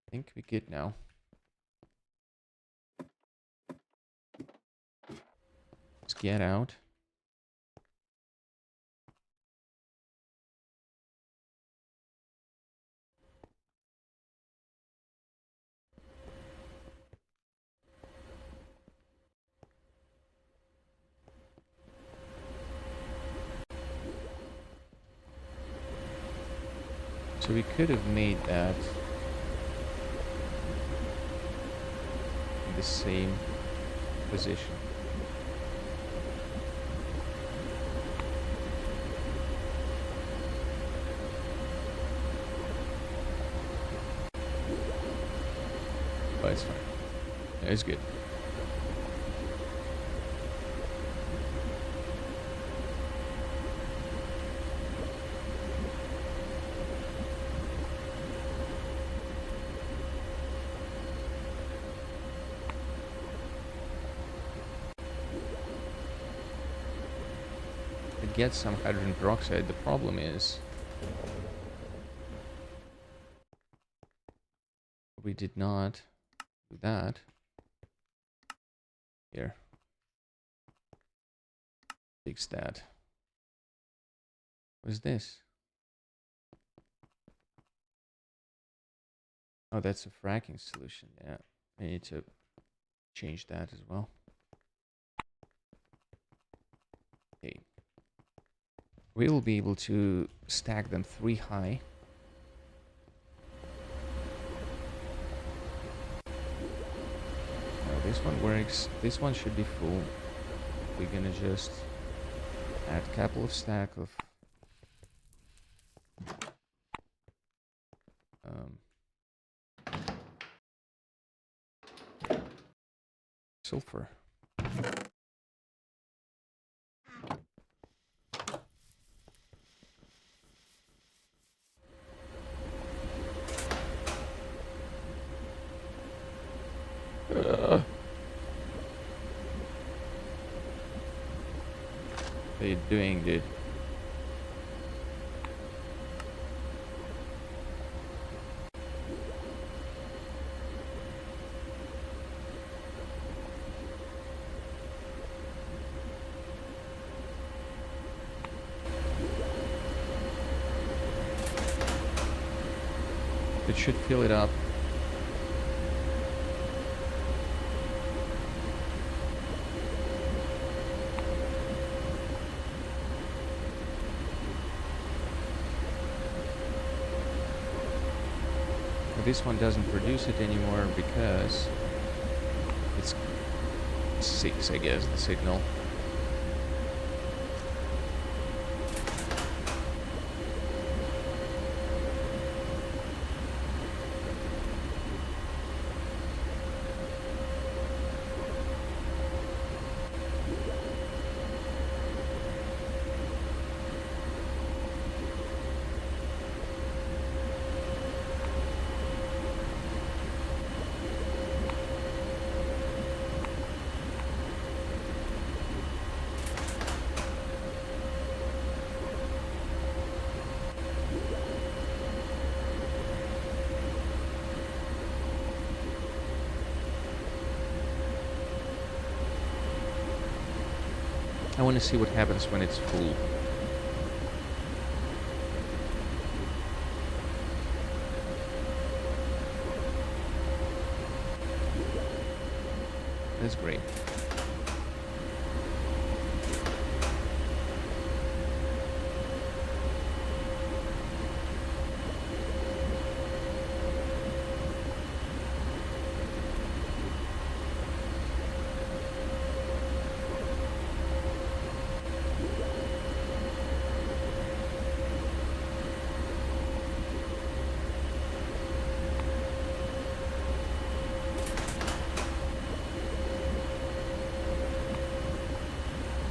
I think we're good now. Let's get out. So we could have made that in the same position. But it's fine. Yeah, it's good. Get some hydrogen peroxide. The problem is we did not do that. Here. Fix that. What's this? Oh, that's a fracking solution. Yeah, I need to change that as well. Okay. We'll be able to stack them 3 high. Now this one works. This one should be full. We're gonna just add a couple of stack of sulfur. What are you doing, dude? It should fill it up. But this one doesn't produce it anymore because it's 6, I guess, the signal. I want to see what happens when it's full. That's great.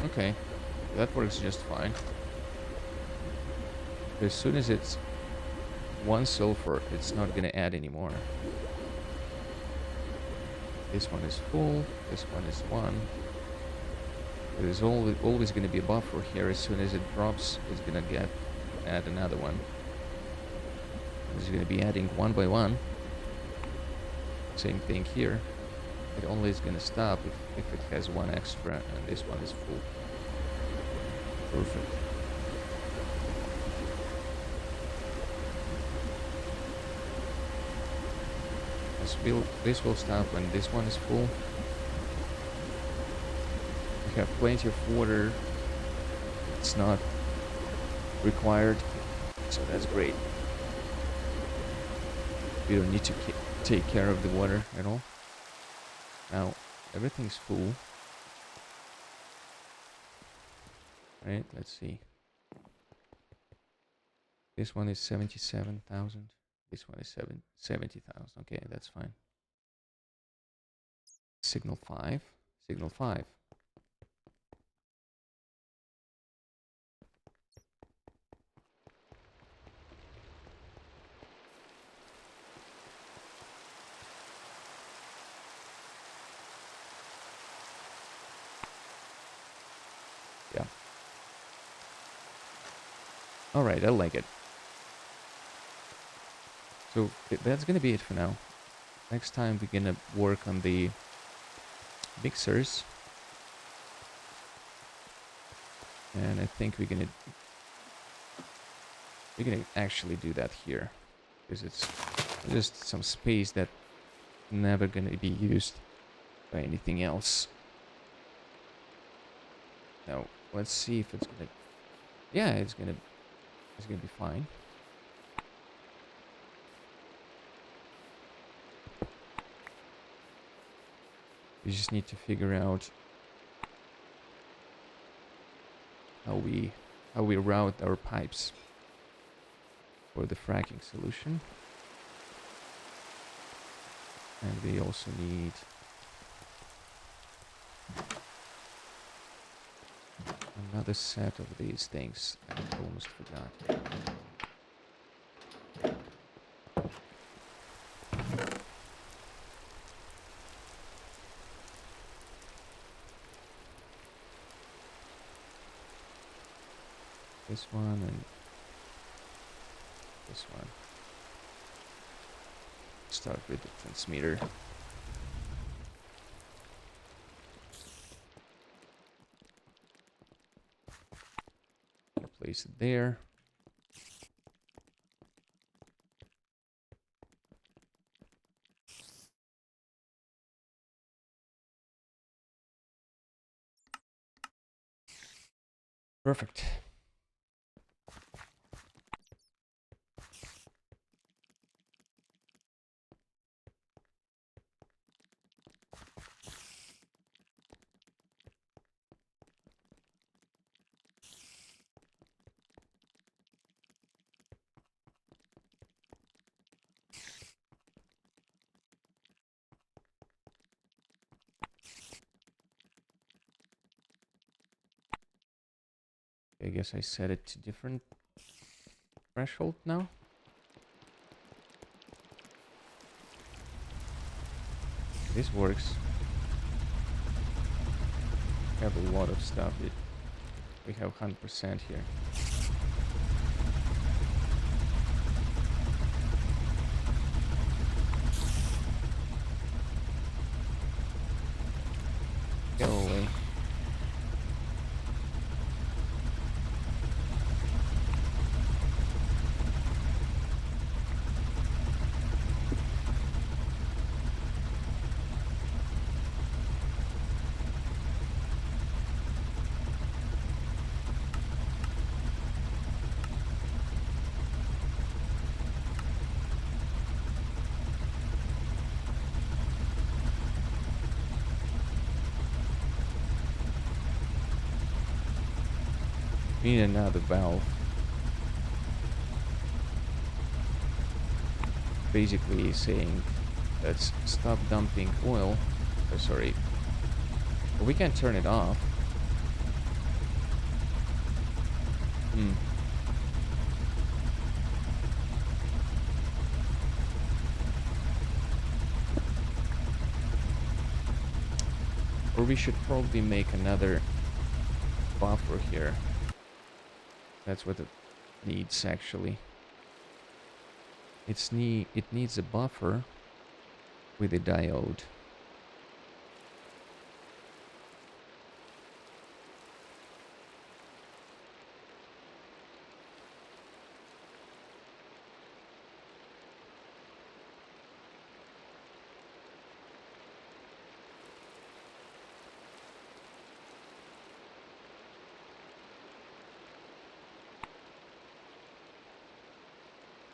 Okay, that works just fine. As soon as it's 1 sulfur, it's not gonna add anymore. This one is full, this one is 1. There's always gonna be a buffer here. As soon as it drops, it's gonna add another one. It's gonna be adding 1 by 1. Same thing here. It only is gonna stop if it has 1 extra and this one is full. Perfect. This will stop when this one is full. We have plenty of water. It's not required, so that's great. We don't need to take care of the water at all. Now, everything's full. Right, let's see. This one is 77,000. This one is 70,000. Okay, that's fine. Signal 5. Signal 5. Yeah. All right, I like it. So that's gonna be it for now. Next time we're gonna work on the mixers. And I think we're gonna We're gonna actually do that here. Because it's just some space that never gonna be used by anything else. Now, let's see if it's gonna... Yeah, it's gonna be fine. We just need to figure out how we route our pipes for the fracking solution. And we also need another set of these things. I almost forgot. This one and this one. Start with the transmitter. Place it there. Perfect. I guess I set it to different threshold now. This works. We have a lot of stuff. We have 100% here. Go away. We need another valve. Basically saying let's stop dumping oil. Oh, sorry. But we can turn it off. Or we should probably make another buffer here. That's what it needs actually. It needs a buffer with a diode.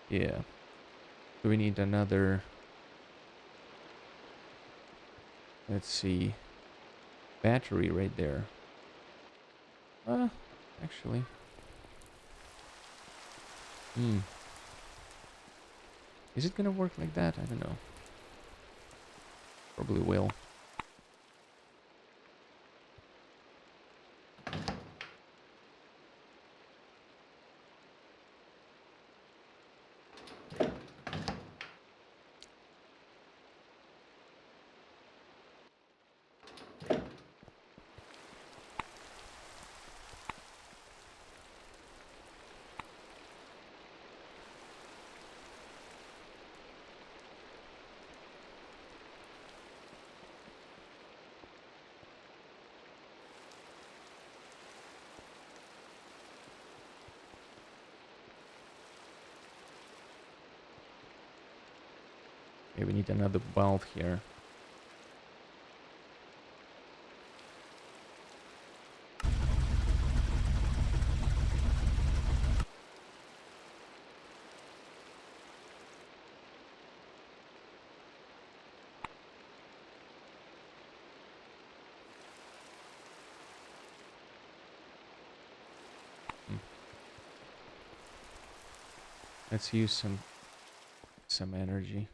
Yeah. So we need another... Let's see. Battery right there. Actually. Is it gonna work like that? I don't know. Probably will. Okay, we need another valve here. Let's use some energy.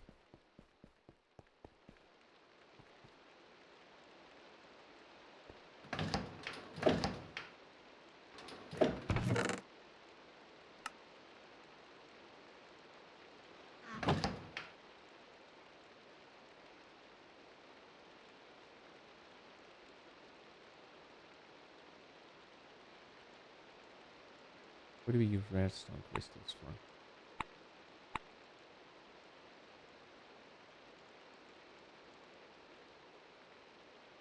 What do we use redstone crystals for?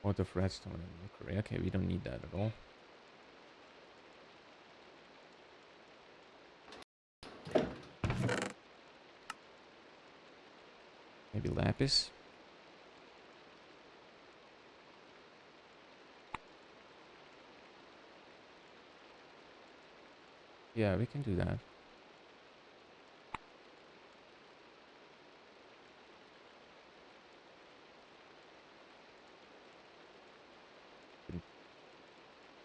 Out of redstone and mercury. Okay, we don't need that at all. Maybe lapis? Yeah, we can do that.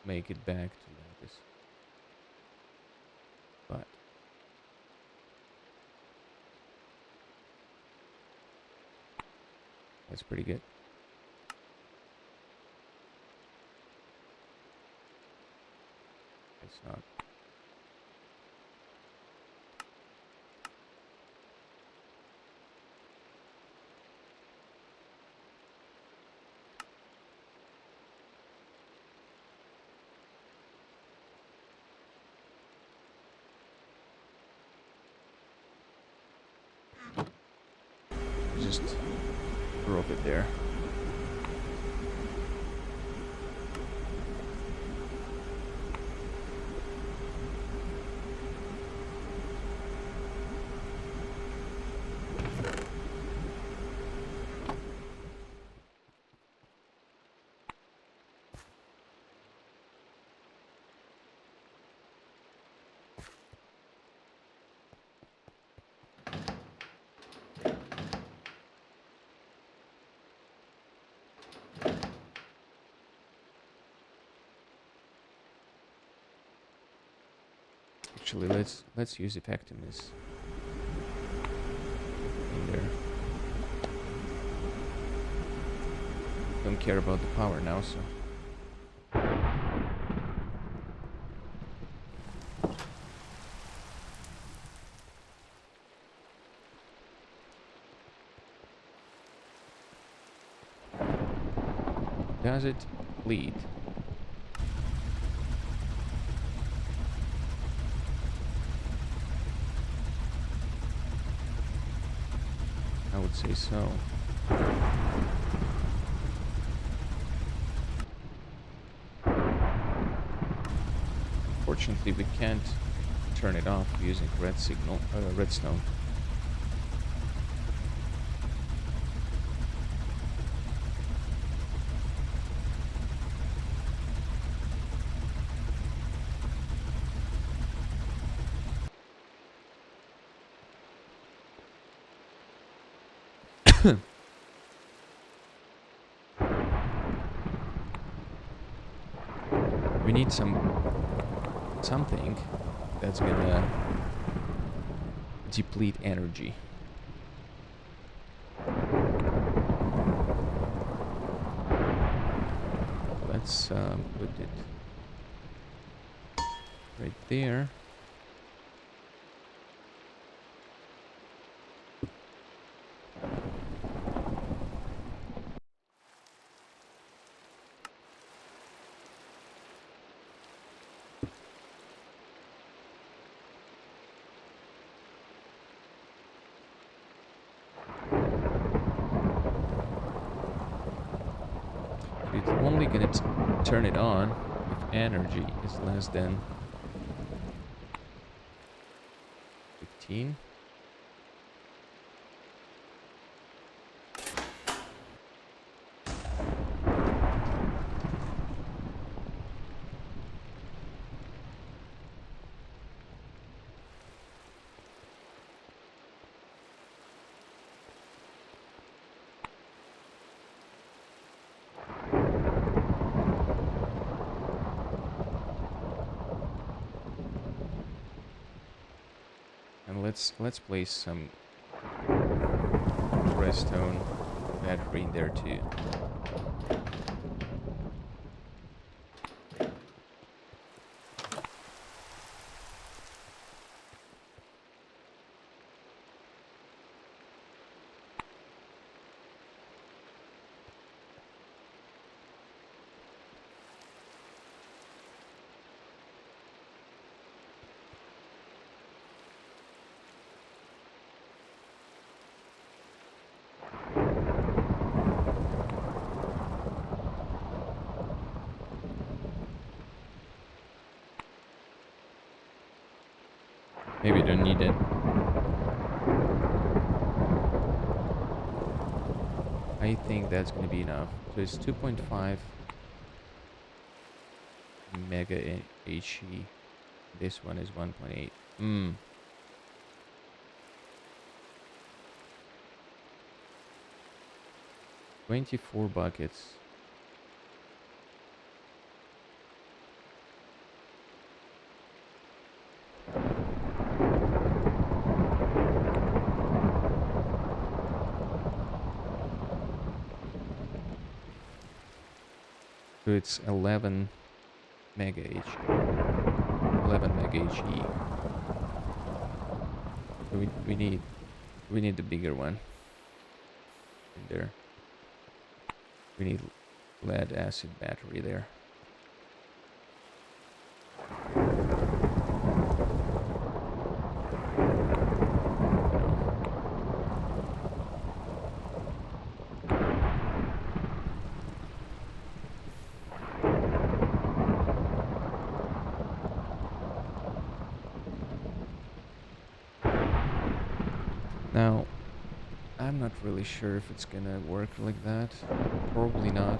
Make it back to lapis. But that's pretty good. It's not. Just drop it there. Actually, let's use effectiveness in there. Don't care about the power now, so. Does it bleed? I would say so. Fortunately, we can't turn it off using redstone. We need something that's gonna deplete energy. Let's put it right there. It's only gonna turn it on if energy is less than 15. let's place some redstone battery in there too. Maybe don't need it. I think that's gonna be enough. So it's 2.5 mega HE. This one is 1.8. 24 buckets. So it's 11 mega H. 11 mega HE. So we need the bigger one in there. We need lead acid battery there. Now, I'm not really sure if it's gonna work like that. Probably not.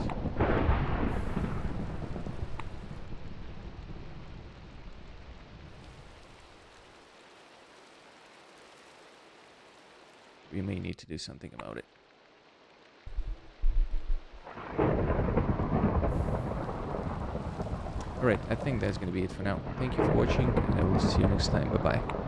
We may need to do something about it. Alright, I think that's gonna be it for now. Thank you for watching, and I will see you next time. Bye-bye.